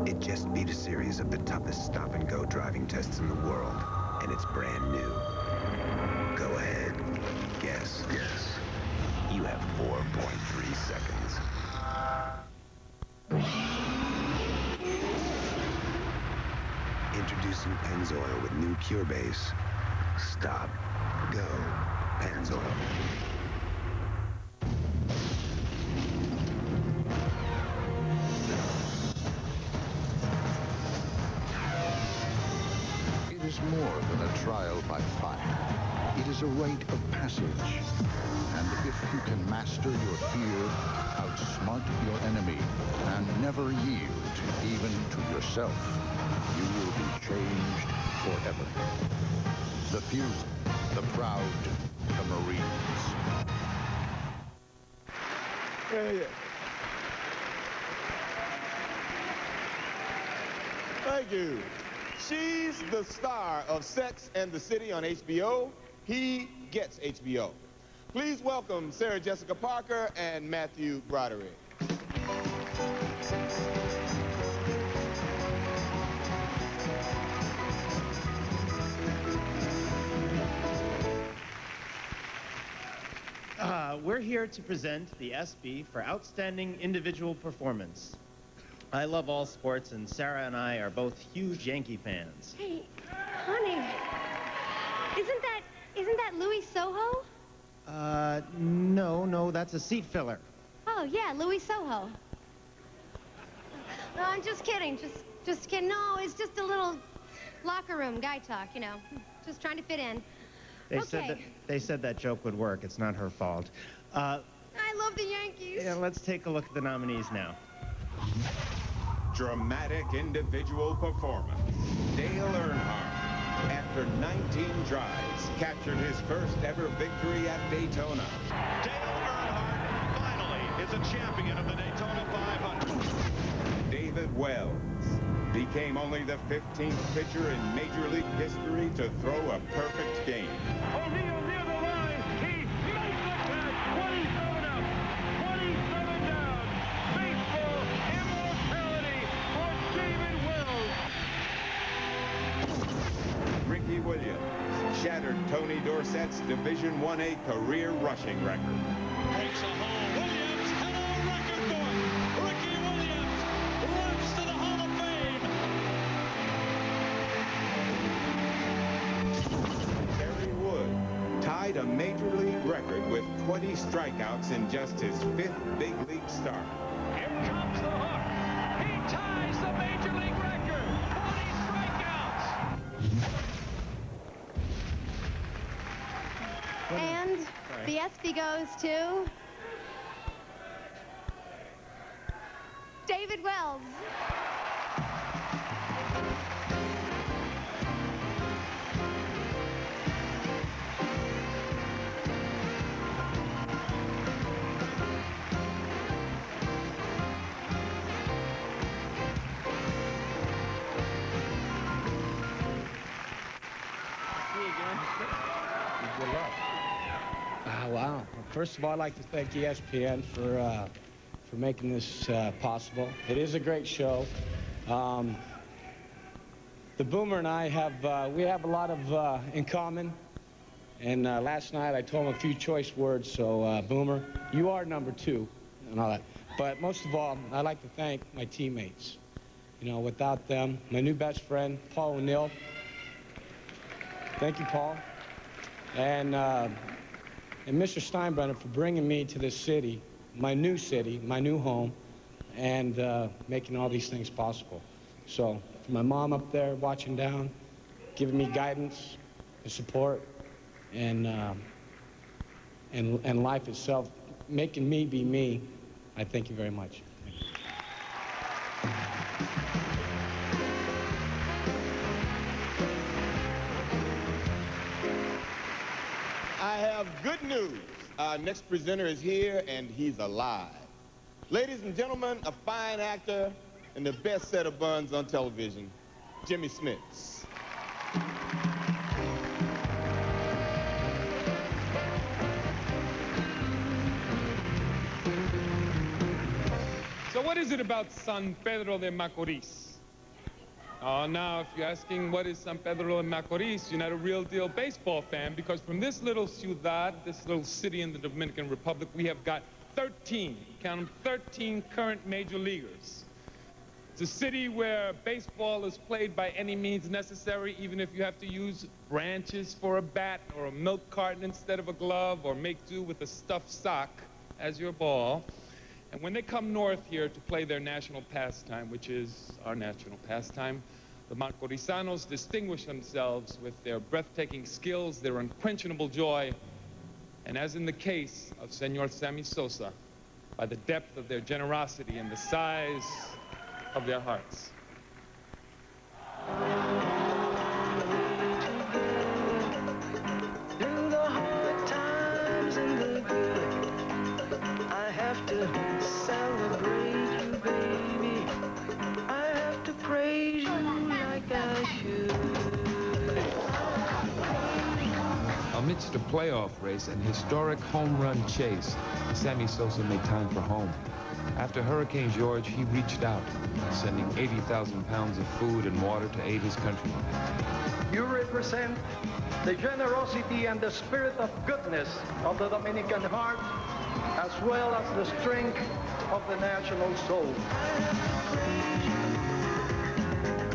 It just beat a series of the toughest stop-and-go driving tests in the world, and it's brand new. Go ahead. Guess. You have 4.3 seconds. Introducing Pennzoil with new Pure Base. Stop. Go. Pennzoil. It is more than a trial by fire. It is a rite of passage. And if you can master your fear, outsmart your enemy, and never yield even to yourself, you will be changed forever. The few, the proud, the Marines. Thank you. She's the star of Sex and the City on HBO. He gets HBO. Please welcome Sarah Jessica Parker and Matthew Broderick. We're here to present the ESPY for Outstanding Individual Performance. I love all sports, and Sarah and I are both huge Yankee fans. Hey, honey, isn't that Louis Soho? No, that's a seat filler. Oh, yeah, Louis Soho. No, I'm just kidding, just kidding. No, it's just a little locker room guy talk, you know, just trying to fit in. They said that joke would work. It's not her fault. I love the Yankees. Yeah, let's take a look at the nominees now. Dramatic individual performance. Dale Earnhardt, after 19 drives, captured his first ever victory at Daytona. Dale Earnhardt finally is a champion of the Daytona 500. David Wells became only the 15th pitcher in Major League history to throw a perfect game. O'Neill near the line. He makes the catch. 27 out. 27 down. Baseball immortality for David Wells. Ricky Williams shattered Tony Dorsett's Division 1A career rushing record. Breaks a hole. Williams, hello, record book. Ricky Williams runs to the Hall of Fame. Terry Wood tied a Major League record with 20 strikeouts in just his 5th big league start. Here comes the hook. He ties the Major League record. 40 strikeouts. And the ESPY goes to David Wells. Good luck. Wow. First of all, I'd like to thank ESPN for making this possible. It is a great show. The Boomer and I have we have a lot of in common. And last night I told him a few choice words. So Boomer, you are #2 and all that. But most of all, I'd like to thank my teammates. You know, without them, my new best friend, Paul O'Neill. Thank you, Paul. And Mr. Steinbrenner for bringing me to this city, my new home, and making all these things possible. So, for my mom up there watching down, giving me guidance and support, and life itself, making me be me, I thank you very much. I have good news. Our next presenter is here, and he's alive. Ladies and gentlemen, a fine actor and the best set of buns on television, Jimmy Smits. So what is it about San Pedro de Macorís? Now, if you're asking what is San Pedro de Macorís, you're not a real deal baseball fan, because from this little ciudad, this little city in the Dominican Republic, we have got 13, count them, 13 current major leaguers. It's a city where baseball is played by any means necessary, even if you have to use branches for a bat or a milk carton instead of a glove, or make do with a stuffed sock as your ball. And when they come north here to play their national pastime, which is our national pastime, the Macorizanos distinguish themselves with their breathtaking skills, their unquenchable joy, and as in the case of Senor Sammy Sosa, by the depth of their generosity and the size of their hearts. Through the hard times and the good, I have to celebrate you, baby. I have to praise you. midst of playoff race and historic home run chase, Sammy Sosa made time for home. After Hurricane George, he reached out, sending 80,000 pounds of food and water to aid his countrymen. You represent the generosity and the spirit of goodness of the Dominican heart, as well as the strength of the national soul.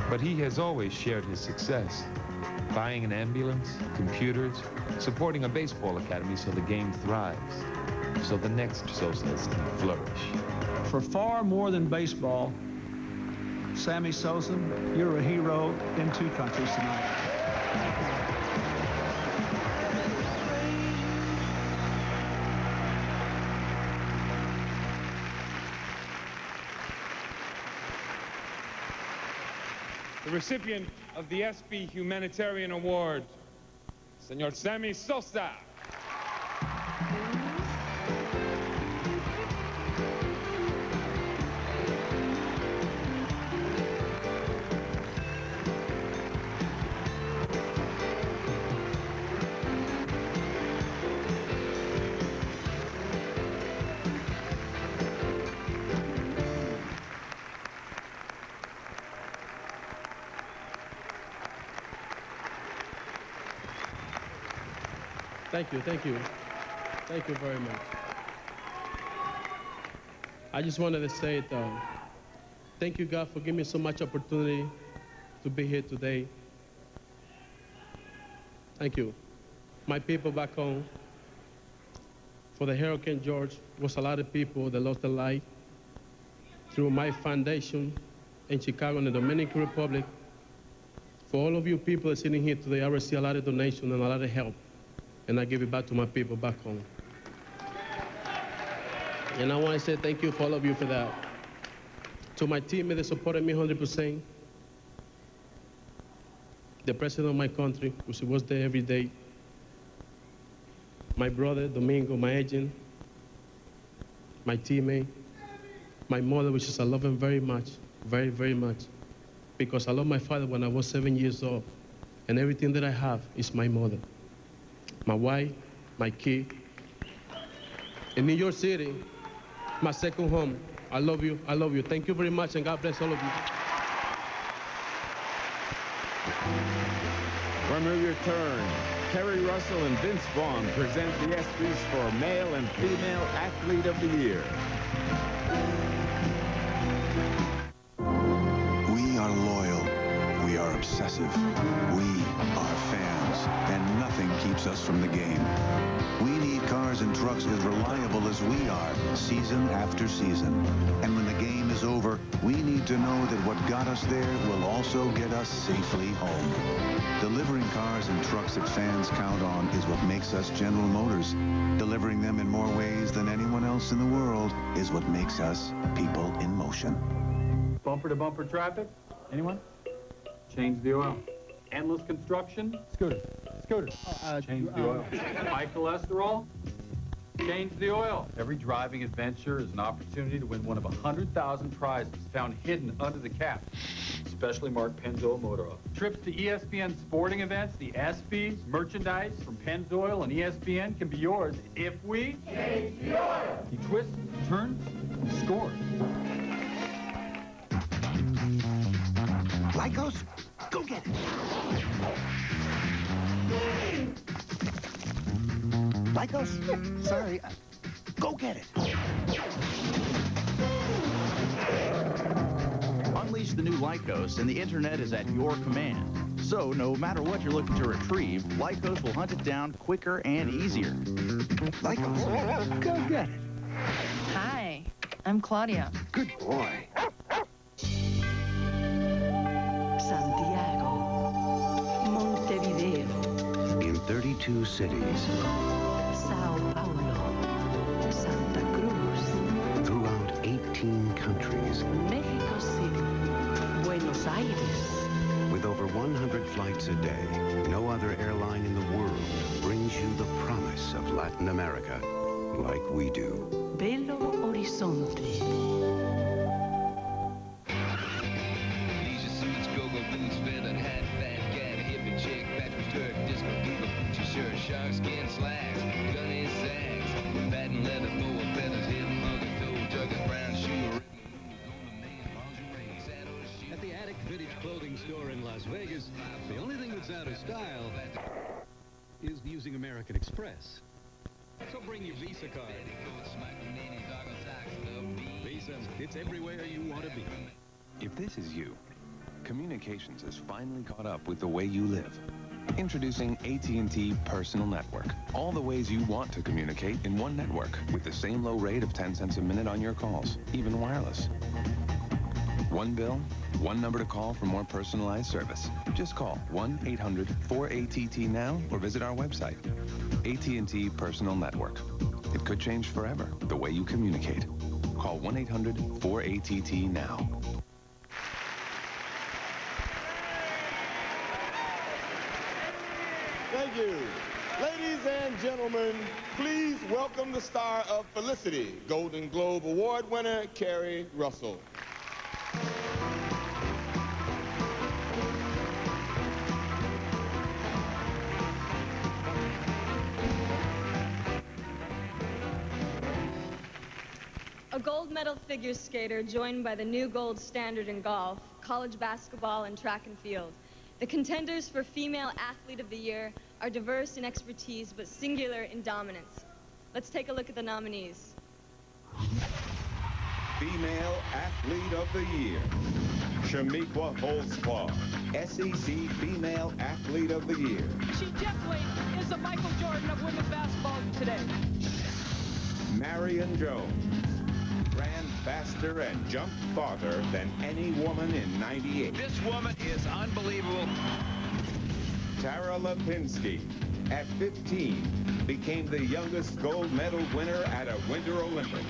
But he has always shared his success, buying an ambulance, computers, supporting a baseball academy so the game thrives, so the next Sosas can flourish. For far more than baseball, Sammy Sosa, you're a hero in two countries tonight. The recipient of the ESPY Humanitarian Award, Senor Sammy Sosa. Thank you, thank you. Thank you very much. I just wanted to say thank you, God, for giving me so much opportunity to be here today. Thank you. My people back home, for the Hurricane George, was a lot of people that lost their life. Through my foundation in Chicago, in the Dominican Republic, for all of you people that are sitting here today, I received a lot of donation and a lot of help. And I give it back to my people back home. And I want to say thank you for all of you for that. To my team that supported me 100%. The president of my country, which was there every day. My brother, Domingo, my agent. My teammate. My mother, which is I love him very much, very, very much. Because I loved my father when I was 7 years old. And everything that I have is my mother. My wife, my kid. In New York City, my second home. I love you, I love you. Thank you very much, and God bless all of you. From your return, Terry Russell and Vince Vaughn present the ESPYs for Male and Female Athlete of the Year. We are loyal. We are obsessive. We are fans, and nothing keeps us from the game. We need cars and trucks as reliable as we are, season after season. And when the game is over, we need to know that what got us there will also get us safely home. Delivering cars and trucks that fans count on is what makes us General Motors. Delivering them in more ways than anyone else in the world is what makes us people in motion. Bumper-to-bumper traffic? Anyone? Change the oil. Endless construction? Scooter. Change the oil. High cholesterol? Change the oil. Every driving adventure is an opportunity to win one of 100,000 prizes found hidden under the cap. Specially marked Pennzoil motor oil. Trips to ESPN sporting events, the ESPYs, merchandise from Pennzoil and ESPN can be yours if we change the oil. He twists, turns, and scores. Lycos, go get it. Lycos, sorry, go get it. Unleash the new Lycos, and the internet is at your command. So, no matter what you're looking to retrieve, Lycos will hunt it down quicker and easier. Lycos, go get it. Hi, I'm Claudia. Good boy. Santiago, Montevideo, In 32 cities, Sao Paulo, Santa Cruz, throughout 18 countries, Mexico City, Buenos Aires. with over 100 flights a day, no other airline in the world brings you the promise of Latin America like we do. Belo Horizonte. Leisure suits, go-go boots, feather hat, fat cat, hippie chick, bachelor's Turk, disco diva, Gucci shirt, shark skin slacks, gunny sacks, patent leather boa feathers, hip monkey toe, tugging brown shoe. At the Attic Vintage Clothing Store in Las Vegas, the only thing that's out of style is using American Express. So bring your Visa card. Visa, it's everywhere you want to be. If this is you, communications has finally caught up with the way you live. Introducing AT&T Personal Network. All the ways you want to communicate in one network with the same low rate of 10 cents a minute on your calls, even wireless. One bill, one number to call for more personalized service. Just call 1-800-4ATT now or visit our website. AT&T Personal Network. It could change forever the way you communicate. Call 1-800-4ATT now. Thank you. Ladies and gentlemen, please welcome the star of Felicity, Golden Globe Award winner, Kerry Russell. A gold medal figure skater joined by the new gold standard in golf, college basketball, and track and field. The contenders for Female Athlete of the Year are diverse in expertise but singular in dominance. Let's take a look at the nominees. Female Athlete of the Year, Shamiqua Holtzclaw, SEC Female Athlete of the Year. She definitely is the Michael Jordan of women's basketball today. Marion Jones, ran faster and jumped farther than any woman in '98. This woman is unbelievable. Tara Lipinski, at 15, became the youngest gold medal winner at a Winter Olympics.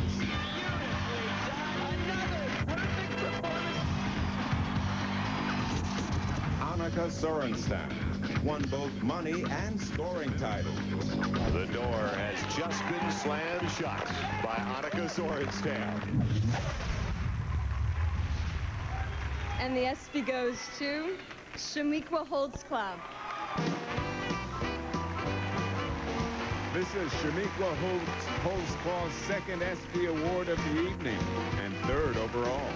Annika Sorenstam won both money and scoring titles. The door has just been slammed shut by Annika Sorenstam. And the ESPY goes to Shamiqua Holtzclaw. This is Shamiqua Holtzclaw's second ESPY award of the evening and third overall.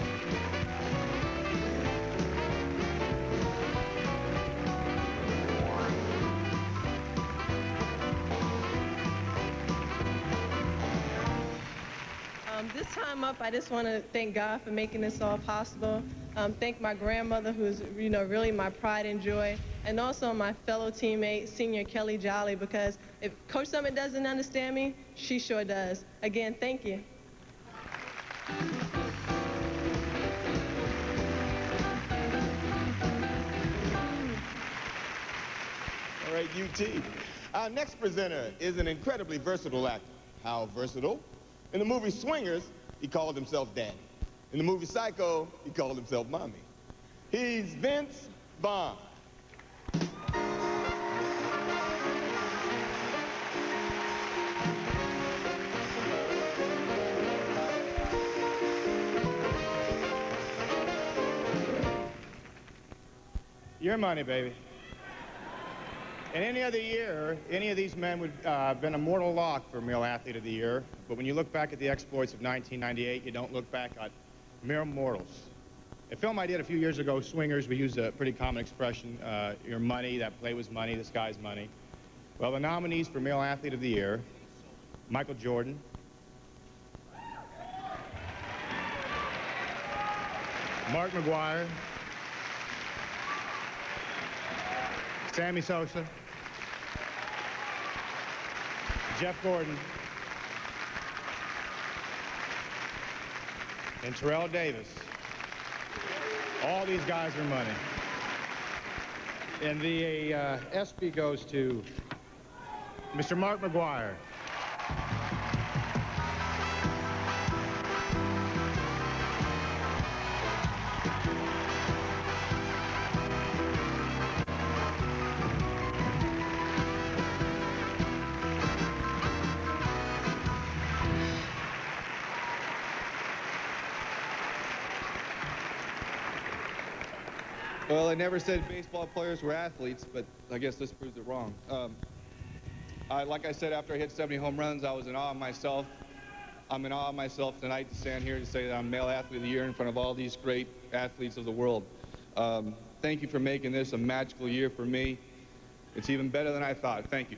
This time up, I just want to thank God for making this all possible. Thank my grandmother, who's really my pride and joy, and also my fellow teammate, Senior Kelly Jolly, because if Coach Summit doesn't understand me, she sure does. Again, thank you. All right, UT. Our next presenter is an incredibly versatile actor. How versatile? In the movie Swingers, he called himself Daddy. In the movie Psycho, he called himself Mommy. He's Vince Vaughn. Your money, baby. In any other year, any of these men would have been a mortal lock for Male Athlete of the Year. But when you look back at the exploits of 1998, you don't look back at mere mortals. A film I did a few years ago, Swingers, we used a pretty common expression, your money, that play was money, this guy's money. Well, the nominees for Male Athlete of the Year, Michael Jordan, Mark McGuire, Sammy Sosa, Jeff Gordon, and Terrell Davis. All these guys are money. And the ESPY goes to Mr. Mark McGuire. Well, I never said baseball players were athletes, but I guess this proves it wrong. Like I said, after I hit 70 home runs, I was in awe of myself. I'm in awe of myself tonight to stand here to say that I'm Male Athlete of the Year in front of all these great athletes of the world. Thank you for making this a magical year for me. It's even better than I thought. Thank you.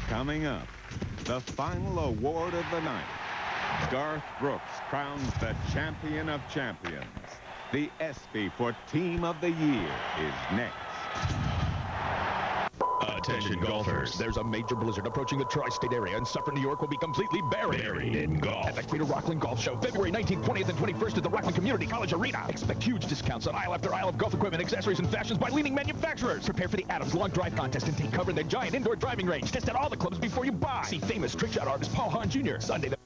Coming up, the final award of the night. Garth Brooks crowns the champion of champions. The ESPY for Team of the Year is next. Attention golfers, there's a major blizzard approaching the tri-state area, and Suffolk, New York will be completely buried in golf. At the Greater Rockland Golf Show, February 19th, 20th, and 21st at the Rockland Community College Arena. Expect huge discounts on aisle after aisle of golf equipment, accessories, and fashions by leading manufacturers. Prepare for the Adams Long Drive Contest and take cover in their giant indoor driving range. Test out all the clubs before you buy. See famous trick shot artist Paul Hahn Jr. Sunday the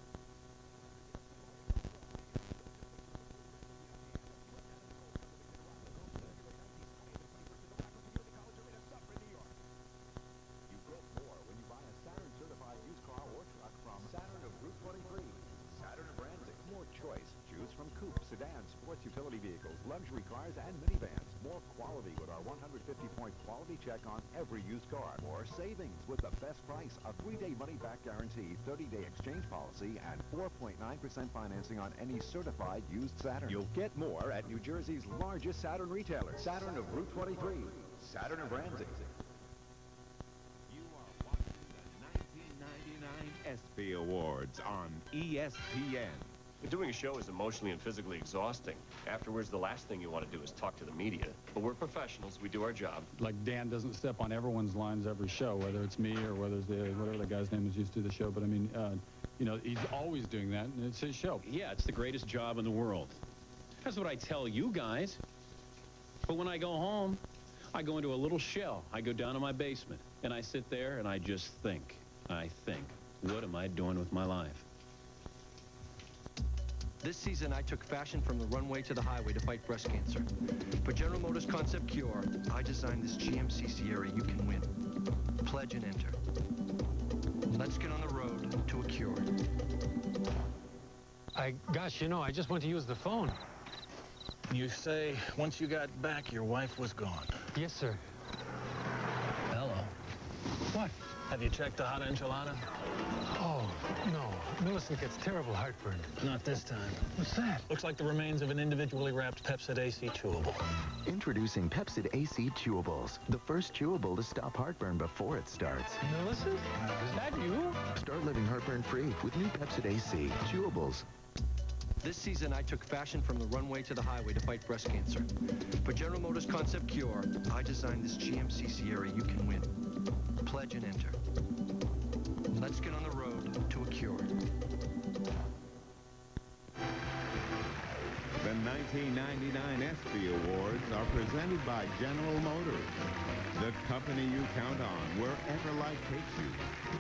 utility vehicles, luxury cars, and minivans. More quality with our 150-point quality check on every used car. More savings with the best price, a 3-day money-back guarantee, 30-day exchange policy, and 4.9% financing on any certified used Saturn. You'll get more at New Jersey's largest Saturn retailer, Saturn of Route 23, Saturn of Ramsey. You are watching the 1999 ESPY Awards on ESPN. Doing a show is emotionally and physically exhausting. Afterwards, the last thing you want to do is talk to the media. But we're professionals. We do our job. Like Dan doesn't step on everyone's lines every show, whether it's me or whether it's whatever the guy's name is used to the show. But I mean, you know, he's always doing that, and it's his show. Yeah, it's the greatest job in the world. That's what I tell you guys. But when I go home, I go into a little shell. I go down to my basement, and I sit there, and I just think. I think, what am I doing with my life? This season, I took fashion from the runway to the highway to fight breast cancer. For General Motors Concept Cure, I designed this GMC Sierra you can win. Pledge and enter. Let's get on the road to a cure. Gosh, you know, I just went to use the phone. You say once you got back, your wife was gone. Yes, sir. Hello. What? Have you checked the hot enchilada? Oh, no. Millicent gets terrible heartburn. Not this time. What's that? Looks like the remains of an individually wrapped Pepsid AC chewable. Introducing Pepsid AC Chewables, the first chewable to stop heartburn before it starts. Millicent? Is that you? Start living heartburn-free with new Pepsid AC Chewables. This season, I took fashion from the runway to the highway to fight breast cancer. For General Motors Concept Cure, I designed this GMC Sierra you can win. Pledge and enter. Let's get on the road to a cure. The 1999 ESPY Awards are presented by General Motors, the company you count on wherever life takes you.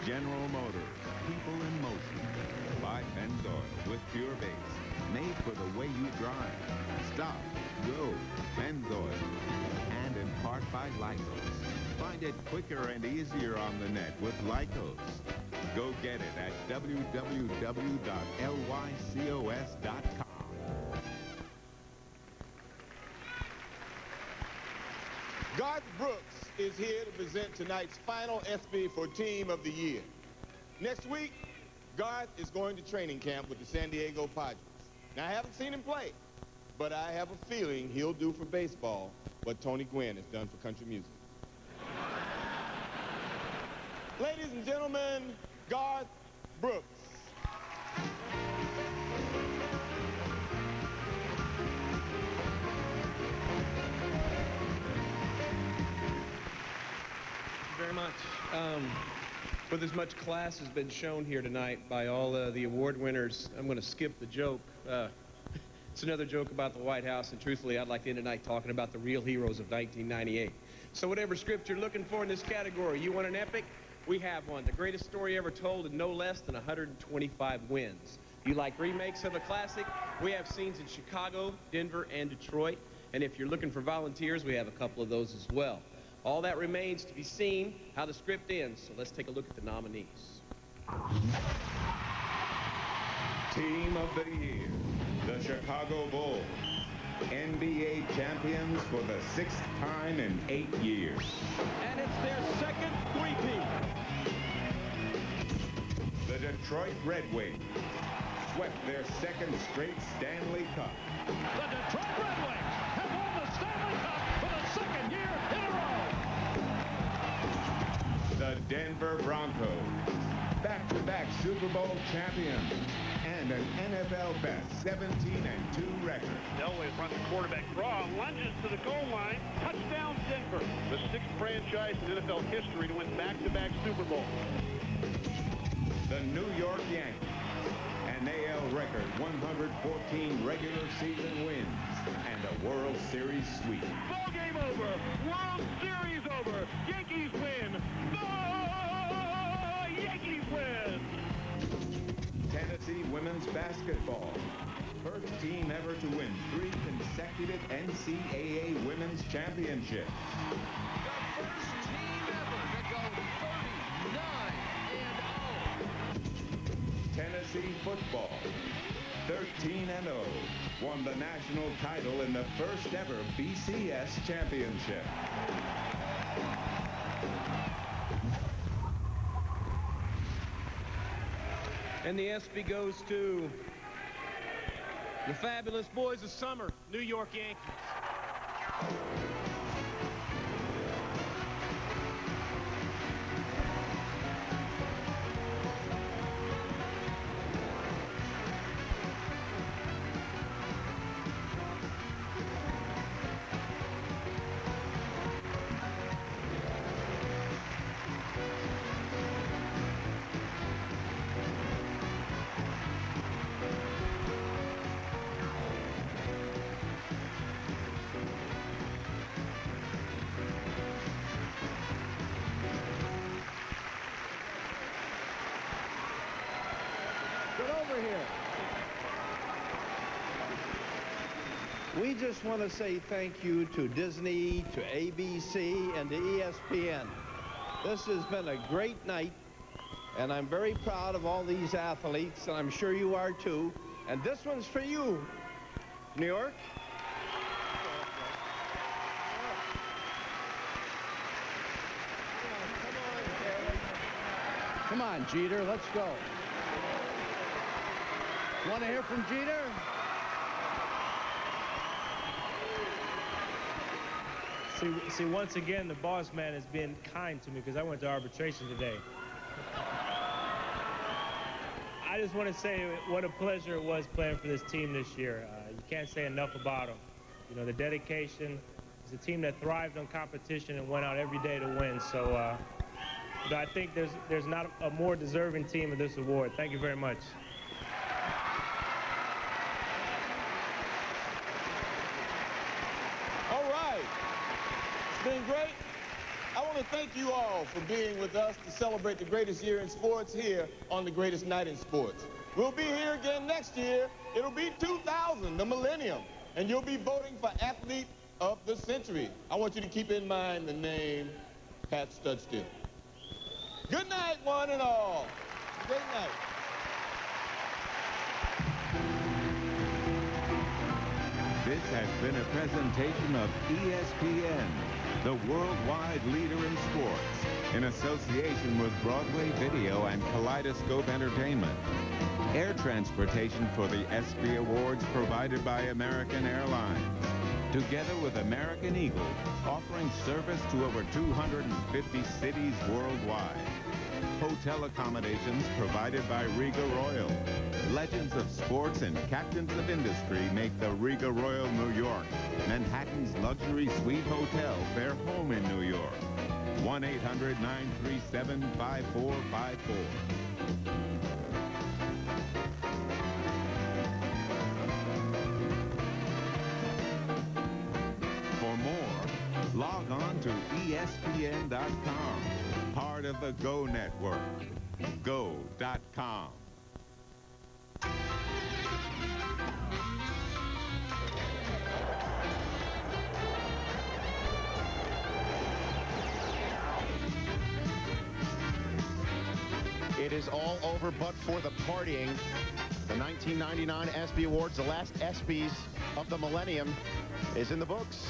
General Motors, people in motion. By Pennzoil with pure base, made for the way you drive. Stop, go, Pennzoil. And in part by Lycos. Find it quicker and easier on the net with Lycos. Go get it at www.lycos.com. Garth Brooks is here to present tonight's final ESPY for Team of the Year. Next week, Garth is going to training camp with the San Diego Padres. Now, I haven't seen him play, but I have a feeling he'll do for baseball what Tony Gwynn has done for country music. Ladies and gentlemen, Garth Brooks. Very much. With as much class has been shown here tonight by all the award winners, I'm going to skip the joke. It's another joke about the White House, and truthfully, I'd like to end tonight talking about the real heroes of 1998. So whatever script you're looking for in this category, you want an epic? We have one. The greatest story ever told in no less than 125 wins. You like remakes of a classic? We have scenes in Chicago, Denver, and Detroit. And if you're looking for volunteers, we have a couple of those as well. All that remains to be seen, how the script ends. So let's take a look at the nominees. Team of the Year, the Chicago Bulls. NBA champions for the 6th time in 8 years. And it's their second three-peat. The Detroit Red Wings swept their second straight Stanley Cup. The Detroit Red Wings have won the Stanley Cup for the second year in a row. The Denver Broncos, back-to-back Super Bowl champions, and an NFL best 17-2 record. Elway front the quarterback draw, lunges to the goal line, touchdown Denver. The 6th franchise in NFL history to win back-to-back Super Bowls. The New York Yankees, an AL record 114 regular season wins and a World Series sweep. Ball game over. World Series over. Yankees win. The Yankees win. Tennessee women's basketball, first team ever to win 3 consecutive NCAA women's championships. The first team ever to go 39-0. Tennessee football, 13-0, won the national title in the first ever BCS championship. And the ESPY goes to the fabulous boys of summer, New York Yankees. We just want to say thank you to Disney, to ABC, and to ESPN. This has been a great night, and I'm very proud of all these athletes, and I'm sure you are too. And this one's for you, New York. Come on, Jeter, let's go. Want to hear from Jeter? See, once again, the boss man has been kind to me because I went to arbitration today. I just want to say what a pleasure it was playing for this team this year. You can't say enough about them. You know, the dedication. It's a team that thrived on competition and went out every day to win. So, you know, I think there's not a more deserving team of this award. Thank you very much. Been great. I want to thank you all for being with us to celebrate the greatest year in sports here on the greatest night in sports. We'll be here again next year. It'll be 2000, the millennium, and you'll be voting for Athlete of the Century. I want you to keep in mind the name Pat Studstill. Good night, one and all. Good night. This has been a presentation of ESPN, the worldwide leader in sports, in association with Broadway Video and Kaleidoscope Entertainment. Air transportation for the ESPY Awards provided by American Airlines. Together with American Eagle, offering service to over 250 cities worldwide. Hotel accommodations provided by Riga Royal. Legends of sports and captains of industry make the Riga Royal New York, Manhattan's luxury suite hotel, their home in New York. 1-800-937-5454. For more, log on to ESPN.com, part of the Go Network. Go.com. It is all over but for the partying. The 1999 ESPY Awards, the last ESPYs of the millennium, is in the books.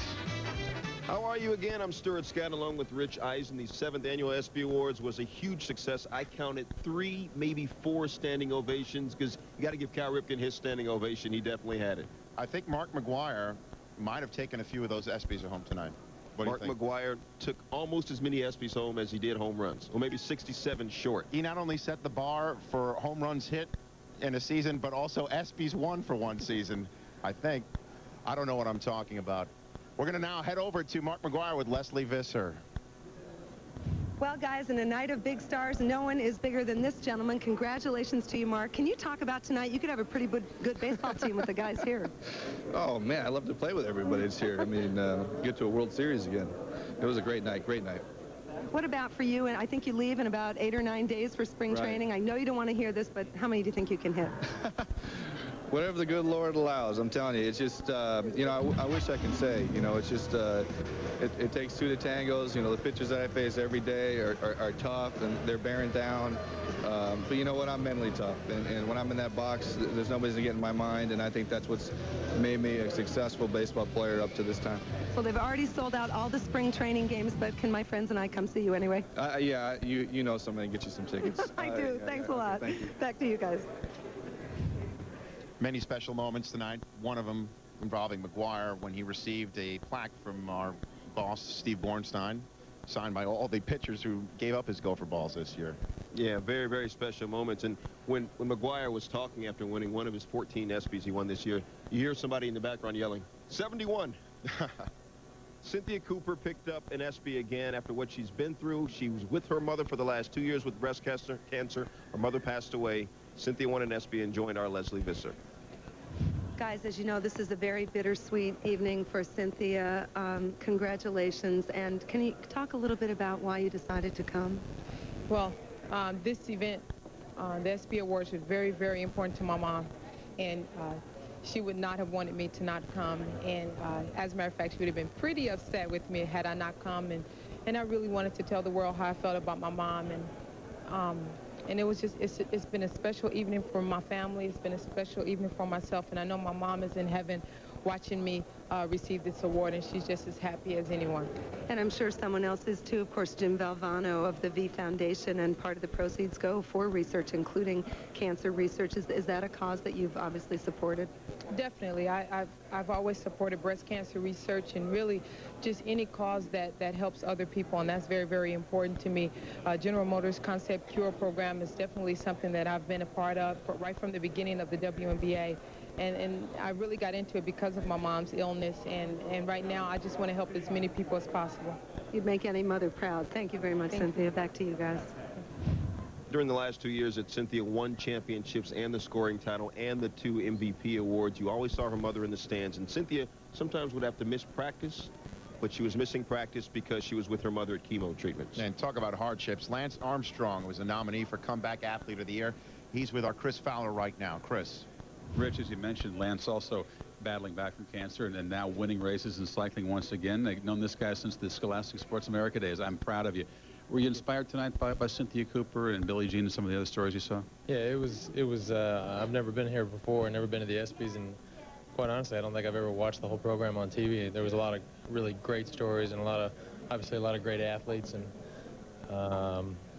How are you again? I'm Stuart Scott along with Rich Eisen. The 7th annual ESPY Awards was a huge success. I counted 3, maybe 4 standing ovations, because you got to give Cal Ripken his standing ovation. He definitely had it. I think Mark McGwire might have taken a few of those ESPYs at home tonight. Mark McGwire took almost as many ESPYs home as he did home runs, or maybe 67 short. He not only set the bar for home runs hit in a season, but also ESPYs won for one season, I think. I don't know what I'm talking about. We're going to now head over to Mark McGwire with Leslie Visser. Well, guys, in a night of big stars, no one is bigger than this gentleman. Congratulations to you, Mark. Can you talk about tonight? You could have a pretty good baseball team with the guys here. Oh, man, I love to play with everybody that's here. I mean, get to a World Series again. It was a great night, great night. What about for you? And I think you leave in about 8 or 9 days for spring training. I know you don't want to hear this, but how many do you think you can hit? Whatever the good Lord allows, I'm telling you. It's just, you know, I wish I can say, you know, it's just, it takes 2 to tangos. You know, the pitchers that I face every day are tough, and they're bearing down. But you know what? I'm mentally tough. And when I'm in that box, there's nobody's to get in my mind, and I think that's what's made me a successful baseball player up to this time. Well, they've already sold out all the spring training games, but can my friends and I come see you anyway? Yeah, you know somebody can get you some tickets. I do. Yeah, Thanks a lot. Thank you. Back to you guys. Many special moments tonight, one of them involving McGwire when he received a plaque from our boss, Steve Bornstein, signed by all the pitchers who gave up his gopher balls this year. Yeah, very, very special moments. And when McGwire was talking after winning one of his 14 ESPYs he won this year, you hear somebody in the background yelling, 71. Cynthia Cooper picked up an ESPY again after what she's been through. She was with her mother for the last 2 years with breast cancer. Her mother passed away. Cynthia won an ESPY and joined our Leslie Visser. Guys, as you know, this is a very bittersweet evening for Cynthia. Congratulations. And can you talk a little bit about why you decided to come? Well, this event, the ESPY Awards, was very, very important to my mom. And she would not have wanted me to not come. And as a matter of fact, she would have been pretty upset with me had I not come. And I really wanted to tell the world how I felt about my mom. And it was just, it's been a special evening for my family. It's been a special evening for myself. And I know my mom is in heaven watching me receive this award, and she's just as happy as anyone. And I'm sure someone else is too. Of course, Jim Valvano of the V Foundation, and part of the proceeds go for research, including cancer research. Is that a cause that you've obviously supported? Definitely. I've always supported breast cancer research and really just any cause that helps other people, and that's very, very important to me. General Motors Concept Cure program is definitely something that I've been a part of right from the beginning of the WNBA. And I really got into it because of my mom's illness, and right now I just want to help as many people as possible. You'd make any mother proud. Thank you very much, Cynthia. Back to you guys. During the last 2 years that Cynthia won championships and the scoring title and the 2 MVP awards, you always saw her mother in the stands. And Cynthia sometimes would have to miss practice, but she was missing practice because she was with her mother at chemo treatments. And talk about hardships. Lance Armstrong was a nominee for Comeback Athlete of the Year. He's with our Chris Fowler right now. Chris. Rich, as you mentioned, Lance also battling back from cancer and now winning races in cycling once again. I've known this guy since the Scholastic Sports America days. I'm proud of you. Were you inspired tonight by Cynthia Cooper and Billie Jean and some of the other stories you saw? Yeah, it was I've never been here before, never been to the ESPYs, and quite honestly, I don't think I've ever watched the whole program on TV. There was a lot of really great stories and obviously a lot of great athletes, and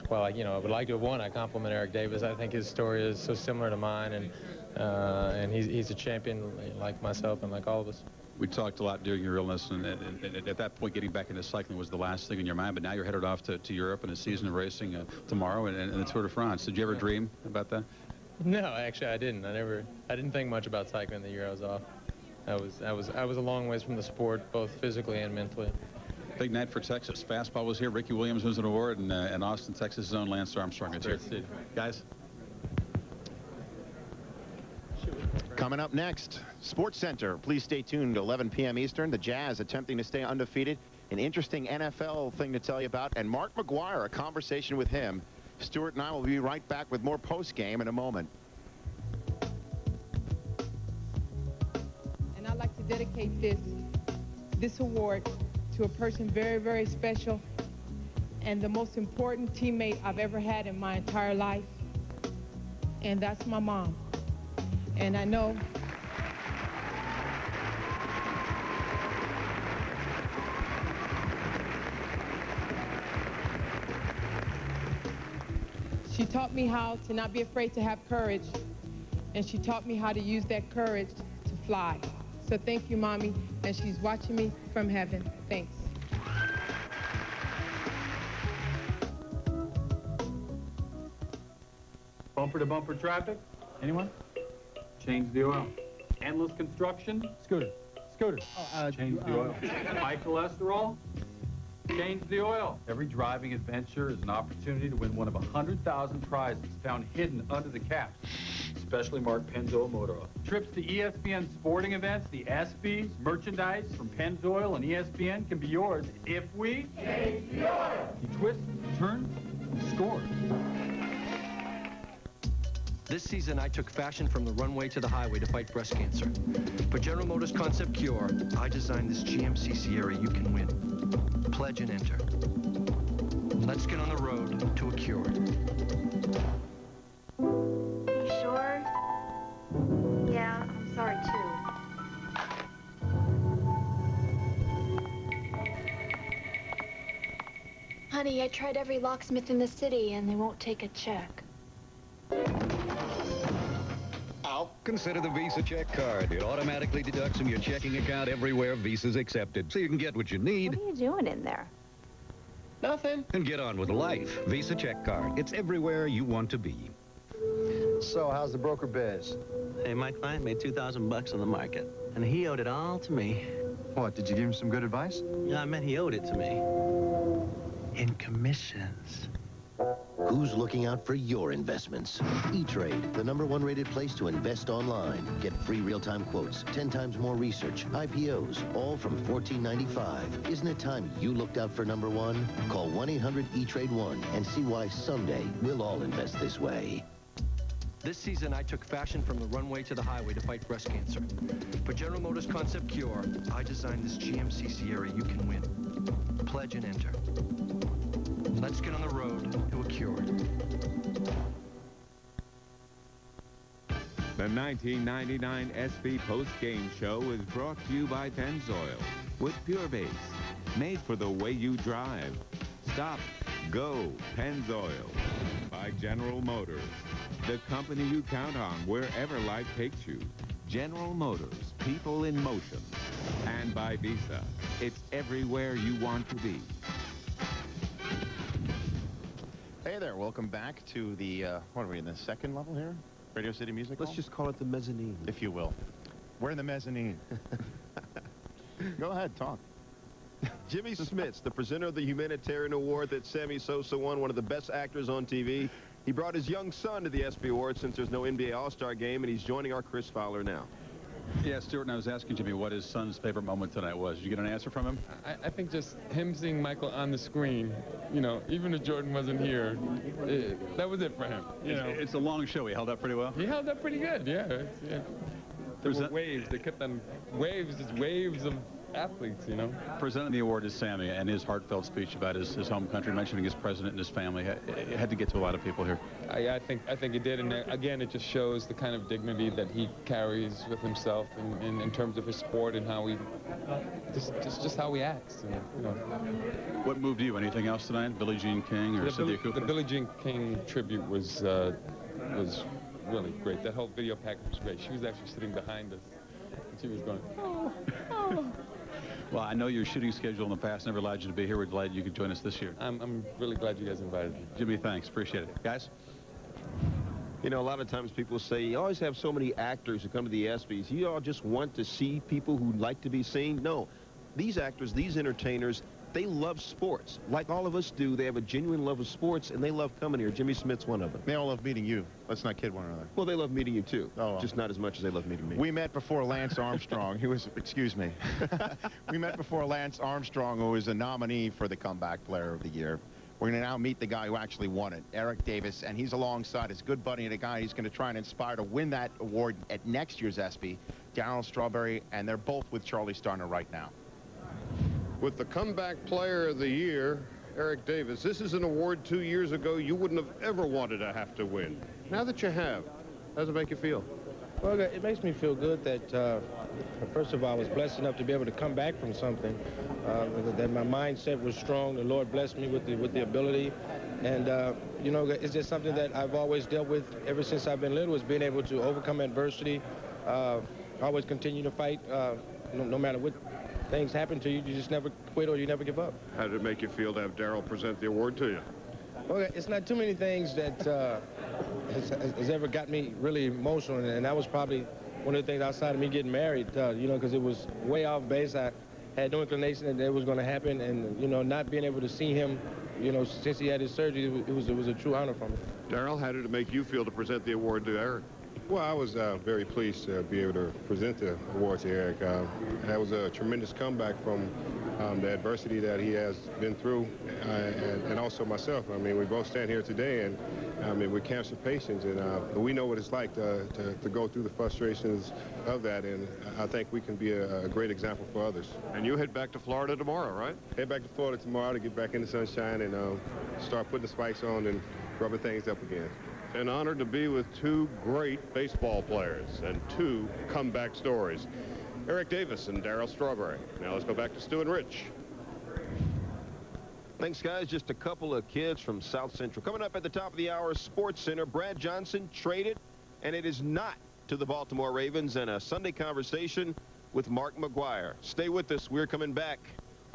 well, you know, I would like to have won. I compliment Eric Davis. I think his story is so similar to mine, and he's a champion like myself and like all of us. We talked a lot during your illness, and at that point, getting back into cycling was the last thing in your mind, but now you're headed off to Europe and a season of racing tomorrow and the Tour de France. Did you ever dream about that? No, actually, I didn't. I didn't think much about cycling the year I was off. I was a long ways from the sport, both physically and mentally. Big night for Texas. Fastball was here. Ricky Williams wins an award, and Austin, Texas' own Lance Armstrong is here. Guys. Coming up next, Sports Center. Please stay tuned to 11 p.m. Eastern. The Jazz attempting to stay undefeated. An interesting NFL thing to tell you about. And Mark McGwire, a conversation with him. Stuart and I will be right back with more post-game in a moment. And I'd like to dedicate this award to a person very, very special and the most important teammate I've ever had in my entire life. And that's my mom. And I know she taught me how to not be afraid to have courage, and she taught me how to use that courage to fly. So thank you, Mommy, and she's watching me from heaven. Thanks. Bumper-to-bumper traffic? Anyone? Change the oil. Endless construction? Scooter. Scooter. Change the oil. High cholesterol? Change the oil. Every driving adventure is an opportunity to win one of 100,000 prizes found hidden under the caps. Specially marked Pennzoil motor oil. Trips to ESPN sporting events, the ESPYs, merchandise from Pennzoil and ESPN can be yours if we change the oil. You twist, turn, and score. This season, I took fashion from the runway to the highway to fight breast cancer. For General Motors Concept Cure, I designed this GMC Sierra you can win. Pledge and enter. Let's get on the road to a cure. You sure? Yeah, I'm sorry too. Honey, I tried every locksmith in the city and they won't take a check. Consider the Visa check card. It automatically deducts from your checking account everywhere Visa's accepted, so you can get what you need. What are you doing in there? Nothing. And get on with life. Visa check card. It's everywhere you want to be. So, how's the broker biz? Hey, my client made $2,000 on the market, and he owed it all to me. What, did you give him some good advice? Yeah, I meant he owed it to me. In commissions. Who's looking out for your investments? E-Trade, the #1 rated place to invest online. Get free real-time quotes, 10 times more research, IPOs, all from $14.95. Isn't it time you looked out for #1? Call 1-800-E-TRADE-1 and see why someday we'll all invest this way. This season, I took fashion from the runway to the highway to fight breast cancer. For General Motors Concept Cure, I designed this GMC Sierra you can win. Pledge and enter. Let's get on the road to a cure. The 1999 ESPY post-game show is brought to you by Pennzoil with Pure Base, made for the way you drive. Stop, go, Pennzoil. By General Motors, the company you count on wherever life takes you. General Motors, people in motion. And by Visa, it's everywhere you want to be. Hey there, welcome back to the, what are we in the second level here? Radio City Music Hall? Let's just call it the mezzanine. If you will. We're in the mezzanine. Go ahead, talk. Jimmy Smits, the presenter of the humanitarian award that Sammy Sosa won, one of the best actors on TV. He brought his young son to the ESPY Awards since there's no NBA All-Star game, and he's joining our Chris Fowler now. Yeah, Stuart, and I was asking Jimmy what his son's favorite moment tonight was. Did you get an answer from him? I think just him seeing Michael on the screen, you know, even if Jordan wasn't here, that was it for him. You know, it's a long show. He held up pretty well? He held up pretty good, yeah. There were waves. They kept on waves, just waves of athletes, you know. Presenting the award is Sammy, and his heartfelt speech about his home country, mentioning his president and his family, it had to get to a lot of people here. I think it did, and again, it just shows the kind of dignity that he carries with himself in terms of his sport and how he just how he acts. And, you know. What moved you? Anything else tonight? Billie Jean King or Cynthia Cooper? The Billie Jean King tribute was really great. That whole video package was great. She was actually sitting behind us, and she was going, oh, oh. Well, I know your shooting schedule in the past never allowed you to be here. We're glad you could join us this year. I'm really glad you guys invited me. Jimmy, thanks. Appreciate it. Guys? You know, a lot of times people say, you always have so many actors who come to the ESPYs. You all just want to see people who like to be seen? No. These actors, these entertainers, they love sports. Like all of us do, they have a genuine love of sports, and they love coming here. Jimmy Smits, one of them. They all love meeting you. Let's not kid one another. Well, they love meeting you, too. Oh, well. Just not as much as they love meeting me. We met before Lance Armstrong. He was, excuse me. We met before Lance Armstrong, who was a nominee for the Comeback Player of the Year. We're going to now meet the guy who actually won it, Eric Davis, and he's alongside his good buddy and a guy he's going to try and inspire to win that award at next year's ESPY, Darryl Strawberry, and they're both with Charlie Starner right now. With the Comeback Player of the Year, Eric Davis, this is an award 2 years ago you wouldn't have ever wanted to have to win. Now that you have, how does it make you feel? Well, it makes me feel good that, first of all, I was blessed enough to be able to come back from something, that my mindset was strong. The Lord blessed me with the ability. And, you know, it's just something that I've always dealt with ever since I've been little, is being able to overcome adversity, always continue to fight, no matter what things happen to you. You just never quit or you never give up. How did it make you feel to have Darryl present the award to you? Well, it's not too many things that has ever got me really emotional, and that was probably one of the things outside of me getting married, you know, because it was way off base. I had no inclination that it was going to happen, and, you know, not being able to see him, you know, since he had his surgery, it was a true honor for me. Darryl, how did it make you feel to present the award to Eric? Well, I was very pleased to be able to present the award to Eric. That was a tremendous comeback from the adversity that he has been through, and also myself. I mean, we both stand here today, and I mean, we're cancer patients, and we know what it's like to go through the frustrations of that, and I think we can be a great example for others. And you head back to Florida tomorrow, right? Head back to Florida tomorrow to get back in the sunshine and start putting the spikes on and rubbing things up again. An honor to be with two great baseball players and two comeback stories. Eric Davis and Darryl Strawberry. Now let's go back to Stu and Rich. Thanks, guys. Just a couple of kids from South Central. Coming up at the top of the hour, Sports Center. Brad Johnson traded, and it is not to the Baltimore Ravens, and a Sunday conversation with Mark McGwire. Stay with us. We're coming back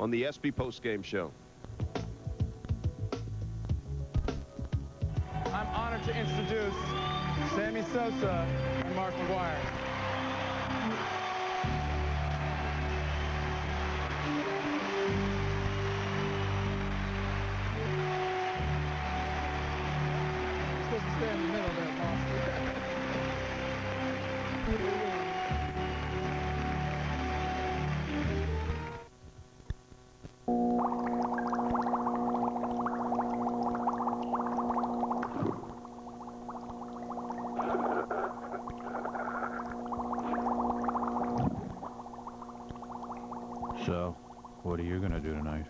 on the ESPY postgame show. I'm honored to introduce Sammy Sosa and Mark McGwire. You're supposed to stay in the middle there, Foster. So, what are you going to do tonight?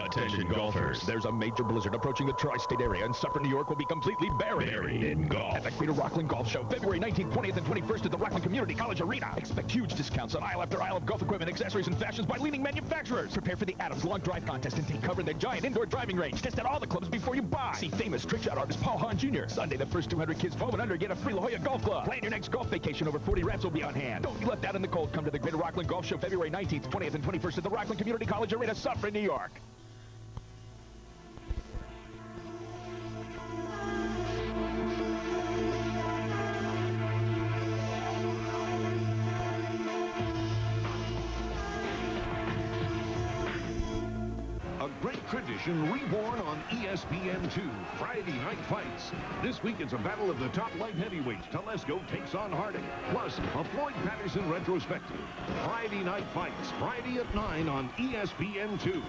Attention golfers, there's a major blizzard approaching the tri-state area, and Suffolk, New York will be completely buried in golf. At the Greater Rockland Golf Show, February 19th, 20th, and 21st at the Rockland Community College Arena. Expect huge discounts on aisle after aisle of golf equipment, accessories, and fashions by leading manufacturers. Prepare for the Adams Long Drive Contest and take cover in their giant indoor driving range. Test out all the clubs before you buy. See famous trick shot artist Paul Hahn Jr. Sunday, the first 200 kids 12 and under get a free La Jolla Golf Club. Plan your next golf vacation. Over 40 reps will be on hand. Don't be left out in the cold. Come to the Greater Rockland Golf Show, February 19th, 20th, and 21st at the Rockland Community College Arena, Suffolk, New York. Great tradition reborn on ESPN2, Friday Night Fights. This week it's a battle of the top light heavyweights. Telesco takes on Harding, plus a Floyd Patterson retrospective. Friday Night Fights, Friday at 9 on ESPN2.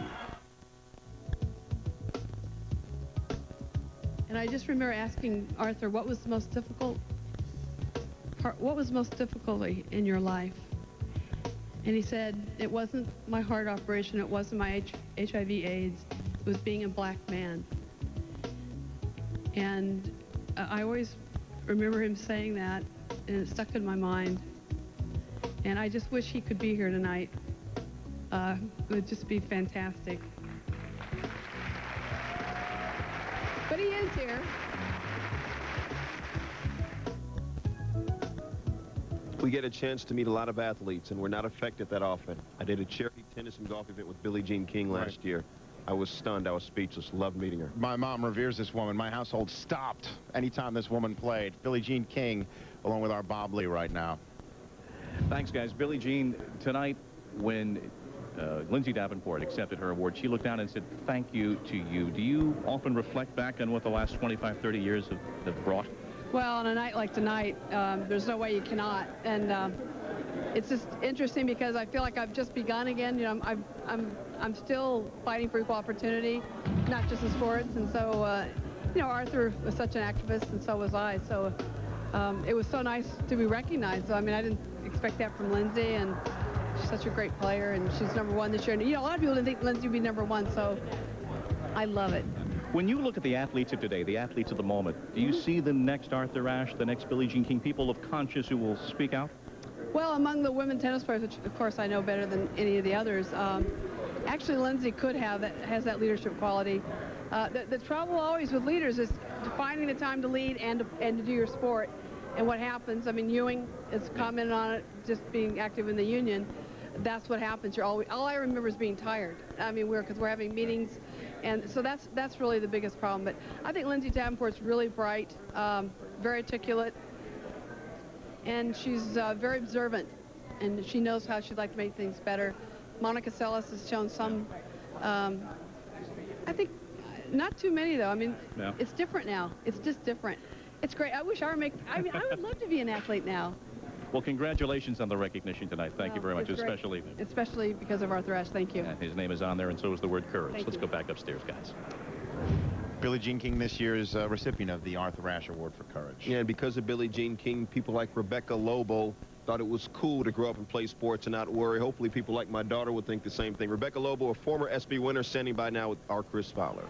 And I just remember asking Arthur, what was the most difficult part, what was most difficulty in your life? And he said, it wasn't my heart operation, it wasn't my HIV/AIDS, it was being a black man. And I always remember him saying that, and it stuck in my mind. And I just wish he could be here tonight. It would just be fantastic. But he is here. We get a chance to meet a lot of athletes, and we're not affected that often. I did a charity tennis and golf event with Billie Jean King last year. I was stunned. I was speechless. Loved meeting her. My mom reveres this woman. My household stopped anytime this woman played. Billie Jean King, along with our Bob Lee right now. Thanks, guys. Billie Jean, tonight, when Lindsay Davenport accepted her award, she looked down and said, thank you to you. Do you often reflect back on what the last 25, 30 years have brought? Well, on a night like tonight, there's no way you cannot. And it's just interesting because I feel like I've just begun again. You know, I'm still fighting for equal opportunity, not just in sports. And so, you know, Arthur was such an activist, and so was I. So it was so nice to be recognized. I mean, I didn't expect that from Lindsay, and she's such a great player, and she's #1 this year. And, you know, a lot of people didn't think Lindsay would be #1, so I love it. When you look at the athletes of today, the athletes of the moment, do you see the next Arthur Ashe, the next Billie Jean King, people of conscience who will speak out? Well, among the women tennis players, which of course I know better than any of the others, actually Lindsay has that leadership quality. The trouble always with leaders is finding the time to lead and to do your sport. And what happens, I mean, Ewing has commented on it, just being active in the union. That's what happens. You're always, all I remember is being tired. I mean, because we're having meetings, and so that's really the biggest problem. But I think Lindsay Davenport's really bright, very articulate, and she's very observant, and she knows how she'd like to make things better. Monica Seles has shown some, I think, not too many though. I mean, no. It's different now. It's just different. It's great. I wish I mean, I would love to be an athlete now. Well, congratulations on the recognition tonight. Thank you very much. It's a special evening. Especially because of Arthur Ashe. Thank you. Yeah, his name is on there, and so is the word courage. Let's go back upstairs, guys. Billie Jean King this year's recipient of the Arthur Ashe Award for Courage. Yeah, and because of Billie Jean King, people like Rebecca Lobo thought it was cool to grow up and play sports and not worry. Hopefully people like my daughter would think the same thing. Rebecca Lobo, a former ESPY winner, standing by now with our Chris Fowler.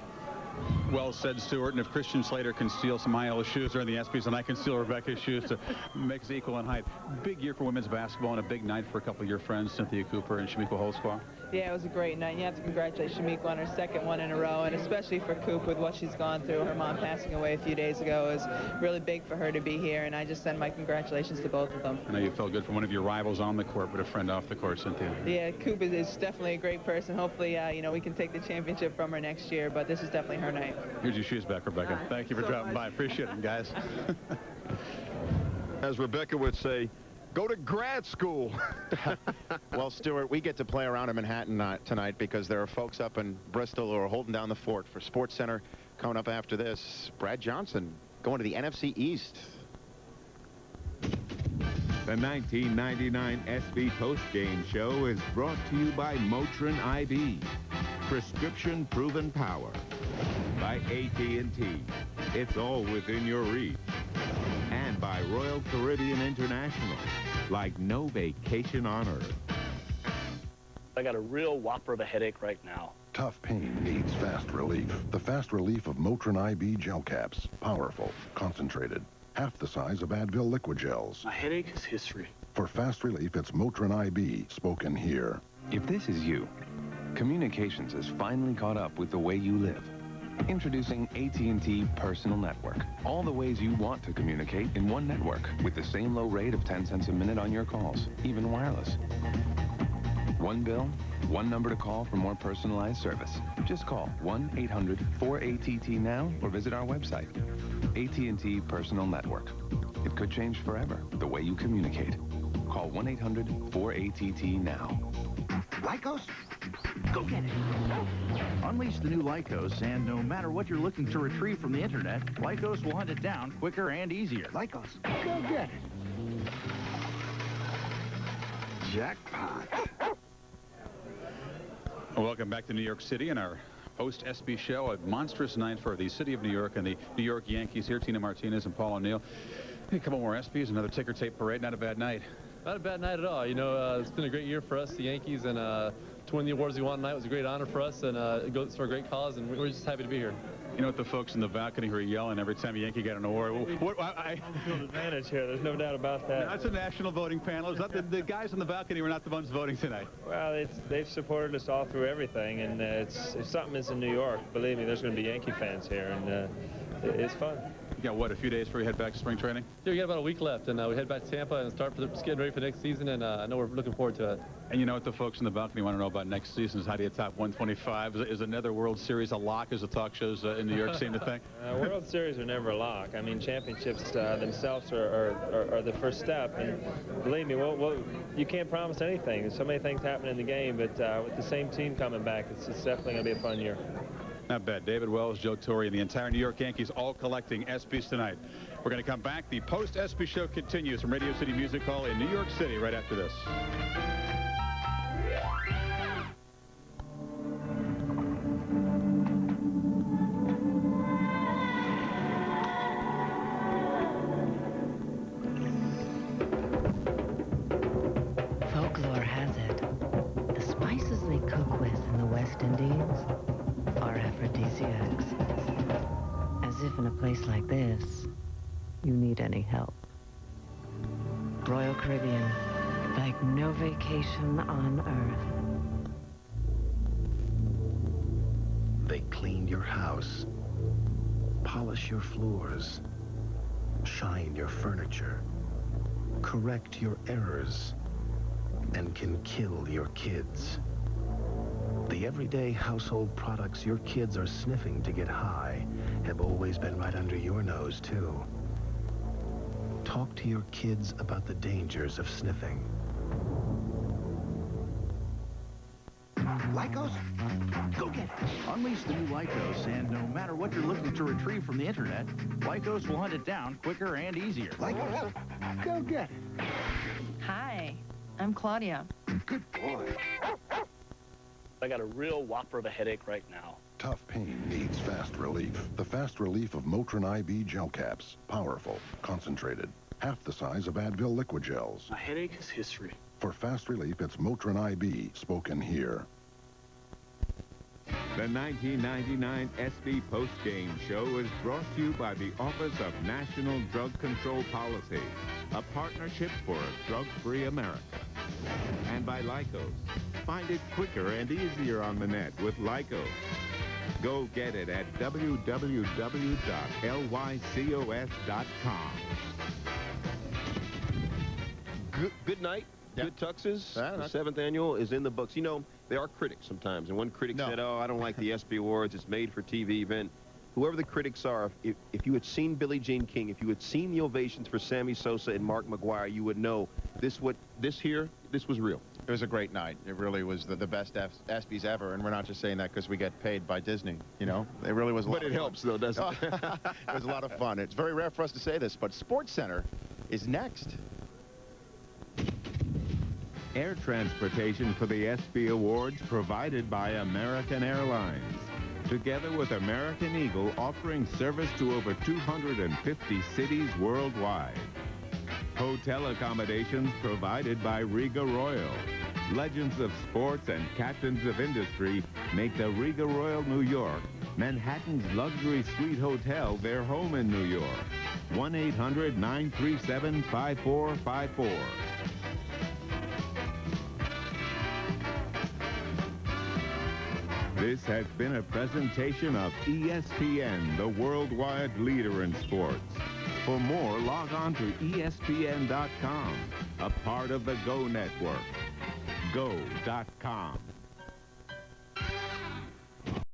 Well said, Stuart. And if Christian Slater can steal some Iola's shoes during the ESPYs, then I can steal Rebecca's shoes to make us equal in height. Big year for women's basketball and a big night for a couple of your friends, Cynthia Cooper and Shamika Holdsclaw. Yeah, it was a great night. You have to congratulate Shamika on her second one in a row, and especially for Coop with what she's gone through. Her mom passing away a few days ago is really big for her to be here, and I just send my congratulations to both of them. I know you felt good for one of your rivals on the court, but a friend off the court, Cynthia. Yeah, Coop is definitely a great person. Hopefully, you know, we can take the championship from her next year, but this is definitely her night. Here's your shoes back, Rebecca. Thank you for dropping by. Appreciate it, guys. As Rebecca would say, go to grad school. Well, Stuart, we get to play around in Manhattan tonight because there are folks up in Bristol who are holding down the fort for Sports Center. Coming up after this, Brad Johnson going to the NFC East. The 1999 ESPY Postgame Show is brought to you by Motrin IB, prescription proven power. By AT&T, it's all within your reach. And by Royal Caribbean International, like no vacation on earth. I got a real whopper of a headache right now. Tough pain needs fast relief. The fast relief of Motrin IB gel caps. Powerful, concentrated, half the size of Advil liquid gels. My headache is history. For fast relief, it's Motrin IB, spoken here. If this is you, communications has finally caught up with the way you live. Introducing AT&T Personal Network. All the ways you want to communicate in one network with the same low rate of 10 cents a minute on your calls, even wireless. One bill, one number to call for more personalized service. Just call 1-800-4ATT now or visit our website. AT&T Personal Network. It could change forever the way you communicate. Call 1-800-4ATT now. Lycos? Go get it. Unleash the new Lycos, and no matter what you're looking to retrieve from the internet, Lycos will hunt it down quicker and easier. Lycos, go get it. Jackpot. Welcome back to New York City and our post-ESPY show. A monstrous night for the city of New York and the New York Yankees here. Tina Martinez and Paul O'Neill. A couple more ESPYs, another ticker tape parade. Not a bad night. Not a bad night at all. You know, it's been a great year for us, the Yankees, and to win the awards we won tonight was a great honor for us, and it goes for a great cause, and we're just happy to be here. You know what the folks in the balcony who are yelling every time a Yankee got an award? Home field advantage here. There's no doubt about that. That's a national voting panel. It's not the guys in the balcony were not the ones voting tonight. Well, they've supported us all through everything, and if something is in New York, believe me, there's going to be Yankee fans here, and it's fun. You got, what, a few days before you head back to spring training? Yeah, we got about a week left, and we head back to Tampa and start just getting ready for next season, and I know we're looking forward to it. And you know what the folks in the balcony want to know about next season is how do you top 125? Is another World Series a lock, as the talk shows in New York seem to think? World Series are never a lock. I mean, championships themselves are the first step, and believe me, you can't promise anything. There's so many things happen in the game, but with the same team coming back, it's definitely going to be a fun year. Not bad. David Wells, Joe Torre, and the entire New York Yankees all collecting ESPYs tonight. We're going to come back. The post-ESPY show continues from Radio City Music Hall in New York City right after this. life in a place like this, you need any help. Royal Caribbean, like no vacation on Earth. They clean your house, polish your floors, shine your furniture, correct your errors, and can kill your kids. The everyday household products your kids are sniffing to get high have always been right under your nose, too. Talk to your kids about the dangers of sniffing. Lycos? Go get it. Unleash the new Lycos, and no matter what you're looking to retrieve from the internet, Lycos will hunt it down quicker and easier. Lycos? Go get it. Hi, I'm Claudia. Good boy. I got a real whopper of a headache right now. Tough pain needs fast relief. The fast relief of Motrin IB gel caps. Powerful, concentrated, half the size of Advil liquid gels. My headache is history. For fast relief, it's Motrin IB, spoken here. The 1999 ESPY post-game show is brought to you by the Office of National Drug Control Policy, a partnership for a drug-free America. And by Lycos. Find it quicker and easier on the net with Lycos. Go get it at www.lycos.com. Good night. Yeah. Good tuxes. The 7th annual is in the books. You know, there are critics sometimes, and one critic said, oh, I don't like the ESPY Awards. It's made for TV event. Whoever the critics are, if you had seen Billie Jean King, if you had seen the ovations for Sammy Sosa and Mark McGwire, you would know this was real. It was a great night. It really was the best ESPYs ever, and we're not just saying that because we get paid by Disney, you know? It really was a lot of fun. But it helps, though, doesn't it? It was a lot of fun. It's very rare for us to say this, but SportsCenter is next. Air transportation for the ESPY Awards provided by American Airlines. Together with American Eagle, offering service to over 250 cities worldwide. Hotel accommodations provided by Riga Royal. Legends of sports and captains of industry make the Riga Royal New York, Manhattan's luxury suite hotel, their home in New York. 1-800-937-5454. This has been a presentation of ESPN, the worldwide leader in sports. For more, log on to ESPN.com, a part of the Go Network. Go.com.